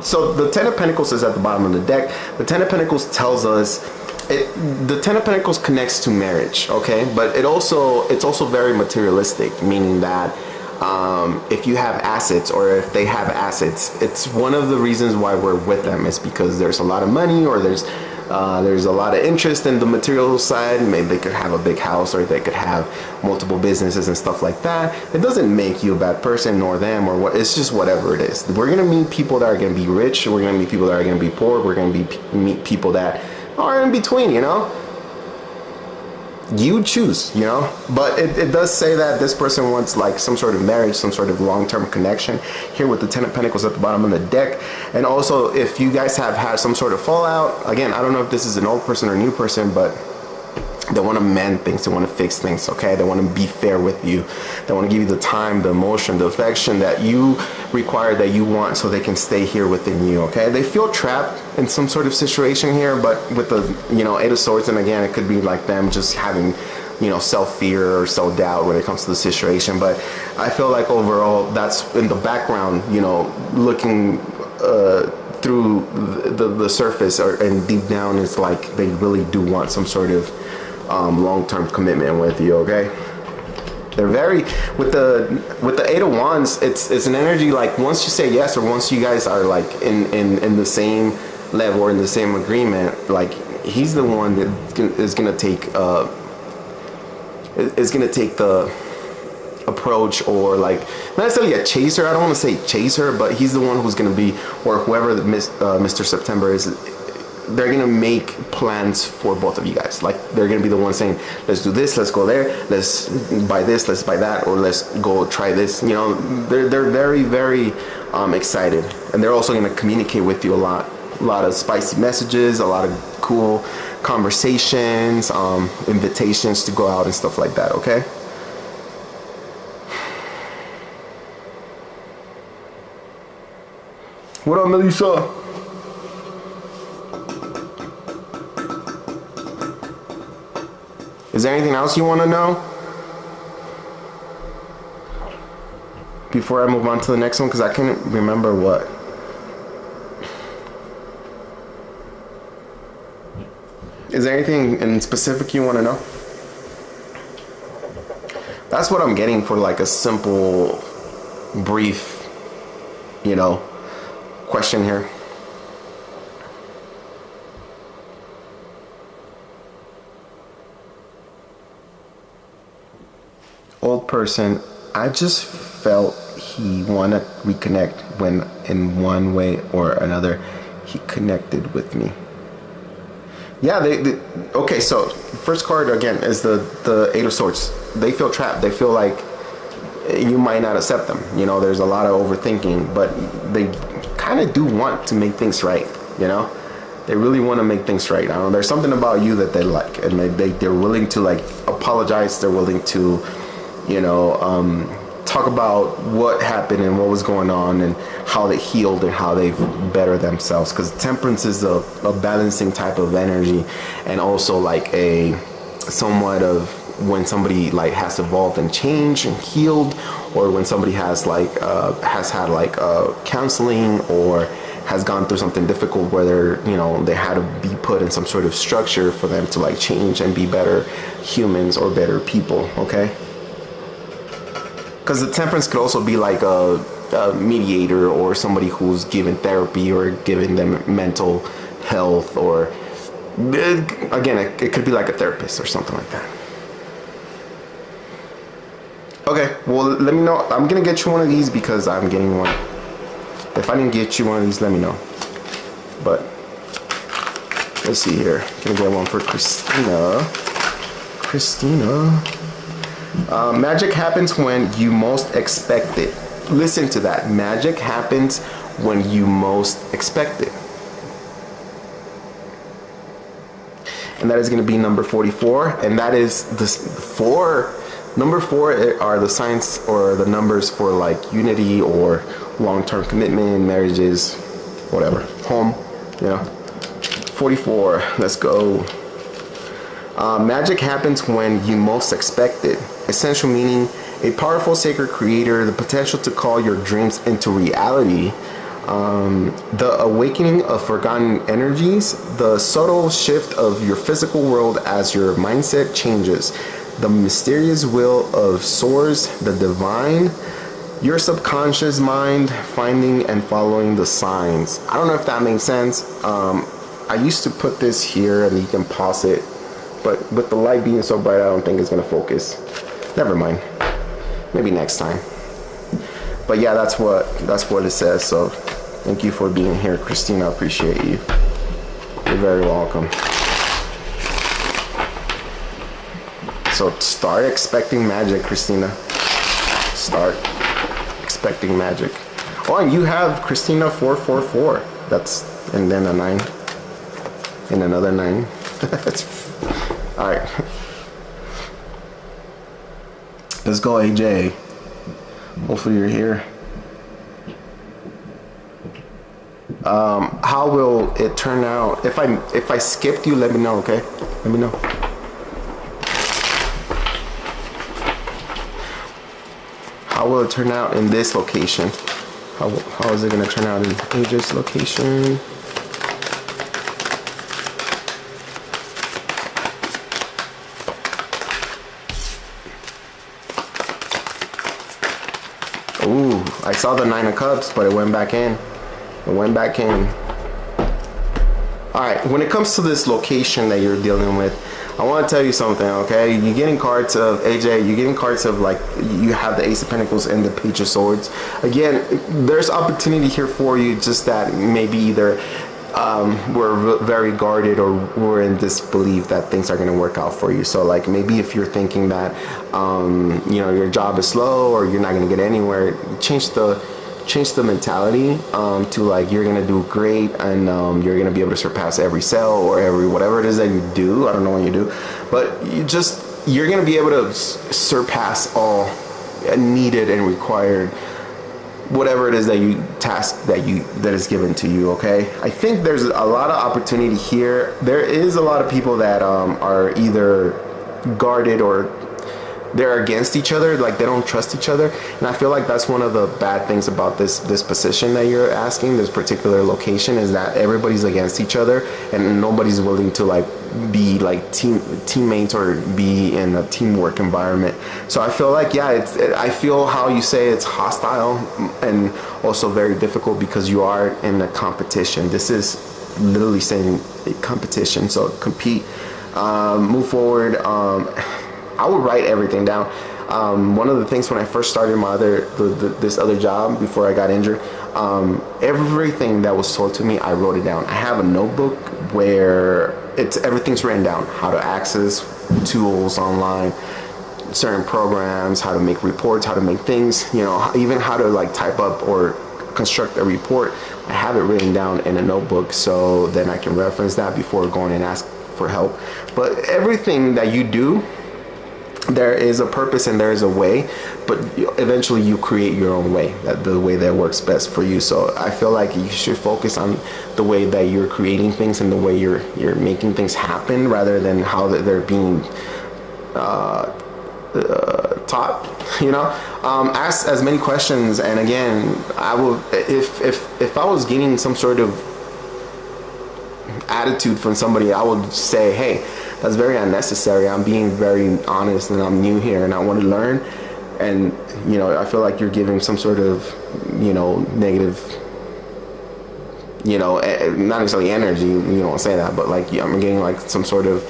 So the Ten of Pentacles is at the bottom of the deck. The Ten of Pentacles tells us the Ten of Pentacles connects to marriage, okay, but it's also very materialistic, meaning that if you have assets, or if they have assets, it's one of the reasons why we're with them is because there's a lot of money, or there's a lot of interest in the material side. Maybe they could have a big house, or they could have multiple businesses and stuff like that. It doesn't make you a bad person, nor them, or what. It's just whatever it is. We're gonna meet people that are gonna be rich. We're gonna meet people that are gonna be poor. We're gonna meet people that are in between. You choose, but it does say that this person wants like some sort of marriage, some sort of long-term connection here with the Ten of Pentacles at the bottom of the deck. And also, if you guys have had some sort of fallout, again, I don't know if this is an old person or a new person, but they want to mend things, they want to fix things, okay? They want to be fair with you. They want to give you the time, the emotion, the affection that you require, that you want, so they can stay here within you, okay? They feel trapped in some sort of situation here, but with the, Eight of Swords, and again, it could be like them just having, self-fear or self-doubt when it comes to the situation. But I feel like overall, that's in the background, looking through the surface, and deep down, it's like they really do want some sort of long-term commitment with you, okay? They're very, with the Eight of Wands, it's an energy like once you say yes, or once you guys are like in the same level or in the same agreement, like he's the one that is gonna take the approach, or like not necessarily a chaser. I don't want to say chaser, but he's the one who's gonna be, or whoever Mr. September is. They're gonna make plans for both of you guys. Like they're gonna be the one saying, let's do this, let's go there, let's buy this, let's buy that, or let's go try this. They're very, very excited, and they're also gonna communicate with you a lot of spicy messages, a lot of cool conversations, invitations to go out and stuff like that, okay? What up, Melissa? Is there anything else you want to know before I move on to the next one, because I can't remember what. Is there anything in specific you want to know? That's what I'm getting for like a simple, brief, question here. Old person, I just felt he wanted to reconnect when in one way or another he connected with me. Yeah, okay, so first card again is the Eight of Swords. They feel trapped. They feel like you might not accept them. There's a lot of overthinking, but they kind of do want to make things right. They really want to make things right. I don't know, there's something about you that they like, and they're willing to like apologize. They're willing to talk about what happened and what was going on and how they healed and how they've bettered themselves, because temperance is a balancing type of energy, and also like a somewhat of when somebody like has evolved and changed and healed, or when somebody has like has had like counseling or has gone through something difficult where they had to be put in some sort of structure for them to like change and be better humans or better people. Okay, because the temperance could also be like a mediator or somebody who's giving therapy or giving them mental health, or again, it could be like a therapist or something like that. Okay, well, let me know. I'm gonna get you one of these because I'm getting one. If I didn't get you one of these, let me know. But let's see here. Gonna get one for Christina. Magic happens when you most expect it. Listen to that. Magic happens when you most expect it. And that is going to be number 44. And that is the 4. Number 4 are the signs or the numbers for like unity or long-term commitment, marriages, whatever. Home, 44. Let's go. Magic happens when you most expect it. Essential meaning: a powerful sacred creator, the potential to call your dreams into reality, the awakening of forgotten energies, the subtle shift of your physical world as your mindset changes, the mysterious will of source, the divine, your subconscious mind finding and following the signs. I don't know if that makes sense. I used to put this here and you can pause it, but with the light being so bright, I don't think it's gonna focus. Never mind. Maybe next time. But yeah, that's what it says. So thank you for being here, Christina. I appreciate you. You're very welcome. So start expecting magic, Christina. Start expecting magic. Oh, and you have Christina 444. That's, and then a 9 and another 9. All right. Let's go, AJ. Hopefully you're here. How will it turn out? If I skipped you, let me know, okay? Let me know. How will it turn out in this location? How is it gonna turn out in AJ's location? Ooh, I saw the 9 of Cups, but it went back in. It went back in. All right, when it comes to this location that you're dealing with, I want to tell you something, okay? You're getting cards of AJ, you're getting cards of like, you have the Ace of Pentacles and the Page of Swords. Again, there's opportunity here for you, just that maybe either we're very guarded or we're in disbelief that things are going to work out for you. So like maybe if you're thinking that your job is slow or you're not going to get anywhere, change the mentality to like you're going to do great and you're going to be able to surpass every sale or every whatever it is that you do. I don't know what you do, but you're going to be able to surpass all needed and required whatever it is that that is given to you. Okay, I think there's a lot of opportunity here. There is a lot of people that are either guarded or they're against each other, like they don't trust each other. And I feel like that's one of the bad things about this position that you're asking, this particular location, is that everybody's against each other and nobody's willing to like be like teammates or be in a teamwork environment. So I feel like, yeah, I feel how you say it's hostile and also very difficult because you are in a competition. This is literally saying a competition. So compete, move forward. I would write everything down. One of the things when I first started my this other job before I got injured, everything that was told to me, I wrote it down. I have a notebook where everything's written down: how to access tools online, certain programs, how to make reports, how to make things, even how to like type up or construct a report. I have it written down in a notebook so then I can reference that before going and ask for help. But everything that you do, there is a purpose and there is a way, but eventually you create your own way, the way that works best for you. So I feel like you should focus on the way that you're creating things and the way you're making things happen, rather than how they're being taught. Ask as many questions. And again, I will, if I was getting some sort of attitude from somebody, I would say, hey, that's very unnecessary. I'm being very honest and I'm new here and I want to learn. And I feel like you're giving some sort of negative, not necessarily energy, you don't say that, but like I'm getting like some sort of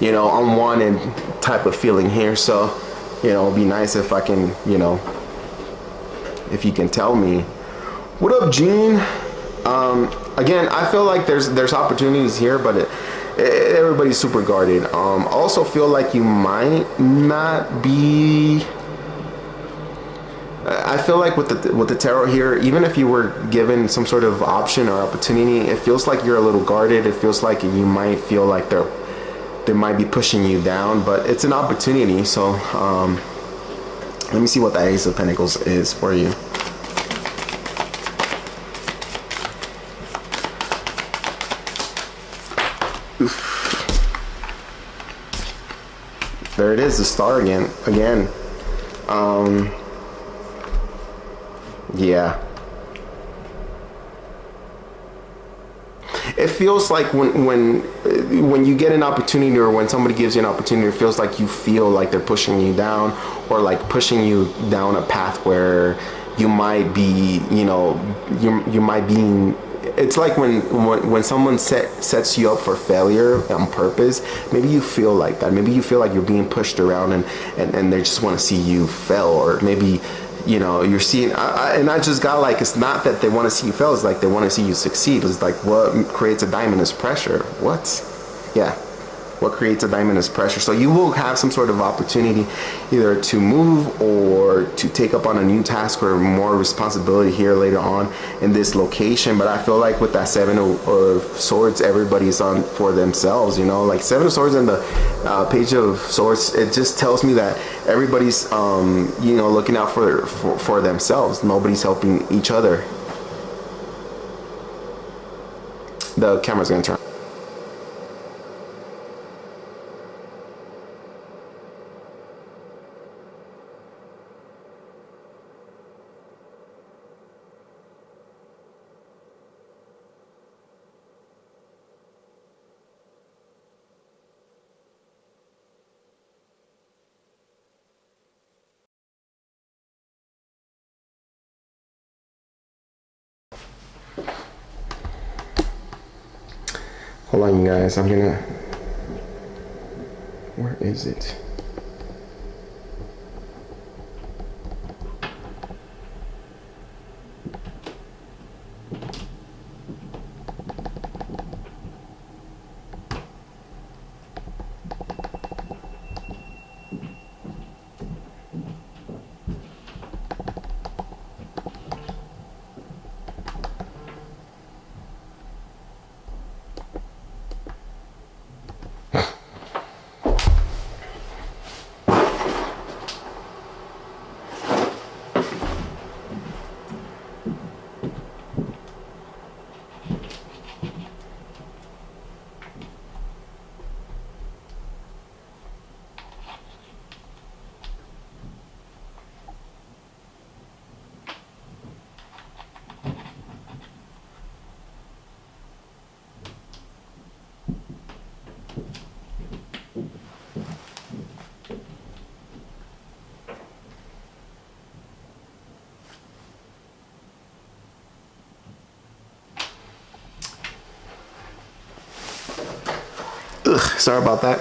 unwanted type of feeling here. So it'd be nice if I can, if you can tell me. What up, Gene? Again, I feel like there's opportunities here, but everybody's super guarded. Also feel like you might not be. I feel like with the tarot here, even if you were given some sort of option or opportunity, it feels like you're a little guarded. It feels like you might feel like they might be pushing you down, but it's an opportunity. So let me see what the Ace of Pentacles is for you. Oof. There it is, the Star again. Yeah. It feels like when you get an opportunity, or when somebody gives you an opportunity, it feels like you feel like they're pushing you down, or like pushing you down a path where you might be, you might be. It's like when someone sets you up for failure on purpose. Maybe you feel like that. Maybe you feel like you're being pushed around and they just want to see you fail. Or maybe you're seeing, and I just got like, it's not that they want to see you fail, it's like they want to see you succeed. It's like, what creates a diamond is pressure. What creates a diamond is pressure. So you will have some sort of opportunity either to move or to take up on a new task or more responsibility here later on in this location. But I feel like with that Seven of Swords, everybody's on for themselves, like Seven of Swords and the Page of Swords, it just tells me that everybody's looking out for themselves. Nobody's helping each other. The camera's gonna turn. Hold on, you guys. Where is it? Ugh, sorry about that.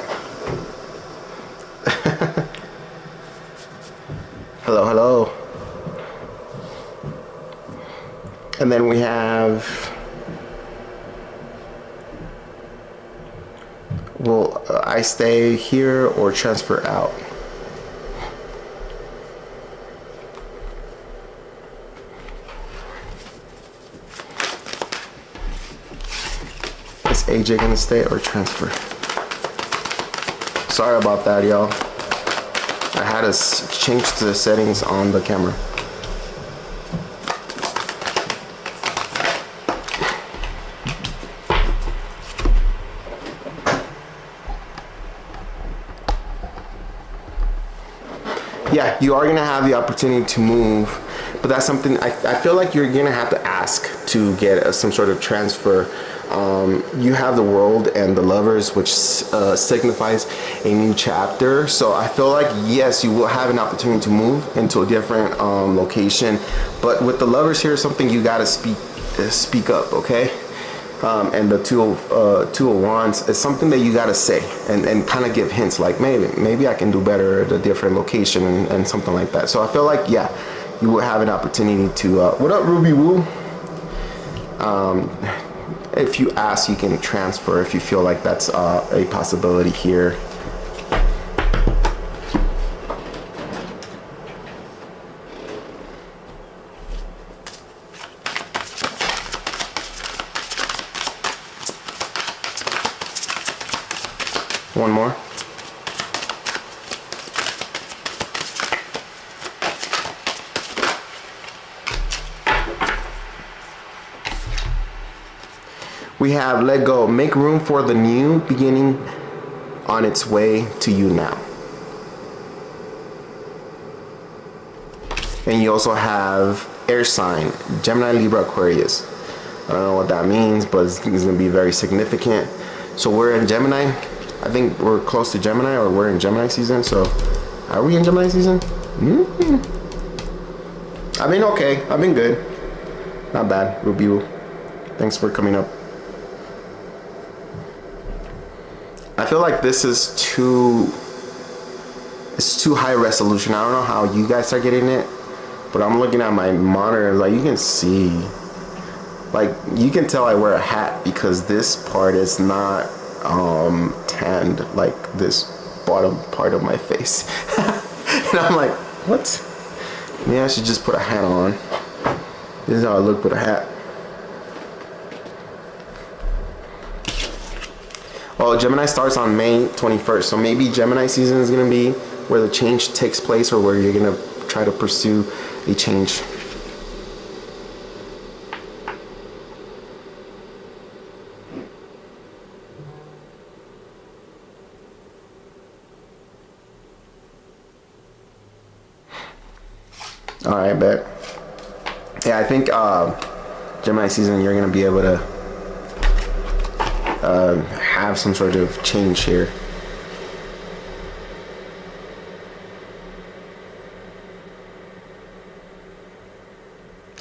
Hello, hello. And then we have, will I stay here or transfer out? Is AJ gonna stay or transfer? Sorry about that, y'all. I had to change the settings on the camera. Yeah, you are gonna have the opportunity to move, but that's something I feel like you're gonna have to ask to get some sort of transfer. You have the world and the lovers, which signifies a new chapter. So I feel like, yes, you will have an opportunity to move into a different location, but with the lovers here, something you gotta speak up, okay? And the two of wands is something that you gotta say and kind of give hints, like maybe I can do better at a different location and something like that. So I feel like, yeah, you will have an opportunity to what up, Ruby Woo? If you ask, you can transfer if you feel like that's a possibility here. One more. We have let go, make room for the new beginning on its way to you now. And you also have air sign, Gemini, Libra, Aquarius. I don't know what that means, but it's going to be very significant. So we're in Gemini. I think we're close to Gemini, or we're in Gemini season. So are we in Gemini season? Mm-hmm. I've been okay. I've been good. Not bad. Ruby, thanks for coming up. I feel like this is too high resolution. I don't know how you guys are getting it, but I'm looking at my monitor, like you can see, like you can tell I wear a hat because this part is not tanned like this bottom part of my face. And I'm like, what? Maybe I should just put a hat on. This is how I look with a hat. Well, Gemini starts on May 21st, so maybe Gemini season is going to be where the change takes place, or where you're going to try to pursue a change. All right, bet. Yeah, I think Gemini season, you're going to be able to have some sort of change here.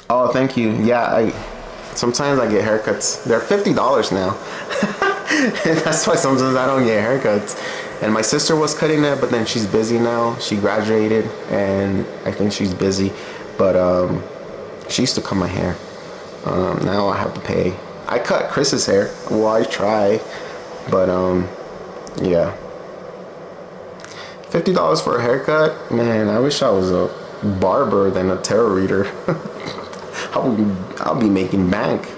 Oh, thank you. Yeah, sometimes I get haircuts. They're $50 now. And that's why sometimes I don't get haircuts. And my sister was cutting it, but then she's busy now. She graduated, and I think she's busy. But she used to cut my hair. Now I have to pay. I cut Chris's hair. Well, I try, but yeah. $50 for a haircut? Man, I wish I was a barber than a tarot reader. I'll be making bank.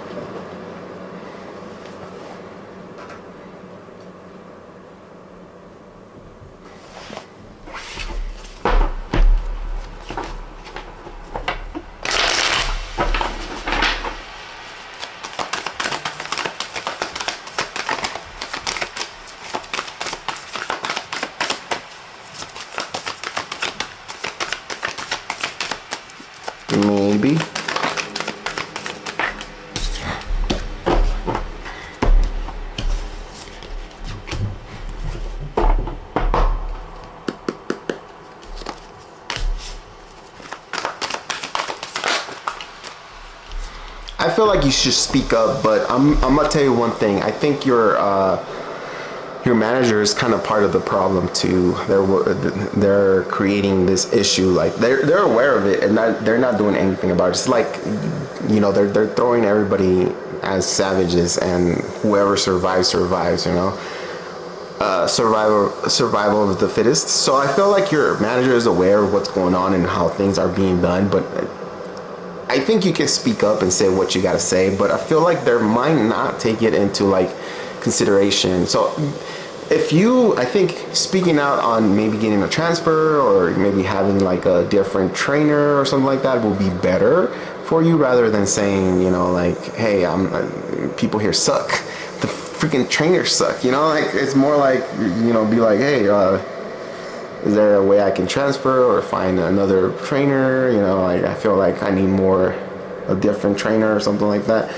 Maybe. I feel like you should speak up, but I'm gonna tell you one thing. I think you're your manager is kind of part of the problem too. They're creating this issue, like they're aware of it, and they're not doing anything about it. It's like, you know, they're throwing everybody as savages, and whoever survives, you know. Survival of the fittest. So I feel like your manager is aware of what's going on and how things are being done, but I think you can speak up and say what you gotta say, but I feel like they might not take it into like consideration. So if you, I think speaking out on maybe getting a transfer or maybe having like a different trainer or something like that will be better for you, rather than saying, you know, like, hey, people here suck, the freaking trainers suck, you know. Like, it's more like, you know, be like, hey, is there a way I can transfer or find another trainer? You know, like, I feel like I need a different trainer or something like that.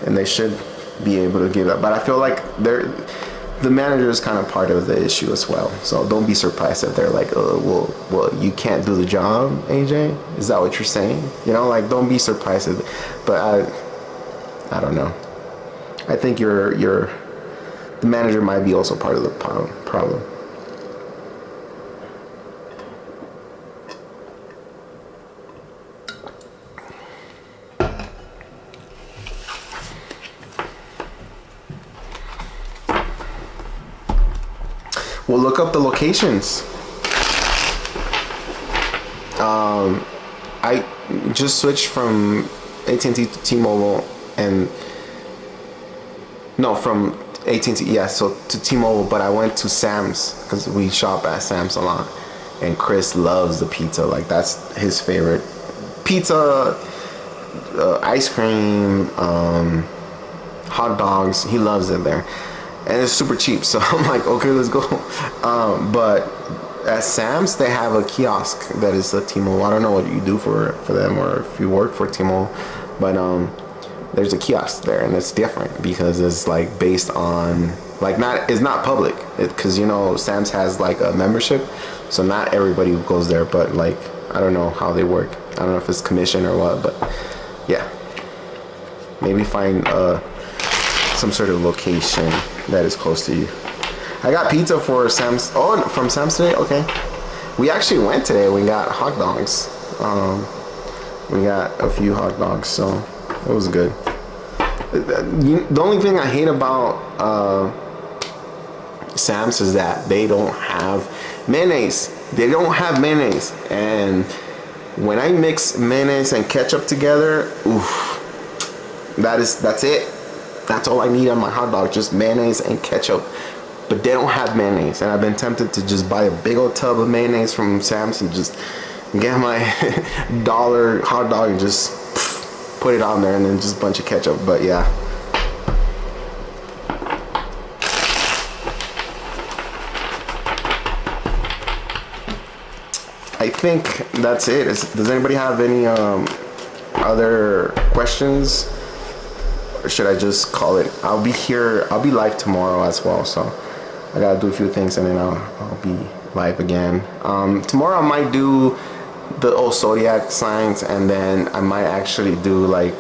And they should be able to give that. But I feel like the manager is kind of part of the issue as well. So don't be surprised if they're like, well, you can't do the job, AJ? Is that what you're saying? You know, like, don't be surprised. But I don't know. I think the manager might be also part of the problem. We'll look up the locations. I just switched from AT&T to T-Mobile, from AT&T, yeah, so to T-Mobile, but I went to Sam's because we shop at Sam's a lot, and Chris loves the pizza. Like, that's his favorite pizza, ice cream, hot dogs. He loves it there, and it's super cheap. So I'm like, okay, let's go. But at Sam's, they have a kiosk that is a T-Mobile. I don't know what you do for them, or if you work for T-Mobile, but there's a kiosk there, and it's different because it's like based on like it's not public, because you know Sam's has like a membership, so not everybody goes there. But like, I don't know how they work. I don't know if it's commission or what, but yeah, maybe find some sort of location that is close to you. I got pizza for Sam's. Oh, from Sam's today. Okay, we actually went today. We got hot dogs. We got a few hot dogs, so it was good. The only thing I hate about Sam's is that they don't have mayonnaise. They don't have mayonnaise, and when I mix mayonnaise and ketchup together, oof, that's it. That's all I need on my hot dog, just mayonnaise and ketchup. But they don't have mayonnaise, and I've been tempted to just buy a big old tub of mayonnaise from Sam's and just get my $1 hot dog and just put it on there, and then just a bunch of ketchup. But yeah, I think that's it. Does anybody have any other questions, or should I just call it? I'll be live tomorrow as well, so I gotta do a few things, and then I'll be live again. Tomorrow I might do the old zodiac signs, and then I might actually do like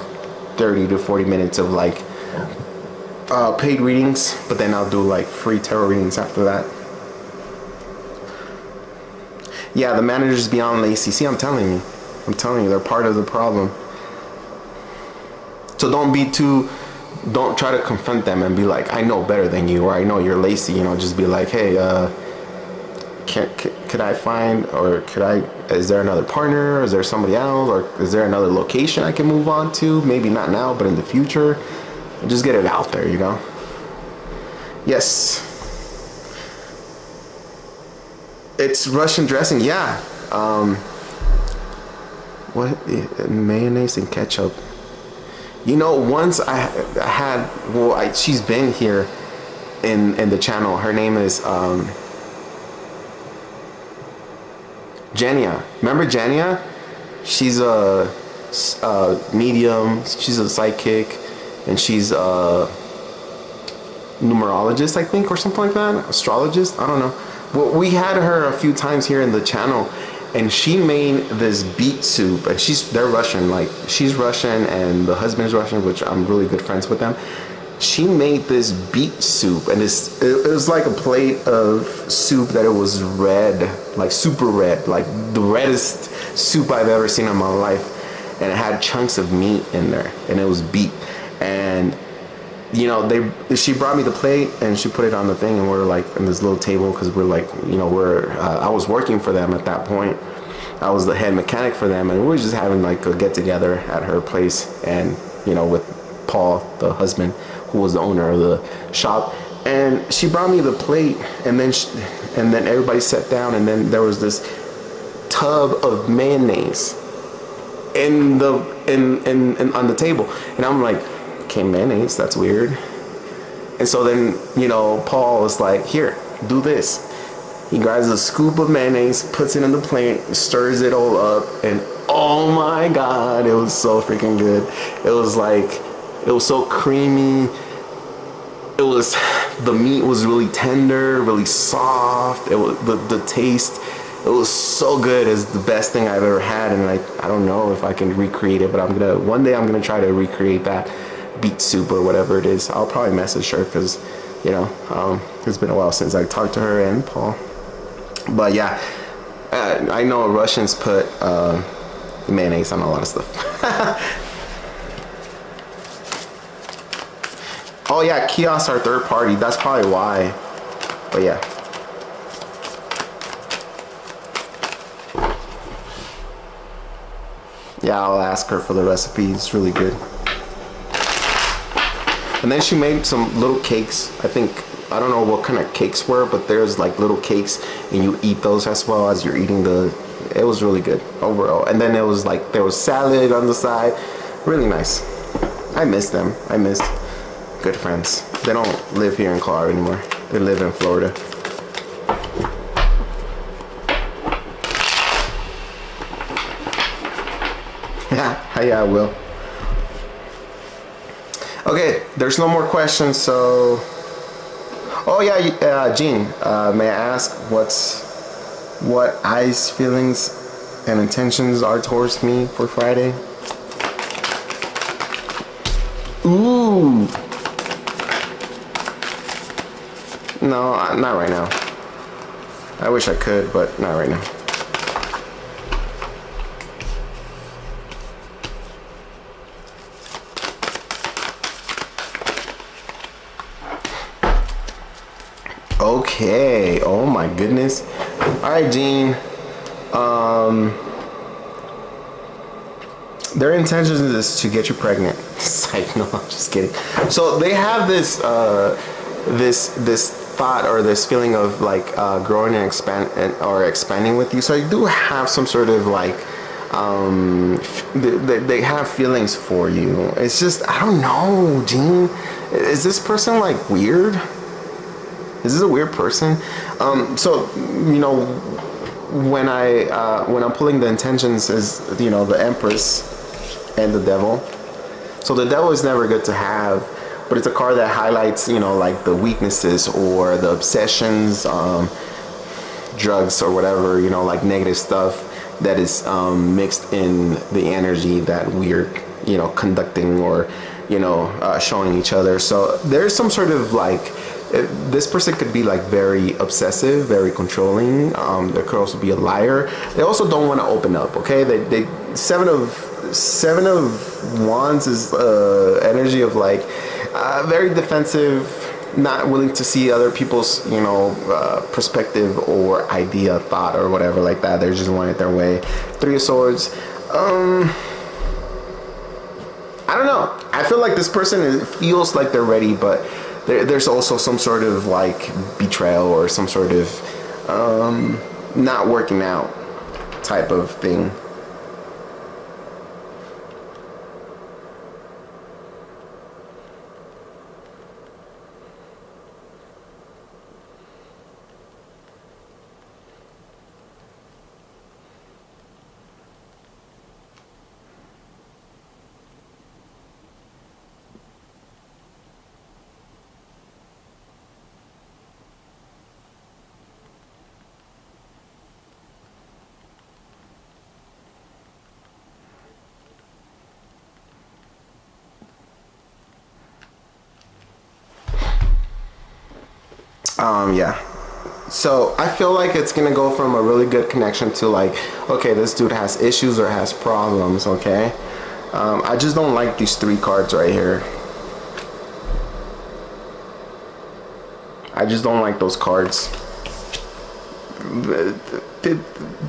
30 to 40 minutes of like paid readings, but then I'll do like free tarot readings after that. Yeah, the manager's beyond lazy. See, I'm telling you, they're part of the problem. So don't try to confront them and be like, I know better than you, or I know you're lazy. You know, just be like, hey, could I find, or is there another partner? Is there somebody else? Or is there another location I can move on to? Maybe not now, but in the future. Just get it out there, you know? Yes. It's Russian dressing, yeah. What? Mayonnaise and ketchup. You know, once I had, she's been here in the channel. Her name is Jania. Remember Jania? She's a medium. She's a psychic, and she's a numerologist, I think, or something like that. Astrologist. I don't know. Well, we had her a few times here in the channel, and she made this beet soup. And they're Russian. Like, she's Russian, and the husband's Russian, which I'm really good friends with them. she made this beet soup, and it was like a plate of soup that it was red, like super red, like the reddest soup I've ever seen in my life. And it had chunks of meat in there, and it was beet. And she brought me the plate, and she put it on the thing, and we're like in this little table, because we're like, I was working for them at that point. I was the head mechanic for them, and we were just having like a get together at her place, and with Paul, the husband, who was the owner of the shop. And she brought me the plate, and then everybody sat down, and then there was this tub of mayonnaise in on the table, and I'm like, okay, mayonnaise, that's weird. And so then Paul was like, here, do this. He grabs a scoop of mayonnaise, puts it in the plate, stirs it all up, and oh my god, it was so freaking good. It was so creamy. The meat was really tender, really soft. It was the taste. It was so good. It's the best thing I've ever had, and I don't know if I can recreate it, but one day I'm gonna try to recreate that beet soup or whatever it is. I'll probably message her, because it's been a while since I talked to her and Paul. But yeah, I know Russians put mayonnaise on a lot of stuff. Oh yeah, kiosks are third party. That's probably why. But yeah. Yeah, I'll ask her for the recipe. It's really good. And then she made some little cakes. I don't know what kind of cakes were, but there's like little cakes, and you eat those as well as you're eating it was really good overall. And then it was like, there was salad on the side. Really nice. I miss them. I miss good friends. They don't live here in Colorado anymore. They live in Florida. Yeah, I will. Okay, there's no more questions, so... Oh yeah, Gene, may I ask what I's feelings and intentions are towards me for Friday? Ooh! No, not right now. I wish I could, but not right now. Okay. Oh my goodness. All right, Gene. Their intention is to get you pregnant. Psych. No, I'm just kidding. So they have this this thought or this feeling of like growing and expanding with you. So you do have some sort of like they have feelings for you. It's just, I don't know, Gene. Is this person like weird? Is this a weird person? So when I'm pulling the intentions is the Empress and the Devil. So the Devil is never good to have, but it's a card that highlights like the weaknesses or the obsessions, drugs or whatever, like negative stuff that is mixed in the energy that we're conducting or showing each other. So there's some sort of like, this person could be like very obsessive, very controlling. They could also be a liar. They also don't want to open up. Okay, they seven of wands is energy of like very defensive, not willing to see other people's perspective or idea, thought, or whatever like that. They just want it their way. Three of Swords. I don't know. I feel like this person feels like they're ready, but there's also some sort of like betrayal or some sort of not working out type of thing. Yeah. So I feel like it's gonna go from a really good connection to like, okay, this dude has issues or has problems. Okay. I just don't like these three cards right here. I just don't like those cards. The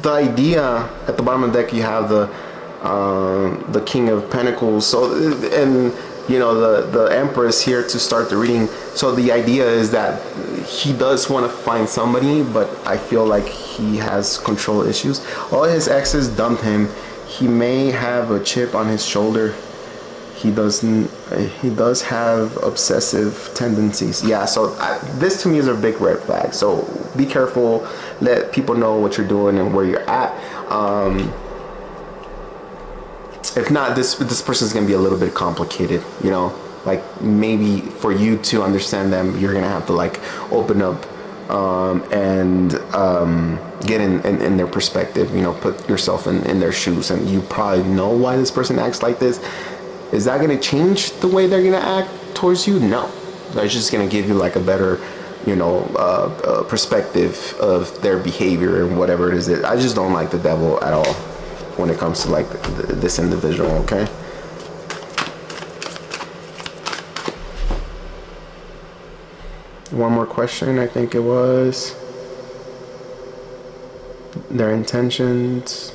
idea at the bottom of the deck, you have the King of Pentacles. So, and you know, the Empress here to start the reading. So the idea is that he does want to find somebody, but I feel like he has control issues. All his exes dumped him. He may have a chip on his shoulder. He doesn't. He does have obsessive tendencies. Yeah. So this to me is a big red flag. So be careful. Let people know what you're doing and where you're at. If not, this person's gonna be a little bit complicated. You know, like maybe for you to understand them, you're gonna have to like open up and get in their perspective. You know, put yourself in their shoes, and you probably know why this person acts like this. Is that going to change the way they're going to act towards you? No. They're just going to give you like a better, you know, perspective of their behavior and whatever it is. I just don't like the devil at all when it comes to like this individual, okay? One more question, I think it was. Their intentions.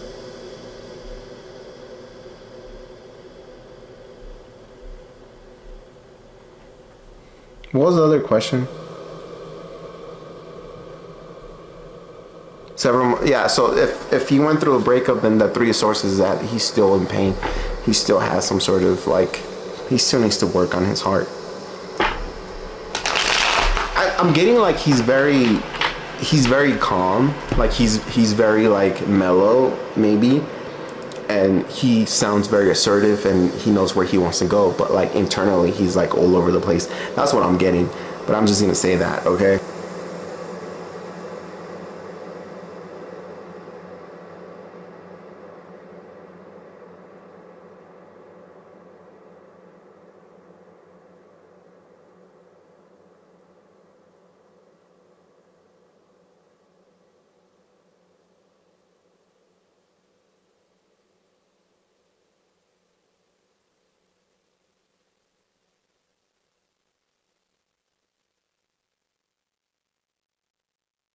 What was the other question? Several, yeah. So if he went through a breakup, then the three of sources is that he's still in pain. He still has some sort of like, he still needs to work on his heart. I'm getting like he's very calm. Like he's very like mellow maybe, and he sounds very assertive and he knows where he wants to go, but like internally he's like all over the place. That's what I'm getting, but I'm just gonna say that, okay?